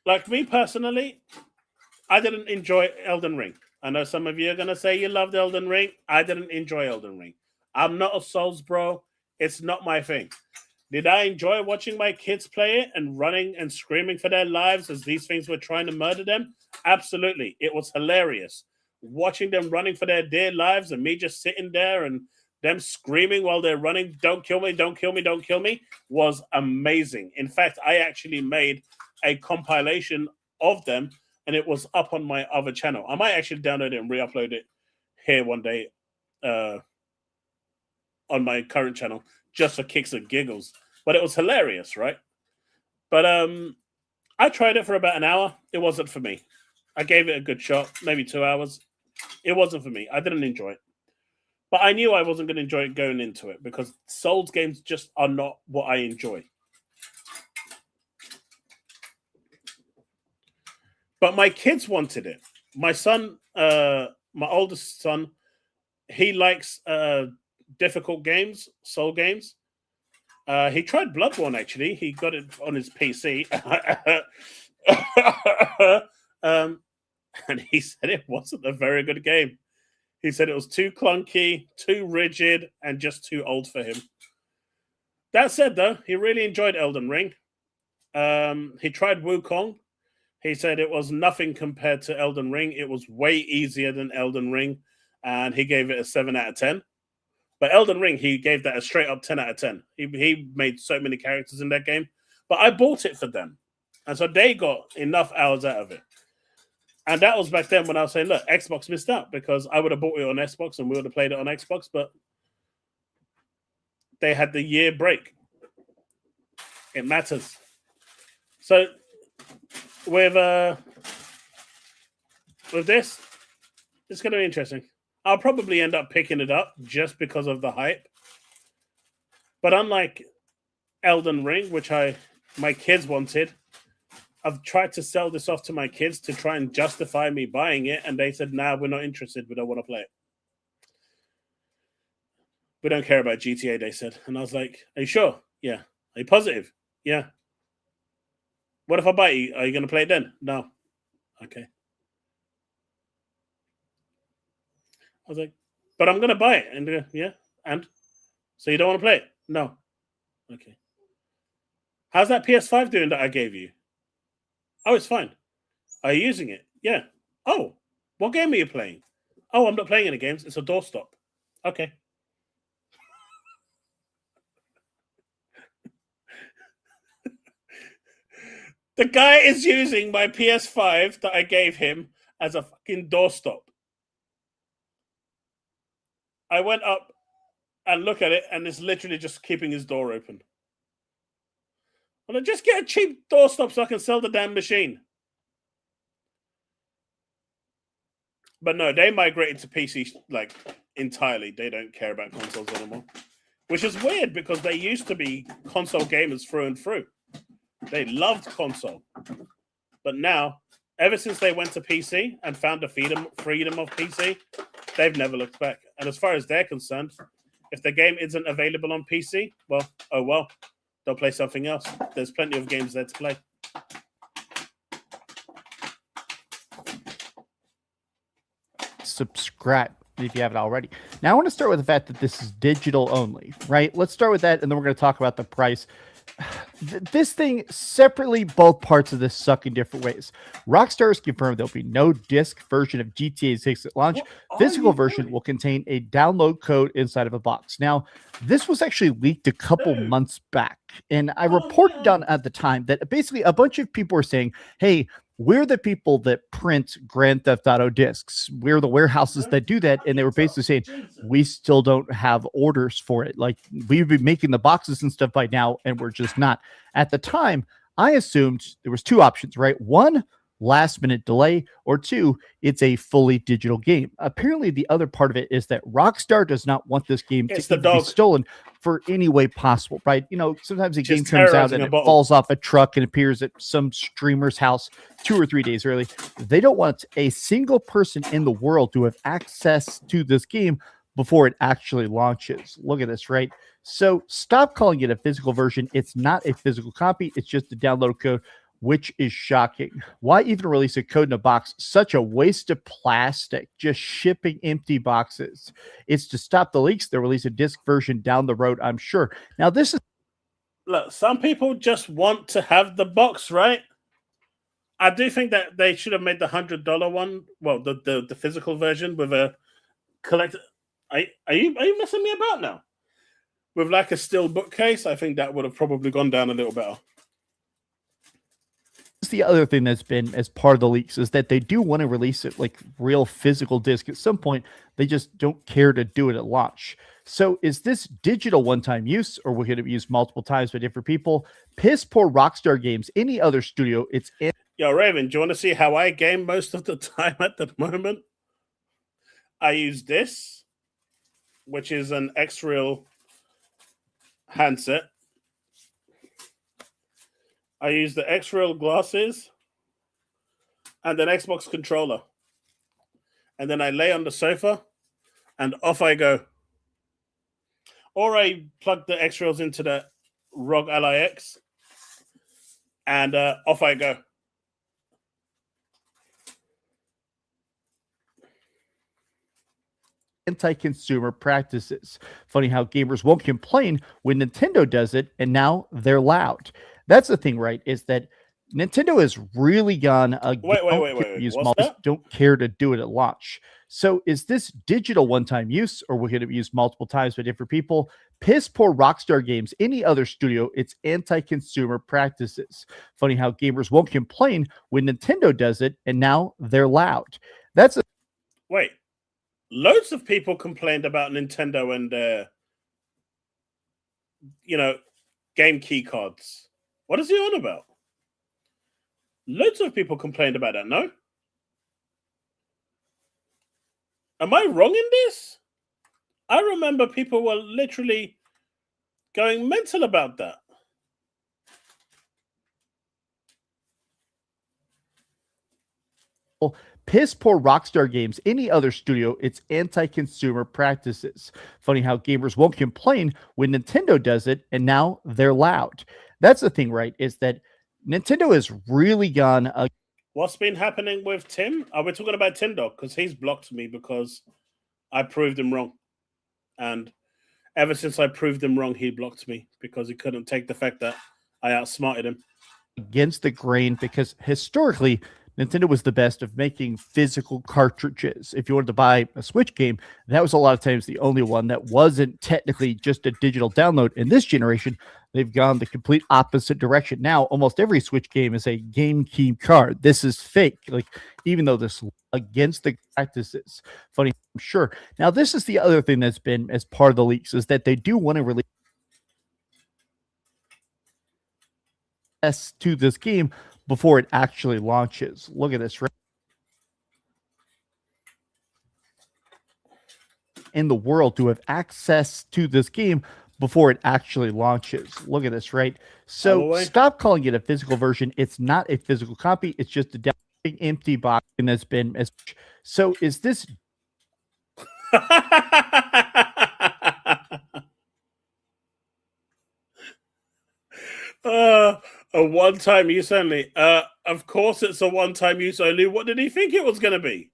Like me personally, I didn't enjoy Elden Ring. I know some of you are going to say you loved Elden Ring. I didn't enjoy Elden Ring. I'm not a Souls bro. It's not my thing. Did I enjoy watching my kids play it and running and screaming for their lives as these things were trying to murder them? Absolutely. It was hilarious. Watching them running for their dear lives and me just sitting there and them screaming while they're running, don't kill me, don't kill me, don't kill me, was amazing. In fact, I actually made a compilation of them and it was up on my other channel. I might actually download it and re-upload it here one day on my current channel just for kicks and giggles. But it was hilarious, right? But I tried it for about an hour. It wasn't for me. I gave it a good shot, maybe 2 hours. It wasn't for me. I didn't enjoy it. But I knew I wasn't going to enjoy it going into it because Souls games just are not what I enjoy. But my kids wanted it. My son, my oldest son, he likes difficult games, Soul games. He tried Bloodborne, actually. He got it on his PC. And he said it wasn't a very good game. He said it was too clunky, too rigid, and just too old for him. That said, though, he really enjoyed Elden Ring. He tried Wukong. He said it was nothing compared to Elden Ring. It was way easier than Elden Ring. And he gave it a 7 out of 10. But Elden Ring, he gave that a straight up 10 out of 10. He made so many characters in that game. But I bought it for them. And so they got enough hours out of it. And that was back then when I was saying, look, Xbox missed out because I would have bought it on Xbox and we would have played it on Xbox. But they had the year break. It matters. So with this, it's going to be interesting. I'll probably end up picking it up just because of the hype. But unlike Elden Ring, which my kids wanted, I've tried to sell this off to my kids to try and justify me buying it, and they said, nah, we're not interested. We don't want to play it. We don't care about GTA, they said. And I was like, are you sure? Yeah. Are you positive? Yeah. What if I buy it? Are you going to play it then? No. Okay. I was like, but I'm going to buy it. And yeah. And? So you don't want to play it? No. Okay. How's that PS5 doing that I gave you? Oh, it's fine. Are you using it? Yeah. Oh, what game are you playing? Oh, I'm not playing any games. It's a doorstop. Okay. The guy is using my PS5 that I gave him as a fucking doorstop. I went up and look at it, and it's literally just keeping his door open. Well, just get a cheap doorstop so I can sell the damn machine. But no, they migrated to PC like entirely. They don't care about consoles anymore. Which is weird because they used to be console gamers through and through. They loved console. But now, ever since they went to PC and found the freedom of PC, they've never looked back. And as far as they're concerned, if the game isn't available on PC, well, oh well. They'll play something else. There's plenty of games there to play. Subscribe if you haven't already. Now I want to start with the fact that this is digital only, right? Let's start with that, and then we're going to talk about the price. this thing separately, both parts of this suck in different ways. Rockstar has confirmed there'll be no disc version of GTA 6 at launch. Physical version will contain a download code inside of a box. Now, this was actually leaked a couple months back, and I reported on at the time that basically a bunch of people were saying, hey, we're the people that print Grand Theft Auto discs. We're the warehouses that do that. And they were basically saying, we still don't have orders for it. Like, we've been making the boxes and stuff by now, and we're just not. At the time, I assumed there was two options, right? One, last minute delay, or two, it's a fully digital game. Apparently, the other part of it is that Rockstar does not want this game to be stolen for any way possible, right? You know, sometimes a game comes out and it falls off a truck and appears at some streamer's house 2 or 3 days early. They don't want a single person in the world to have access to this game before it actually launches. Look at this, right? So stop calling it a physical version. It's not a physical copy. It's just a download code, which is shocking. Why even release a code in a box? Such a waste of plastic, just shipping empty boxes. It's to stop the leaks. They'll release a disc version down the road, I'm sure. Now, this is... Look, some people just want to have the box, right? I do think that they should have made the $100 one, well, the physical version with a collector. Are you messing me about now? With like a steel bookcase, I think that would have probably gone down a little better. The other thing that's been as part of the leaks is that they do want to release it like real physical disc at some point. They just don't care to do it at launch. So is this digital one-time use, or will it be used multiple times by different people? Piss poor Rockstar Games, any other studio, it's... Yo, Raven, do you want to see how I game most of the time at the moment? I use this, which is an X-Real handset. I use the X-Real glasses and an Xbox controller. And then I lay on the sofa and off I go. Or I plug the X-Reals into the ROG Ally X and off I go. Anti-consumer practices. Funny how gamers won't complain when Nintendo does it, and now they're loud. That's the thing, right? Is that Nintendo has really gone... Wait. Don't care to do it at launch. So is this digital one-time use, or will it be used multiple times by different people? Piss poor Rockstar Games, any other studio, it's anti-consumer practices. Funny how gamers won't complain when Nintendo does it, and now they're loud. That's a... Wait. Loads of people complained about Nintendo and their, game key cards. What is he on about? Loads of people complained about that, no? Am I wrong in this? I remember people were literally going mental about that. Piss poor Rockstar Games, any other studio, it's anti-consumer practices. Funny how gamers won't complain when Nintendo does it, and now they're loud. That's the thing, right? Is that Nintendo has really gone... What's been happening with Tim? Are we talking about Tim Dog? Because he's blocked me because I proved him wrong. And ever since I proved him wrong, he blocked me because he couldn't take the fact that I outsmarted him. Against the grain, because historically... Nintendo was the best of making physical cartridges. If you wanted to buy a Switch game, that was a lot of times the only one that wasn't technically just a digital download. In this generation, they've gone the complete opposite direction. Now, almost every Switch game is a game key card. This is fake. Like, even though this against the practices. Funny, I'm sure. Now, this is the other thing that's been as part of the leaks, is that they do want to release to this game before it actually launches. Look at this, right? In the world to have access to this game before it actually launches. Look at this, right? So stop calling it a physical version. It's not a physical copy. It's just a empty box, and that's been as... So is this... A one-time use only. Of course it's a one-time use only. What did he think it was going to be?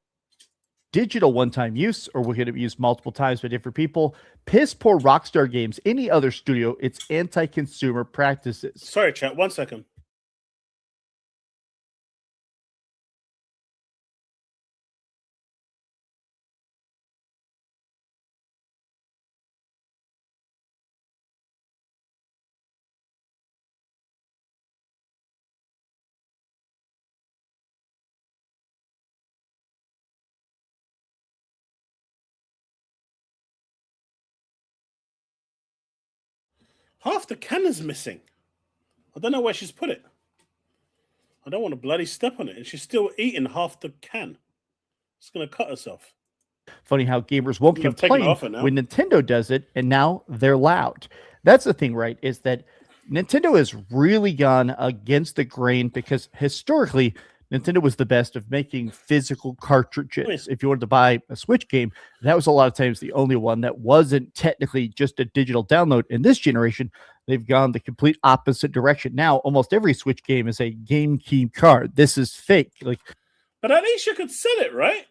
digital one-time use, or we're going to be used multiple times by different people. Piss poor Rockstar Games, any other studio, it's anti-consumer practices. Sorry, chat. 1 second. Half the can is missing. I don't know where she's put it. I don't want to bloody step on it. And she's still eating half the can. She's going to cut herself. Funny how gamers won't I'm gonna take it complain off her now. when Nintendo does it, and now they're loud. That's the thing, right? Is that Nintendo has really gone against the grain because historically, Nintendo was the best of making physical cartridges. If you wanted to buy a Switch game, that was a lot of times the only one that wasn't technically just a digital download. In this generation, they've gone the complete opposite direction. Now, almost every Switch game is a game key card. This is fake. But at least you could sell it, right?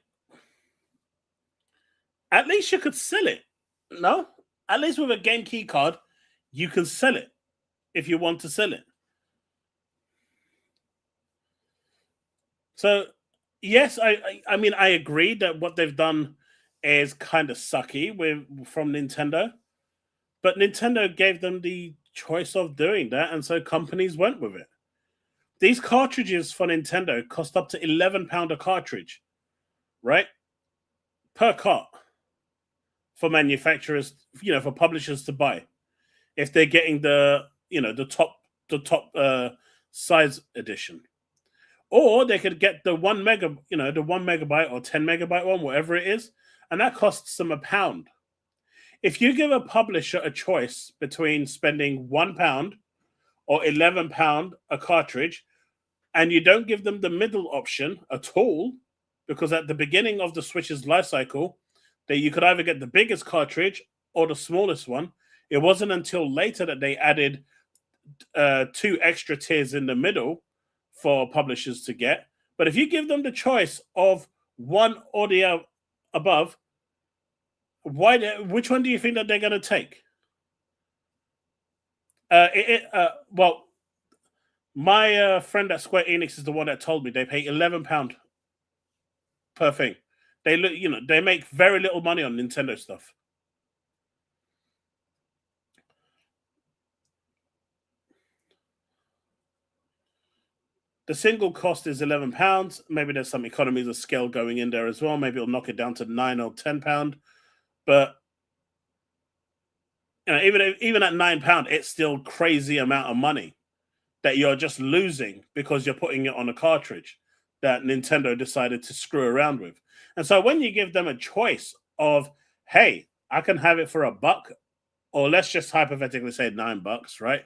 At least you could sell it. No? At least with a game key card, you can sell it if you want to sell it. So, yes, I mean, I agree that what they've done is kind of sucky from Nintendo. But Nintendo gave them the choice of doing that, and so companies went with it. These cartridges for Nintendo cost up to £11 a cartridge, right? Per cart. For manufacturers, for publishers to buy, if they're getting the top size edition, or they could get the 1 megabyte or 10 megabyte one, whatever it is, and that costs them £1. If you give a publisher a choice between spending £1 or £11 a cartridge, and you don't give them the middle option at all, because at the beginning of the Switch's life cycle, that you could either get the biggest cartridge or the smallest one. It wasn't until later that they added 2 extra tiers in the middle for publishers to get. But if you give them the choice of one or the above, which one do you think that they're going to take? Well, my friend at Square Enix is the one that told me they pay £11 per thing. They make very little money on Nintendo stuff. The single cost is £11. Maybe there's some economies of scale going in there as well. Maybe it'll knock it down to £9 or £10. But even at £9, it's still crazy amount of money that you're just losing because you're putting it on a cartridge that Nintendo decided to screw around with. And so when you give them a choice of, hey, I can have it for $1, or let's just hypothetically say $9, right?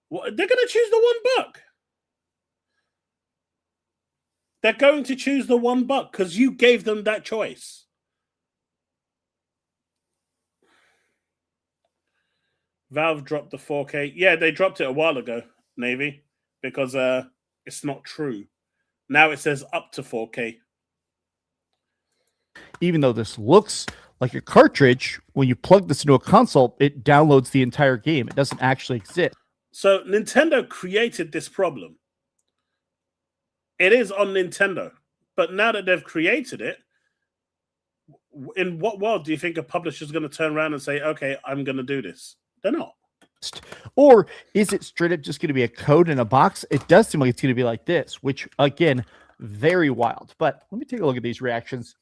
Well, they're going to choose the $1. They're going to choose the $1 because you gave them that choice. Valve dropped the 4K. Yeah, they dropped it a while ago, Navy, because it's not true. Now it says up to 4K. Even though this looks like a cartridge, when you plug this into a console, it downloads the entire game. It doesn't actually exist. So Nintendo created this problem. It is on Nintendo. But now that they've created it, in what world do you think a publisher is going to turn around and say, okay, I'm going to do this? They're not. Or is it straight up just going to be a code in a box? It does seem like it's going to be like this, which, again, very wild. But let me take a look at these reactions.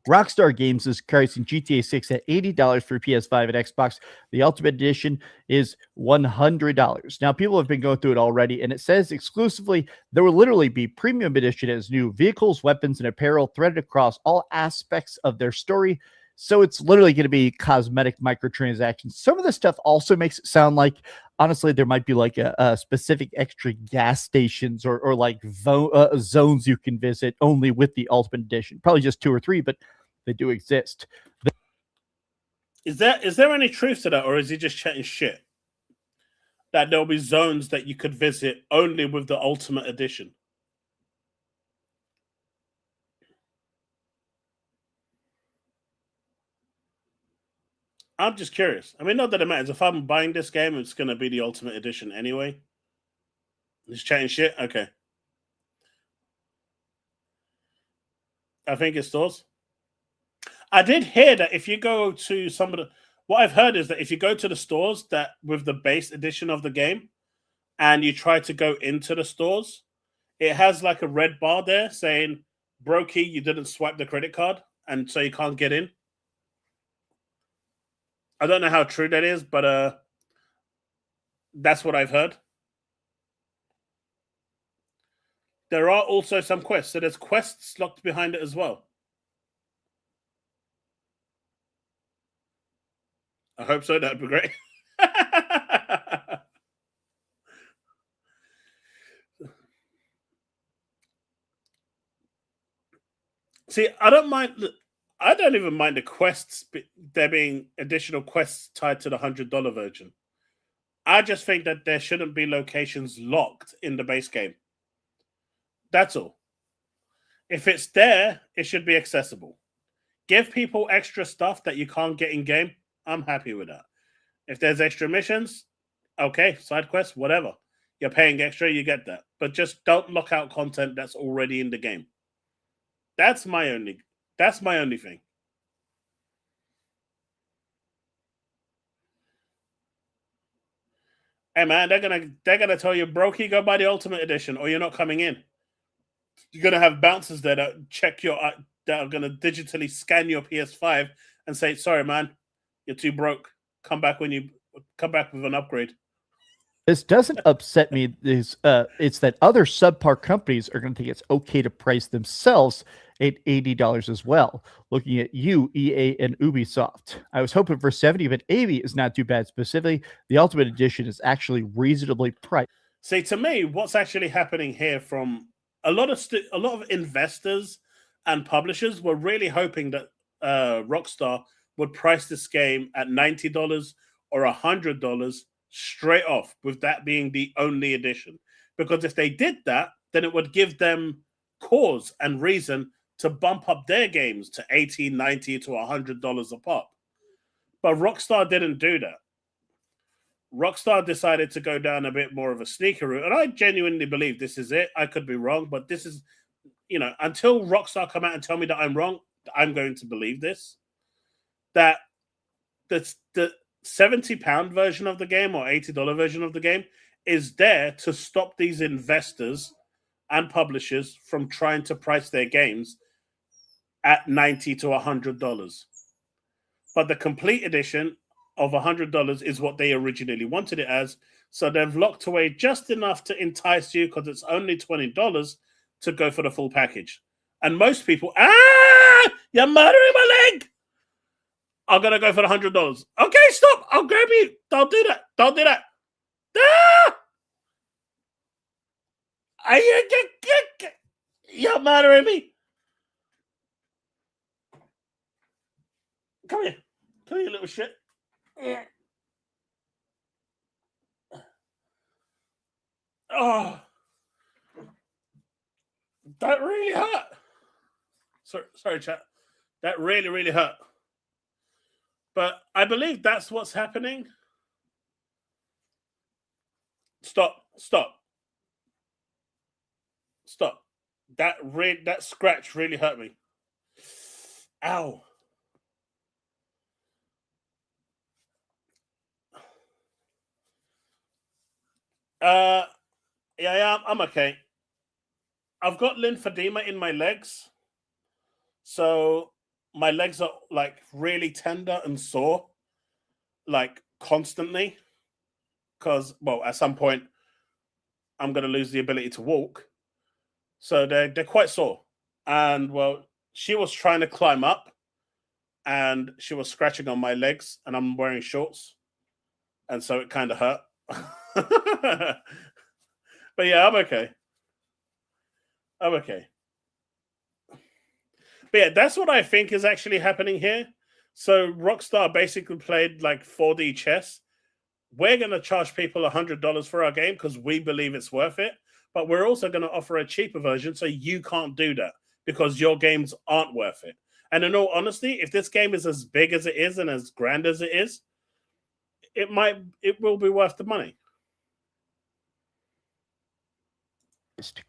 Rockstar Games is pricing GTA 6 at $80 for PS5 and Xbox. The Ultimate Edition is $100. Now, people have been going through it already, and it says exclusively there will literally be Premium Edition as new vehicles, weapons, and apparel threaded across all aspects of their story. So it's literally going to be cosmetic microtransactions. Some of this stuff also makes it sound like, honestly, there might be like a specific extra gas stations or like zones you can visit only with the Ultimate Edition. Probably just 2 or 3, but they do exist. Is there any truth to that, or is he just chatting shit? That there'll be zones that you could visit only with the Ultimate Edition? I'm just curious. I mean, not that it matters. If I'm buying this game, it's going to be the Ultimate Edition anyway. Just chatting shit? Okay. I think it stores. I did hear that if you go to some of the... What I've heard is that if you go to the stores that with the base edition of the game and you try to go into the stores, it has like a red bar there saying, Brokey, you didn't swipe the credit card, and so you can't get in. I don't know how true that is, but that's what I've heard. There are also some quests. So there's quests locked behind it as well. I hope so. That'd be great. See, I don't mind. I don't even mind the quests. There being additional quests tied to the $100 version. I just think that there shouldn't be locations locked in the base game. That's all. If it's there, it should be accessible. Give people extra stuff that you can't get in game. I'm happy with that. If there's extra missions, okay, side quests, whatever. You're paying extra, you get that. But just don't lock out content that's already in the game. That's my only thing. Hey man, they're gonna tell you, Brokey, go buy the Ultimate Edition, or you're not coming in. You're gonna have bouncers there that check your that are gonna digitally scan your PS5 and say, sorry man, you're too broke. Come back when you come back with an upgrade. This doesn't upset me. It's that other subpar companies are going to think it's okay to price themselves at $80 as well. Looking at you, EA, and Ubisoft. I was hoping for 70, but 80 is not too bad. Specifically, the Ultimate Edition is actually reasonably priced. See, to me, what's actually happening here from a lot of investors and publishers were really hoping that Rockstar would price this game at $90 or $100 straight off, with that being the only edition. Because if they did that, then it would give them cause and reason to bump up their games to $80, $90 to $100 a pop. But Rockstar didn't do that. Rockstar decided to go down a bit more of a sneaker route, and I genuinely believe this is it. I could be wrong, but this is, until Rockstar come out and tell me that I'm wrong, I'm going to believe this. That the £70 version of the game or $80 version of the game is there to stop these investors and publishers from trying to price their games at $90 to $100. But the complete edition of $100 is what they originally wanted it as. So they've locked away just enough to entice you, because it's only $20 to go for the full package. And most people, you're murdering my leg! I'm going to go for the $100. Okay, stop. I'll grab you. Don't do that. Don't do that. You're murdering me. Come here. Come here, you little shit. Yeah. Oh. That really hurt. Sorry, chat. That really, really hurt. But I believe that's what's happening. Stop. That scratch really hurt me. Ow. Yeah, I'm okay. I've got lymphedema in my legs. So my legs are like really tender and sore, like constantly. Because, well, at some point, I'm going to lose the ability to walk. So they're quite sore. And, well, she was trying to climb up and she was scratching on my legs, and I'm wearing shorts. And so it kind of hurt. But yeah, I'm okay. But yeah, that's what I think is actually happening here. So Rockstar basically played like 4D chess. We're going to charge people $100 for our game because we believe it's worth it. But we're also going to offer a cheaper version so you can't do that because your games aren't worth it. And in all honesty, if this game is as big as it is and as grand as it is, it will be worth the money.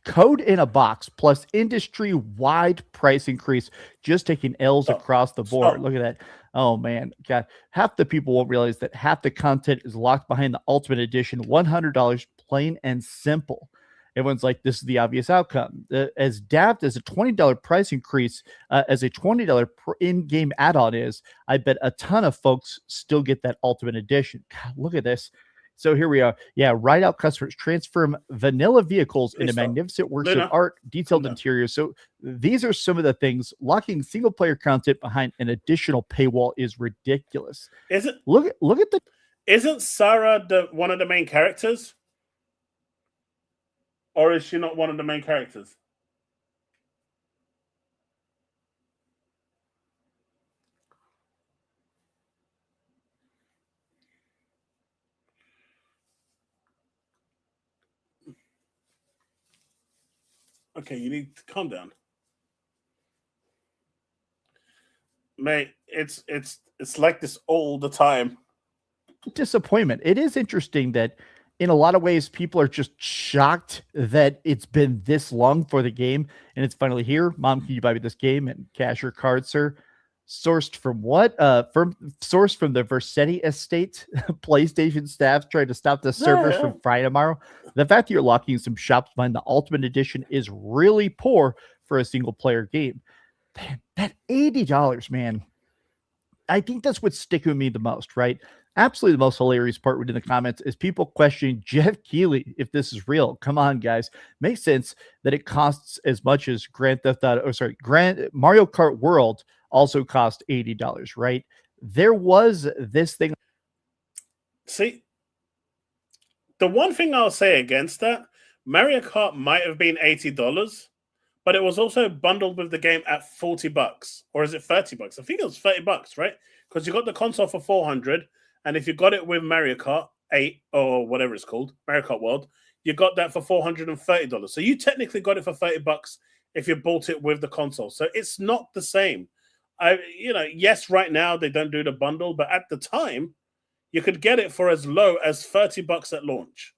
Code in a box plus industry-wide price increase, just taking L's across the board. Look at that. Oh man, God, half the people won't realize that half the content is locked behind the Ultimate Edition, $100, plain and simple. Everyone's like, this is the obvious outcome. As daft as a $20 price increase, as a $20 in-game add-on is, I bet a ton of folks still get that Ultimate Edition. God, look at this. So here we are. Yeah, ride out customers transform vanilla vehicles into magnificent works of art, detailed interiors. So these are some of the things. Locking single player content behind an additional paywall is ridiculous. Is it? Look at the. Isn't Sarah one of the main characters? Or is she not one of the main characters? Okay, you need to calm down. Mate, it's like this all the time. Disappointment. It is interesting that in a lot of ways, people are just shocked that it's been this long for the game and it's finally here. Mom, can you buy me this game? And cash your card, sir. Sourced from what? Sourced from the Versetti estate. PlayStation staff trying to stop the servers from Friday tomorrow. The fact that you're locking some shops behind the Ultimate Edition is really poor for a single player game. Man, that $80, man. I think that's what's sticking with me the most, right? Absolutely the most hilarious part within the comments is people questioning Jeff Keighley if this is real. Come on, guys. Makes sense that it costs as much as Mario Kart World also cost $80, right? There was this thing. See, the one thing I'll say against that, Mario Kart might have been $80, but it was also bundled with the game at $40, or is it $30? I think it was $30, right? Because you got the console for $400, and if you got it with Mario Kart 8 or whatever it's called, Mario Kart World, you got that for $430. So you technically got it for $30 if you bought it with the console. So it's not the same. Yes, right now they don't do the bundle, but at the time, you could get it for as low as $30 at launch.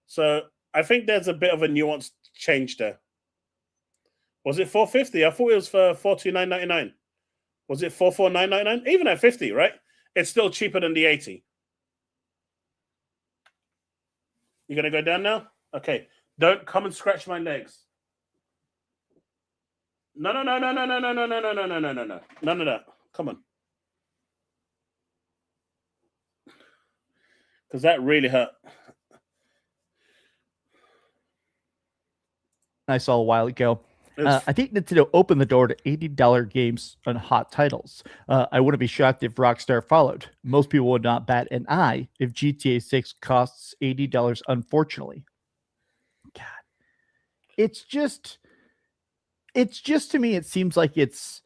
So I think there's a bit of a nuanced change there. Was it $450? I thought it was for $429.99. Was it $449.99? Even at $50, right? It's still cheaper than the $80. You gonna go down now? Okay. Don't come and scratch my legs. No. None of that. Come on. Because that really hurt. I saw a while ago. I think Nintendo opened the door to $80 games on hot titles. I wouldn't be shocked if Rockstar followed. Most people would not bat an eye if GTA 6 costs $80, unfortunately. God. It's just to me, it seems like it's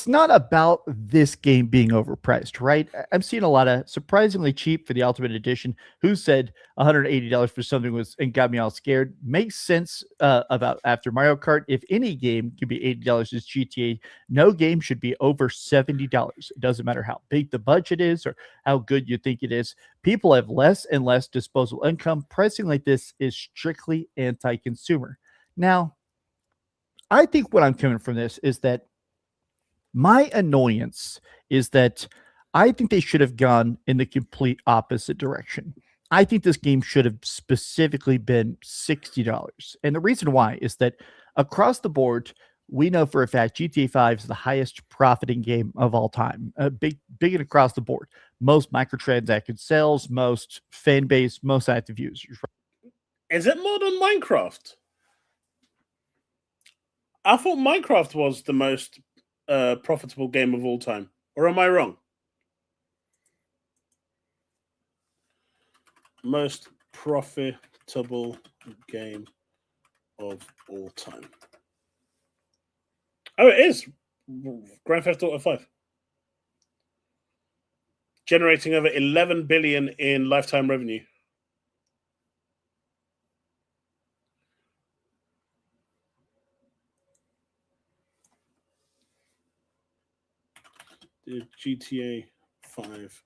not about this game being overpriced, right? I'm seeing a lot of surprisingly cheap for the Ultimate Edition. Who said $180 for something was and got me all scared? Makes sense about after Mario Kart. If any game can be $80 as GTA, no game should be over $70. It doesn't matter how big the budget is or how good you think it is. People have less and less disposable income. Pricing like this is strictly anti-consumer. Now, I think what I'm coming from this is that my annoyance is that I think they should have gone in the complete opposite direction. I think this game should have specifically been $60. And the reason why is that across the board, we know for a fact GTA 5 is the highest profiting game of all time. Big and across the board. Most microtransaction sales, most fan base, most active users. Is it more than Minecraft? I thought Minecraft was the most profitable game of all time, or am I wrong? Most profitable game of all time. Oh, it is Grand Theft Auto 5, generating over 11 billion in lifetime revenue. GTA 5.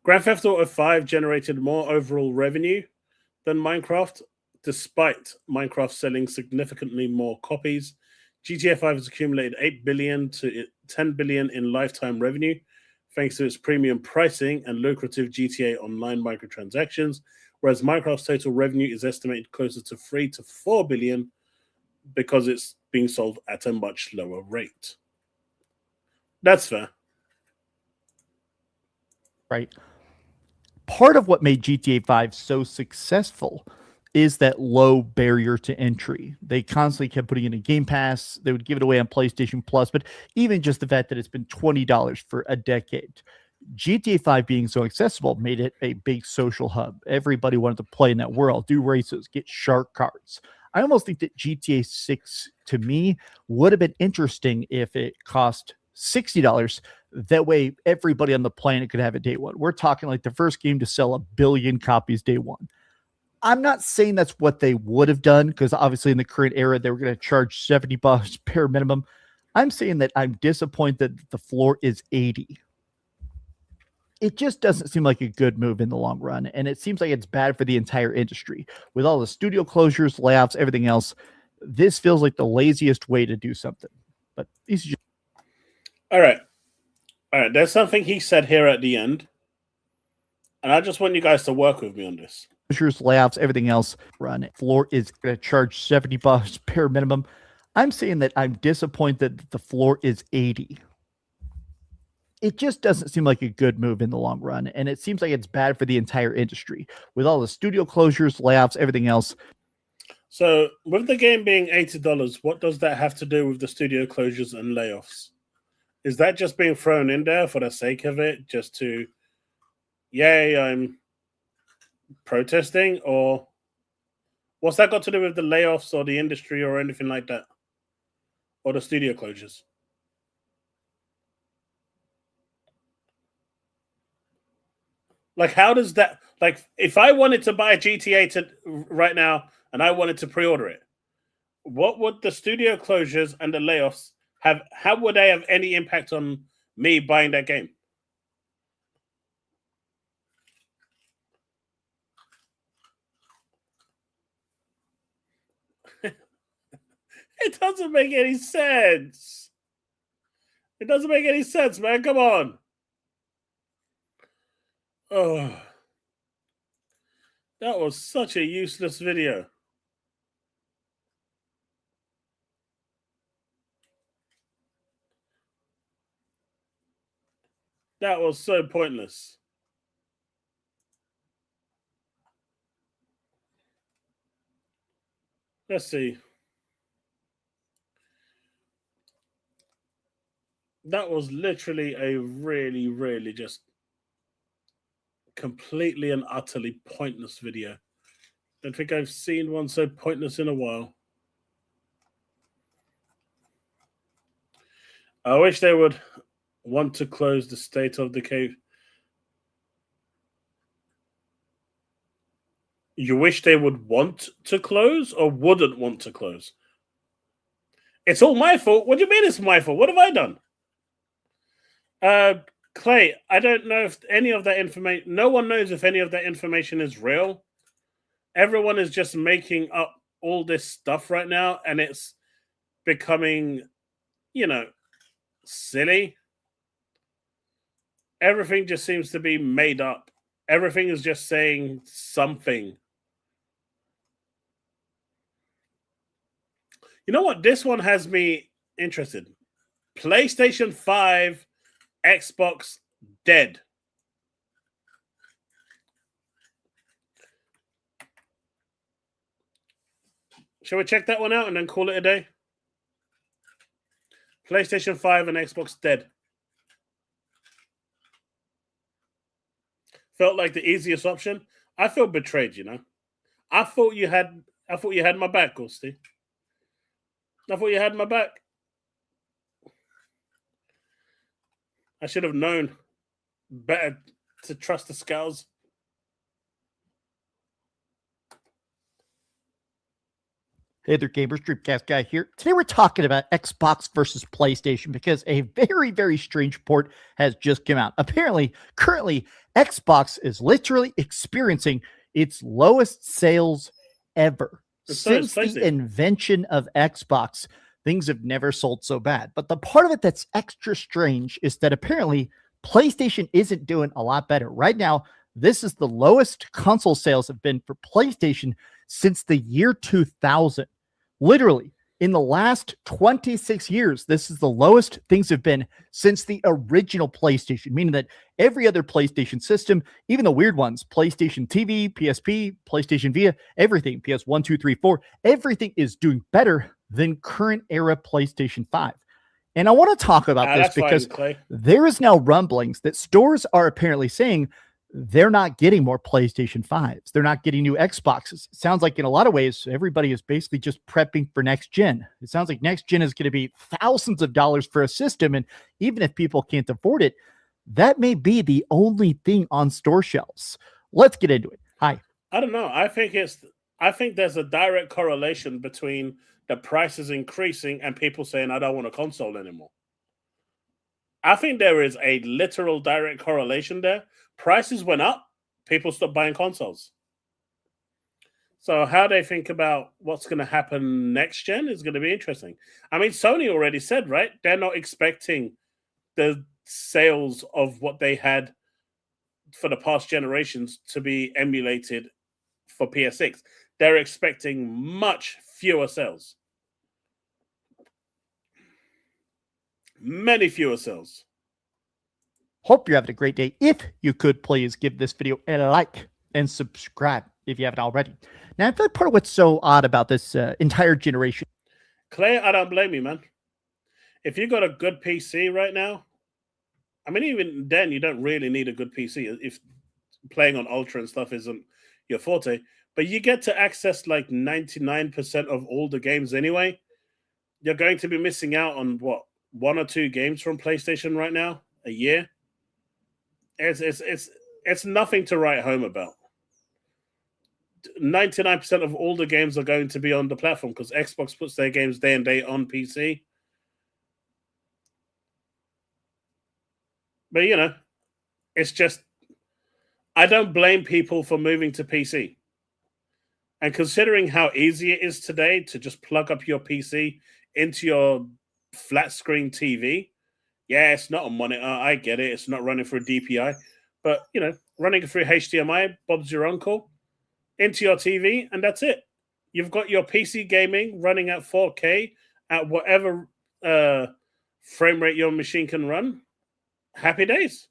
Grand Theft Auto 5 generated more overall revenue than Minecraft, despite Minecraft selling significantly more copies. GTA 5 has accumulated 8 billion to 10 billion in lifetime revenue, thanks to its premium pricing and lucrative GTA Online microtransactions, whereas Minecraft's total revenue is estimated closer to 3 to 4 billion because it's being sold at a much lower rate. That's fair. Right. Part of what made GTA 5 so successful is that low barrier to entry. They constantly kept putting in a Game Pass. They would give it away on PlayStation Plus, but even just the fact that it's been $20 for a decade. GTA 5 being so accessible made it a big social hub. Everybody wanted to play in that world, do races, get shark cards. I almost think that GTA 6, to me, would have been interesting if it cost $60. That way, everybody on the planet could have it day one. We're talking like the first game to sell 1 billion copies day one. I'm not saying that's what they would have done, because obviously in the current era, they were going to charge $70 per minimum. I'm saying that I'm disappointed that the floor is 80. It just doesn't seem like a good move in the long run, and it seems like it's bad for the entire industry. With all the studio closures, layoffs, everything else, this feels like the laziest way to do something. But these are just... All right. There's something he said here at the end, and I just want you guys to work with me on this. Layoffs, everything else, run. Floor is going to charge $70 per minimum. I'm saying that I'm disappointed that the floor is 80. It just doesn't seem like a good move in the long run, and it seems like it's bad for the entire industry. With all the studio closures, layoffs, everything else. So, with the game being $80, what does that have to do with the studio closures and layoffs? Is that just being thrown in there for the sake of it, just to, yay, I'm protesting? Or what's that got to do with the layoffs or the industry or anything like that? Or the studio closures? Like, how does that, like, if I wanted to buy GTA right now and I wanted to pre-order it, what would the studio closures and the layoffs have? How would they have any impact on me buying that game? It doesn't make any sense. It doesn't make any sense, man. Come on. Oh, that was such a useless video. That was so pointless. Let's see. That was literally a really, really just completely and utterly pointless video. Don't think I've seen one so pointless in a while. I wish they would want to close the state of decay. You wish they would want to close or wouldn't want to close? It's all my fault. What do you mean it's my fault? What have I done? Clay, I don't know if any of that information, no one knows if any of that information is real. Everyone is just making up all this stuff right now, and it's becoming, silly. Everything just seems to be made up. Everything is just saying something. You know what? This one has me interested. PlayStation 5, Xbox dead. Shall we check that one out and then call it a day? PlayStation 5 and Xbox dead. Felt like the easiest option. I feel betrayed, I thought you had my back, Ghosty. I thought you had my back. I should have known better to trust the scales. Hey there, gamers. Dreamcast Guy here. Today we're talking about Xbox versus PlayStation because a very, very strange report has just come out. Apparently, currently, Xbox is literally experiencing its lowest sales ever. Since the invention of Xbox, things have never sold so bad. But the part of it that's extra strange is that apparently PlayStation isn't doing a lot better. Right now, this is the lowest console sales have been for PlayStation since the year 2000. Literally, in the last 26 years, this is the lowest things have been since the original PlayStation, meaning that every other PlayStation system, even the weird ones, PlayStation TV, PSP, PlayStation Vita, everything, PS1, 2, 3, 4, everything is doing better than current era PlayStation 5. And I want to talk about this because there is now rumblings that stores are apparently saying they're not getting more PlayStation 5s. They're not getting new Xboxes. It sounds like in a lot of ways, everybody is basically just prepping for next gen. It sounds like next gen is going to be thousands of dollars for a system. And even if people can't afford it, that may be the only thing on store shelves. Let's get into it. Hi. I don't know. I think there's a direct correlation between the prices increasing and people saying, I don't want a console anymore. I think there is a literal direct correlation there. Prices went up, people stopped buying consoles. So how they think about what's going to happen next gen is going to be interesting. I mean, Sony already said, right? They're not expecting the sales of what they had for the past generations to be emulated for PS6. They're expecting much fewer sales. Many fewer sales. Hope you're having a great day. If you could, please give this video a like and subscribe if you haven't already. Now, I feel like part of what's so odd about this entire generation. Clay, I don't blame you, man. If you got a good PC right now, I mean, even then, you don't really need a good PC if playing on Ultra and stuff isn't your forte. But you get to access like 99% of all the games anyway. You're going to be missing out on, what, 1 or 2 games from PlayStation right now a year? It's nothing to write home about. 99% of all the games are going to be on the platform because Xbox puts their games day and day on PC. But, you know, it's just, I don't blame people for moving to PC. And considering how easy it is today to just plug up your PC into your flat screen TV, yeah, it's not a monitor. I get it. It's not running through DPI. But, you know, running through HDMI, Bob's your uncle, into your TV, and that's it. You've got your PC gaming running at 4K at whatever frame rate your machine can run. Happy days.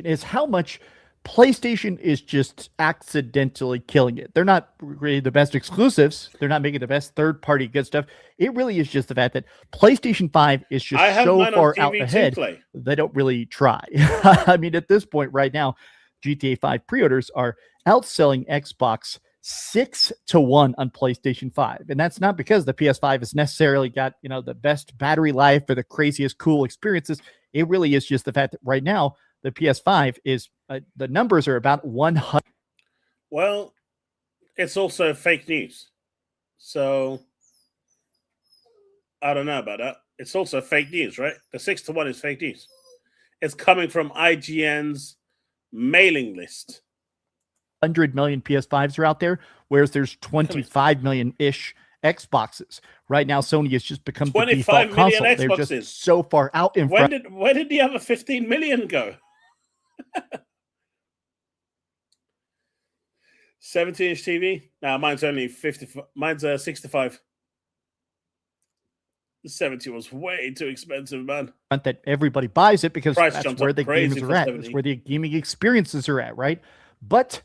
Is how much PlayStation is just accidentally killing it. They're not really the best exclusives. They're not making the best third-party good stuff. It really is just the fact that PlayStation 5 is just so far out ahead. They don't really try. I mean, at this point right now, GTA 5 pre-orders are outselling Xbox 6-1 on PlayStation 5. And that's not because the PS5 has necessarily got, you know, the best battery life or the craziest cool experiences. It really is just the fact that right now, the PS5 is, the numbers are about 100. Well, it's also fake news. So, I don't know about that. It's also fake news, right? The 6-1 is fake news. It's coming from IGN's mailing list. 100 million PS5s are out there, whereas there's 25 million-ish Xboxes. Right now, Sony has just become the default console. Xboxes. They're just so far out in front. Where did the other 15 million go? 17-inch TV? Nah, mine's only 50. Mine's 65. The 70 was way too expensive, man. That everybody buys it because that's where the games are at. 70. That's where the gaming experiences are at, right? But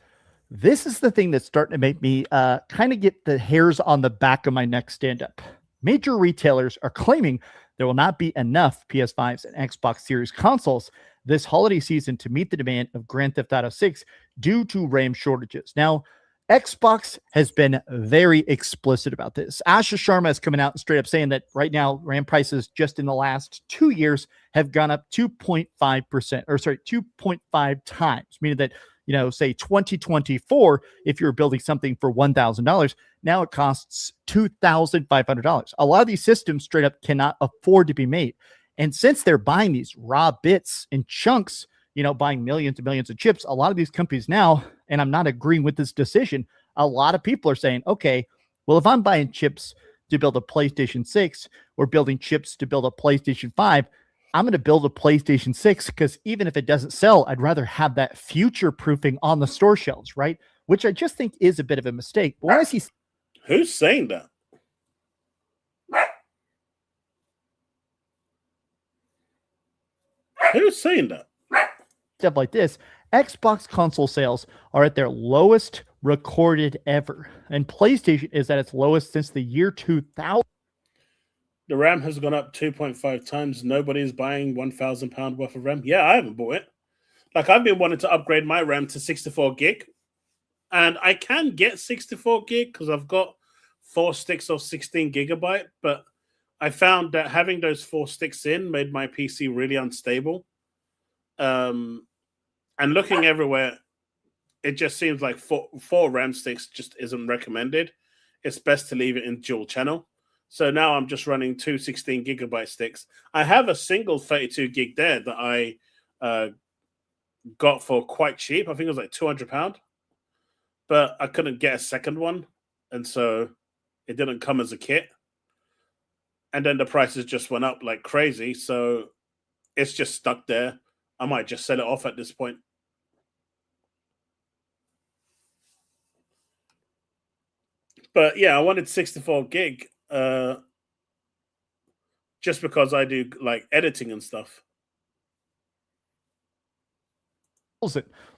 this is the thing that's starting to make me kind of get the hairs on the back of my neck stand up. Major retailers are claiming there will not be enough PS5s and Xbox Series consoles this holiday season to meet the demand of Grand Theft Auto 6 due to RAM shortages. Now, Xbox has been very explicit about this. Asha Sharma is coming out and straight up saying that right now RAM prices just in the last 2 years have gone up 2.5%, or sorry, 2.5 times, meaning that, you know, say 2024, if you're building something for $1,000, now it costs $2,500. A lot of these systems straight up cannot afford to be made. And since they're buying these raw bits in chunks, you know, buying millions and millions of chips, a lot of these companies now, and I'm not agreeing with this decision, a lot of people are saying, okay, well, if I'm buying chips to build a PlayStation 6 or building chips to build a PlayStation 5, I'm going to build a PlayStation 6 because even if it doesn't sell, I'd rather have that future proofing on the store shelves, right? Which I just think is a bit of a mistake. But when I see Who's saying that? Who's saying that? stuff like this, Xbox console sales are at their lowest recorded ever, and PlayStation is at its lowest since the year 2000. The RAM has gone up 2.5 times. Nobody's buying £1,000 worth of RAM. Yeah, I haven't bought it. Like, I've been wanting to upgrade my RAM to 64 gig, and I can get 64 gig because I've got 4 sticks of 16 gigabyte, but I found that having those 4 sticks in made my PC really unstable. And looking everywhere, it just seems like four RAM sticks just isn't recommended. It's best to leave it in dual channel. So now I'm just running 2 16 gigabyte sticks. I have a single 32 gig there that I got for quite cheap. I think it was like £200, but I couldn't get a second one, and so it didn't come as a kit. And then the prices just went up like crazy, so it's just stuck there. I might just sell it off at this point. But yeah, I wanted 64 gig just because I do like editing and stuff.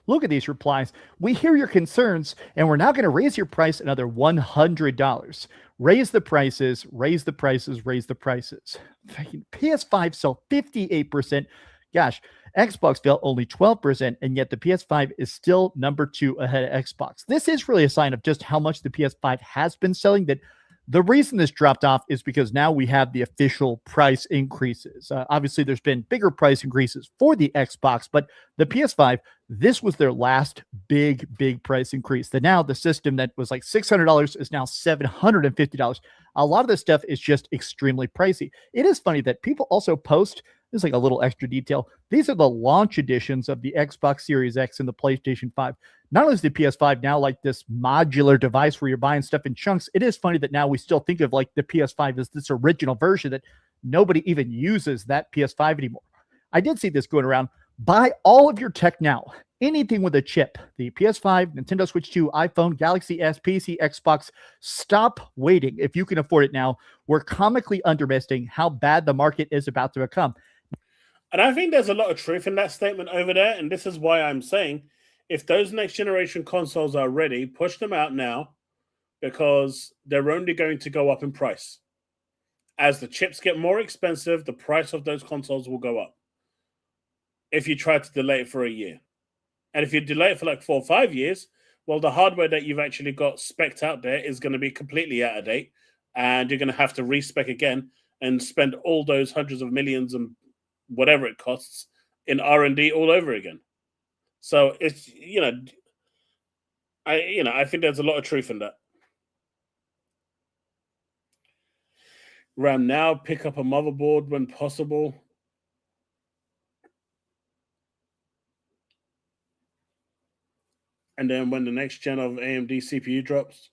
Look at these replies. We hear your concerns, and we're now going to raise your price another $100. Raise the prices, raise the prices, raise the prices. PS5 sell 58%. Gosh, Xbox fell only 12%, and yet the PS5 is still number 2 ahead of Xbox. This is really a sign of just how much the PS5 has been selling. That the reason this dropped off is because now we have the official price increases. Obviously, there's been bigger price increases for the Xbox, but the PS5, this was their last big price increase. That now the system that was like $600 is now $750. A lot of this stuff is just extremely pricey. It is funny that people also post, there's like a little extra detail. These are the launch editions of the Xbox Series X and the PlayStation 5. Not only is the PS5 now like this modular device where you're buying stuff in chunks, it is funny that now we still think of like the PS5 as this original version that nobody even uses that PS5 anymore. I did see this going around. Buy all of your tech now. Anything with a chip. The PS5, Nintendo Switch 2, iPhone, Galaxy S, PC, Xbox. Stop waiting if you can afford it now. We're comically underestimating how bad the market is about to become. And I think there's a lot of truth in that statement over there. And this is why I'm saying, if those next generation consoles are ready, push them out now, because they're only going to go up in price. As the chips get more expensive, the price of those consoles will go up. If you try to delay it for a year. And if you delay it for like 4 or 5 years, well, the hardware that you've actually got spec'd out there is going to be completely out of date. And you're going to have to respec again and spend all those hundreds of millions and whatever it costs in R&D all over again. So it's, I think there's a lot of truth in that. RAM now, pick up a motherboard when possible. And then when the next gen of AMD CPU drops,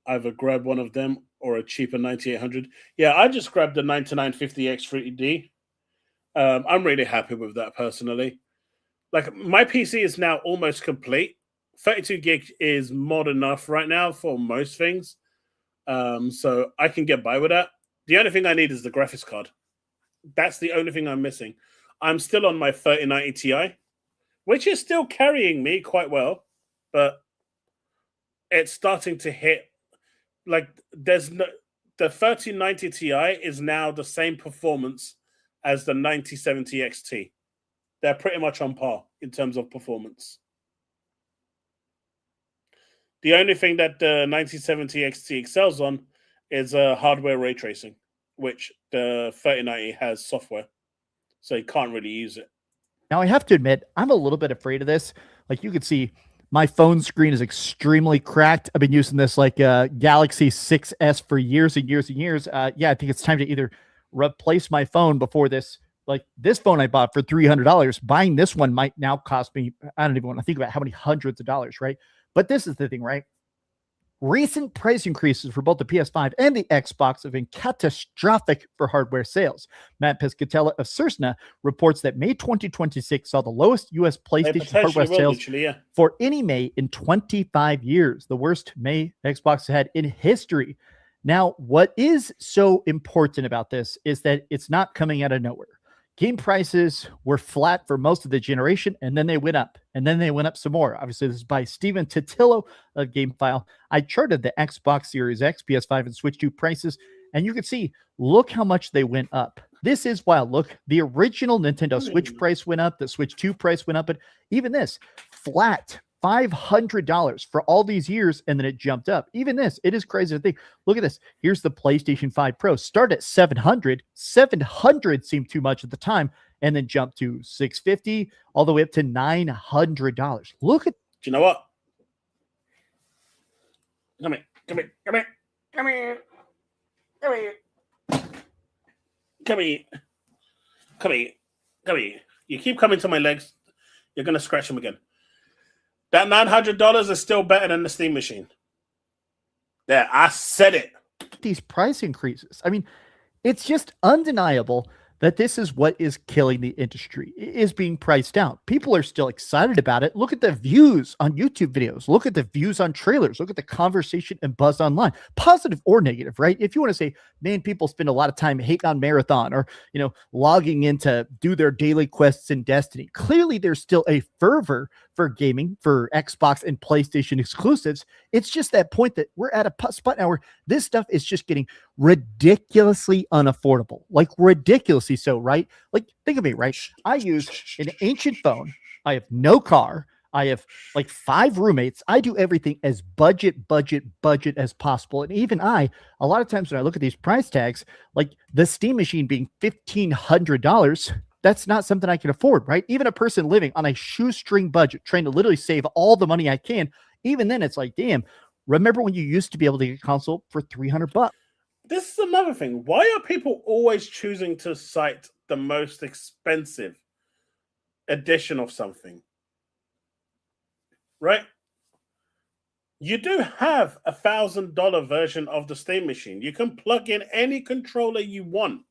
either grab one of them or a cheaper 9800. Yeah, I just grabbed the 9950X 3D. I'm really happy with that personally. Like, my PC is now almost complete. 32 gig is more than enough right now for most things. So I can get by with that. The only thing I need is the graphics card. That's the only thing I'm missing. I'm still on my 3090 Ti, which is still carrying me quite well, but it's starting to hit, like, the 3090 Ti is now the same performance as the 9070 XT. They're pretty much on par in terms of performance. The only thing that the 1970 XT excels on is hardware ray tracing, which the 3090 has software, so you can't really use it. Now, I have to admit, I'm a little bit afraid of this. Like you can see, my phone screen is extremely cracked. I've been using this like Galaxy 6S for years and years and years. Yeah, I think it's time to either replace my phone before this. Like this phone I bought for $300. Buying this one might now cost me, I don't even want to think about how many hundreds of dollars, right? But this is the thing, right? Recent price increases for both the PS5 and the Xbox have been catastrophic for hardware sales. Matt Piscatella of Cersna reports that May 2026 saw the lowest U.S. PlayStation hardware sales for any May in 25 years, the worst May Xbox had in history. Now, what is so important about this is that it's not coming out of nowhere. Game prices were flat for most of the generation, and then they went up, and then they went up some more. Obviously, this is by Steven Totillo of GameFile. I charted the Xbox Series X, PS5, and Switch 2 prices, and you can see, look how much they went up. This is wild. Look, the original Nintendo Switch price went up, the Switch 2 price went up, but even this, flat, $500 for all these years, and then it jumped up. Even this, it is crazy to think. Look at this. Here's the PlayStation 5 Pro. Start at $700. $700 seemed too much at the time, and then jumped to $650, all the way up to $900. Look at. Do you know what? Come here. Come here. Come here. Come here. Come here. Come here. Come here. Come here. You keep coming to my legs. You're going to scratch them again. That $900 is still better than the Steam machine. There, I said it. These price increases. I mean, it's just undeniable that this is what is killing the industry. It is being priced down. People are still excited about it. Look at the views on YouTube videos. Look at the views on trailers. Look at the conversation and buzz online, positive or negative, right? If you want to say, man, people spend a lot of time hating on Marathon or, logging in to do their daily quests in Destiny. Clearly, there's still a fervor for gaming, for Xbox and PlayStation exclusives. It's just that point that we're at a spot now where this stuff is just getting ridiculously unaffordable, like ridiculously so, right? Like, think of me, right? I use an ancient phone. I have no car. I have like 5 roommates. I do everything as budget as possible. And even a lot of times when I look at these price tags, like the Steam machine being $1,500, that's not something I can afford, right? Even a person living on a shoestring budget, trying to literally save all the money I can, even then it's like, damn, remember when you used to be able to get a console for $300? This is another thing. Why are people always choosing to cite the most expensive edition of something? Right? You do have a $1,000 version of the Steam machine. You can plug in any controller you want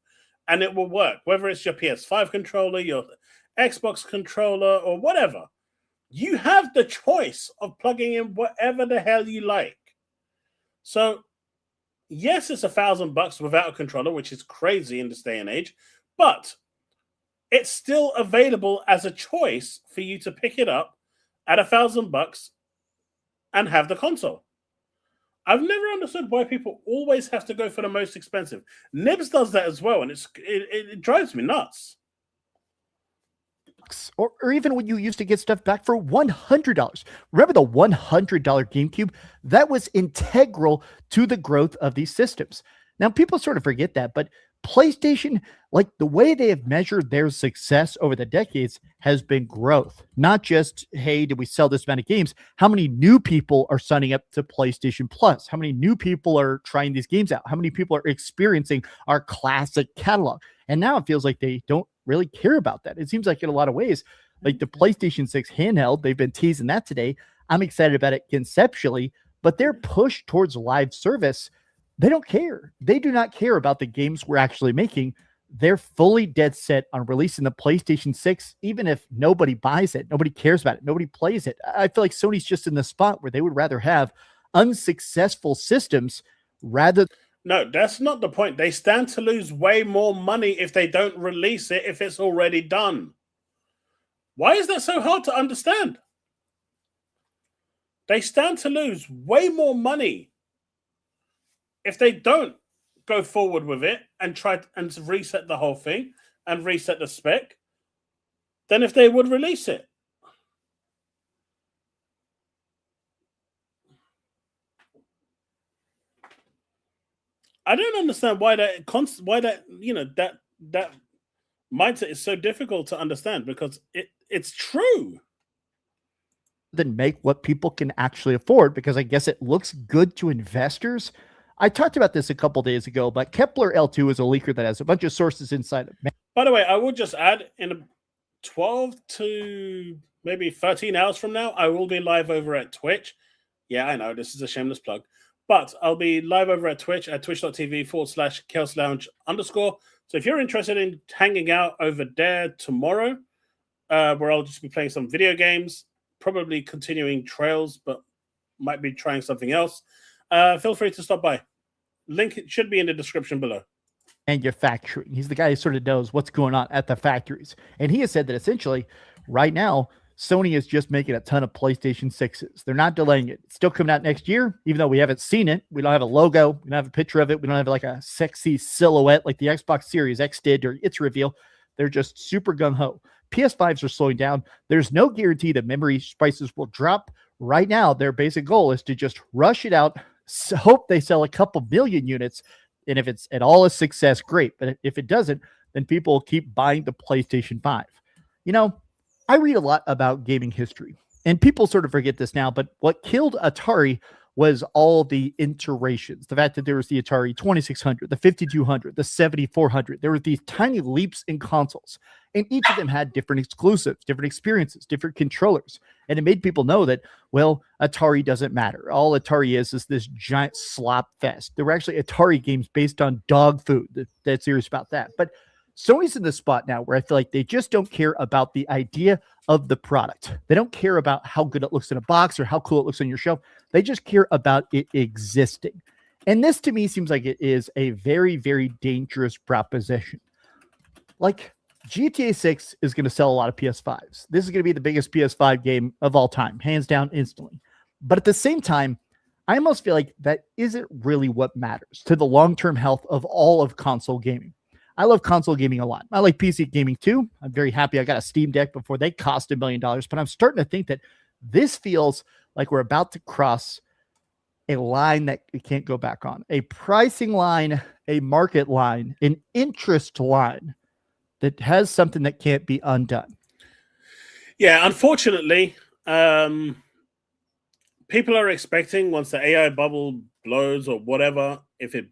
and it will work, whether it's your PS5 controller, your Xbox controller, or whatever. You have the choice of plugging in whatever the hell you like. So, yes, it's $1,000 without a controller, which is crazy in this day and age, but it's still available as a choice for you to pick it up at $1,000 and have the console. I've never understood why people always have to go for the most expensive. Nibs does that as well, and it drives me nuts. Or even when you used to get stuff back for $100. Remember the $100 GameCube? That was integral to the growth of these systems. Now, people sort of forget that, but PlayStation, like the way they have measured their success over the decades has been growth. Not just, hey, did we sell this amount of games? How many new people are signing up to PlayStation Plus? How many new people are trying these games out? How many people are experiencing our classic catalog? And now it feels like they don't really care about that. It seems like in a lot of ways, like the PlayStation 6 handheld, they've been teasing that today. I'm excited about it conceptually, but their push towards live service, they don't care. They do not care about the games we're actually making. They're fully dead set on releasing the PlayStation 6, even if nobody buys it, nobody cares about it, nobody plays it. I feel like Sony's just in the spot where they would rather have unsuccessful systems rather. No, that's not the point. They stand to lose way more money if they don't release it if it's already done. Why is that so hard to understand? They stand to lose way more money if they don't go forward with it and try and reset the whole thing and reset the spec than if they would release it. I don't understand why that that mindset is so difficult to understand, because it's true. Than make what people can actually afford, because I guess it looks good to investors. I talked about this a couple days ago, but Kepler L2 is a leaker that has a bunch of sources inside it. By the way, I will just add, in 12 to maybe 13 hours from now, I will be live over at Twitch. Yeah, I know, this is a shameless plug. But I'll be live over at Twitch at twitch.tv/chaoslounge_. So if you're interested in hanging out over there tomorrow, where I'll just be playing some video games, probably continuing Trails, but might be trying something else, feel free to stop by. Link should be in the description below. Manufacturing. He's the guy who sort of knows what's going on at the factories. And he has said that essentially right now, Sony is just making a ton of PlayStation 6s. They're not delaying it. It's still coming out next year, even though we haven't seen it. We don't have a logo. We don't have a picture of it. We don't have like a sexy silhouette like the Xbox Series X did or its reveal. They're just super gung-ho. PS5s are slowing down. There's no guarantee that memory prices will drop. Right now, their basic goal is to just rush it out, hope they sell a couple million units, and if it's at all a success, great. But if it doesn't, then people will keep buying the PlayStation 5. You know, I read a lot about gaming history, and people sort of forget this now, but what killed Atari was all the iterations. The fact that there was the Atari 2600, the 5200, the 7400. There were these tiny leaps in consoles, and each of them had different exclusives, different experiences, different controllers. And it made people know that, well, Atari doesn't matter. All Atari is this giant slop fest. There were actually Atari games based on dog food. That's serious about that. But Sony's in the spot now where I feel like they just don't care about the idea of the product. They don't care about how good it looks in a box or how cool it looks on your shelf. They just care about it existing. And this to me seems like it is a very, very dangerous proposition. Like, GTA 6 is going to sell a lot of PS5s. This is going to be the biggest PS5 game of all time, hands down, instantly. But at the same time, I almost feel like that isn't really what matters to the long-term health of all of console gaming. I love console gaming a lot. I like PC gaming too. I'm very happy I got a Steam Deck before they cost $1 million, but I'm starting to think that this feels like we're about to cross a line that we can't go back on. A pricing line, a market line, an interest line that has something that can't be undone. Yeah, unfortunately, people are expecting, once the AI bubble blows or whatever, if it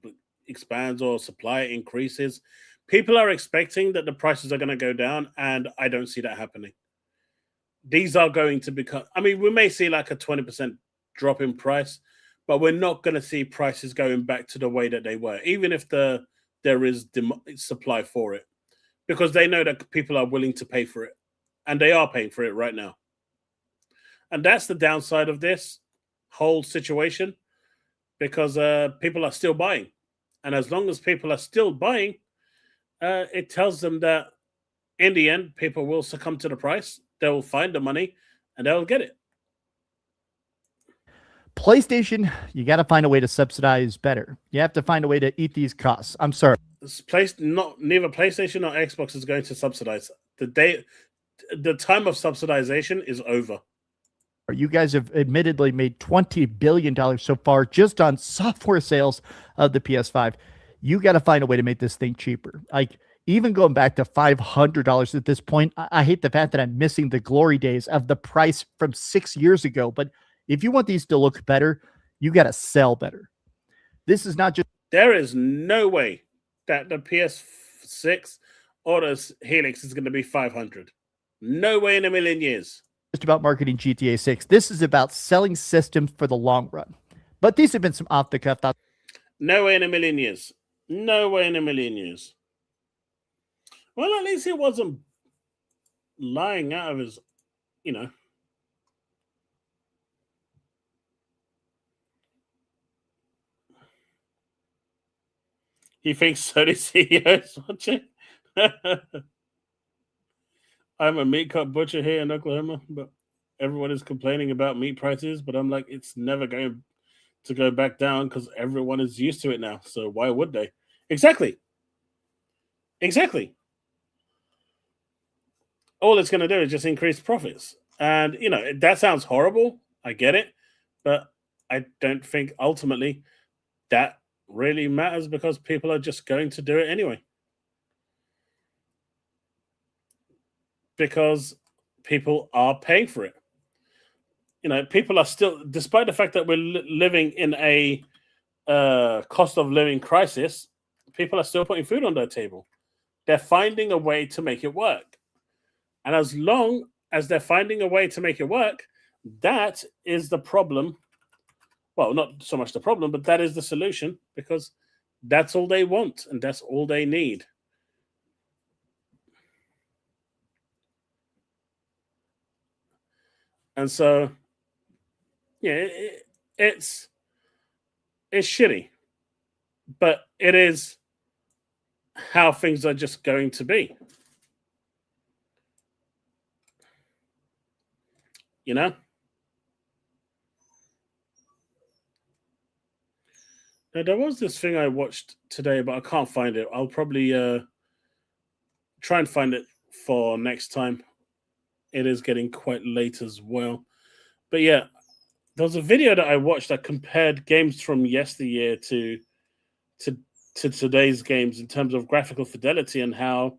expands or supply increases, people are expecting that the prices are going to go down, and I don't see that happening. These are going to become, I mean, we may see like a 20% drop in price, but we're not going to see prices going back to the way that they were, even if there is supply for it, because they know that people are willing to pay for it, and they are paying for it right now. And that's the downside of this whole situation, because people are still buying. And as long as people are still buying, it tells them that in the end, people will succumb to the price. They will find the money and they'll get it. PlayStation, you got to find a way to subsidize better. You have to find a way to eat these costs. I'm sorry. Neither PlayStation nor Xbox is going to subsidize. The time of subsidization is over. You guys have admittedly made $20 billion so far just on software sales of the PS5. You got to find a way to make this thing cheaper. Like, even going back to $500 at this point, I hate the fact that I'm missing the glory days of the price from 6 years ago. But if you want these to look better, you got to sell better. This is not just... There is no way that the PS6 or the Helix is going to be 500. No way in a million years. Just about marketing GTA 6. This is about selling systems for the long run. But these have been some off-the-cuff thoughts. No way in a million years. No way in a million years. Well, at least he wasn't lying out of his, you know. He thinks Sony CEO is watching. I'm a meat cut butcher here in Oklahoma, but everyone is complaining about meat prices. But I'm like, it's never going to go back down because everyone is used to it now. So why would they? Exactly. Exactly. All it's going to do is just increase profits. And, you know, that sounds horrible. I get it. But I don't think ultimately that really matters because people are just going to do it anyway. Because people are paying for it. You know, people are still, despite the fact that we're living in a cost of living crisis, people are still putting food on their table. They're finding a way to make it work. And as long as they're finding a way to make it work, that is the problem. Well, not so much the problem, but that is the solution, because that's all they want and that's all they need. And so, yeah, it's shitty, but it is how things are just going to be. You know? Now, there was this thing I watched today, but I can't find it. I'll probably try and find it for next time. It is getting quite late as well. But yeah, there was a video that I watched that compared games from yesteryear to today's games in terms of graphical fidelity, and how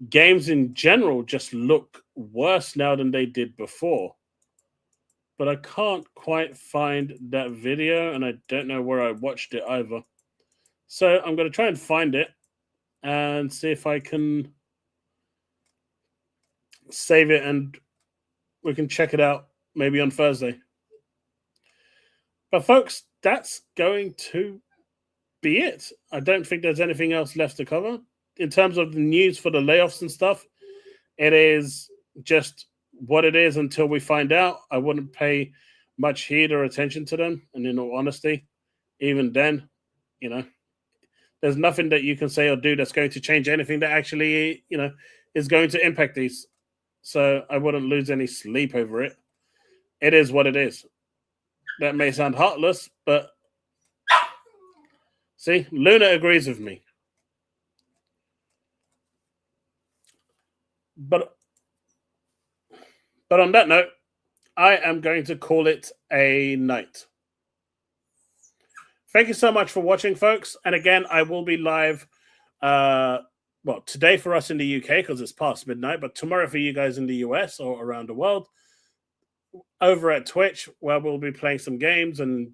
games in general just look worse now than they did before. But I can't quite find that video, and I don't know where I watched it either. So I'm going to try and find it and see if I can save it, and we can check it out maybe on Thursday. But folks, that's going to be it. I don't think there's anything else left to cover. In terms of the news for the layoffs and stuff, it is just what it is until we find out. I wouldn't pay much heed or attention to them. And in all honesty, even then, you know, there's nothing that you can say or do that's going to change anything that actually, you know, is going to impact these. So I wouldn't lose any sleep over it. It is what it is. That may sound heartless, but see, Luna agrees with me. But on that note, I am going to call it a night. Thank you so much for watching, folks. And again, I will be live, well, today for us in the UK because it's past midnight, but tomorrow for you guys in the US or around the world, over at Twitch, where we'll be playing some games and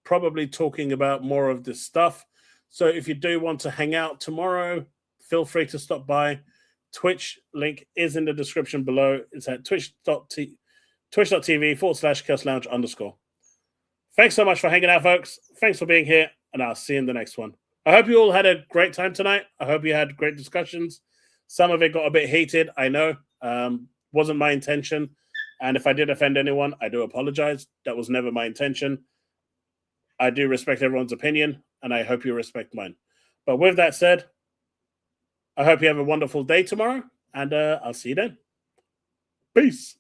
probably talking about more of this stuff. So if you do want to hang out tomorrow, feel free to stop by. Twitch link is in the description below. It's at twitch.tv/chaoslounge_. Thanks so much for hanging out, folks. Thanks for being here, and I'll see you in the next one. I hope you all had a great time tonight. I hope you had great discussions. Some of it got a bit heated, I know. Wasn't my intention. And if I did offend anyone, I do apologize. That was never my intention. I do respect everyone's opinion, and I hope you respect mine. But with that said, I hope you have a wonderful day tomorrow, and I'll see you then. Peace.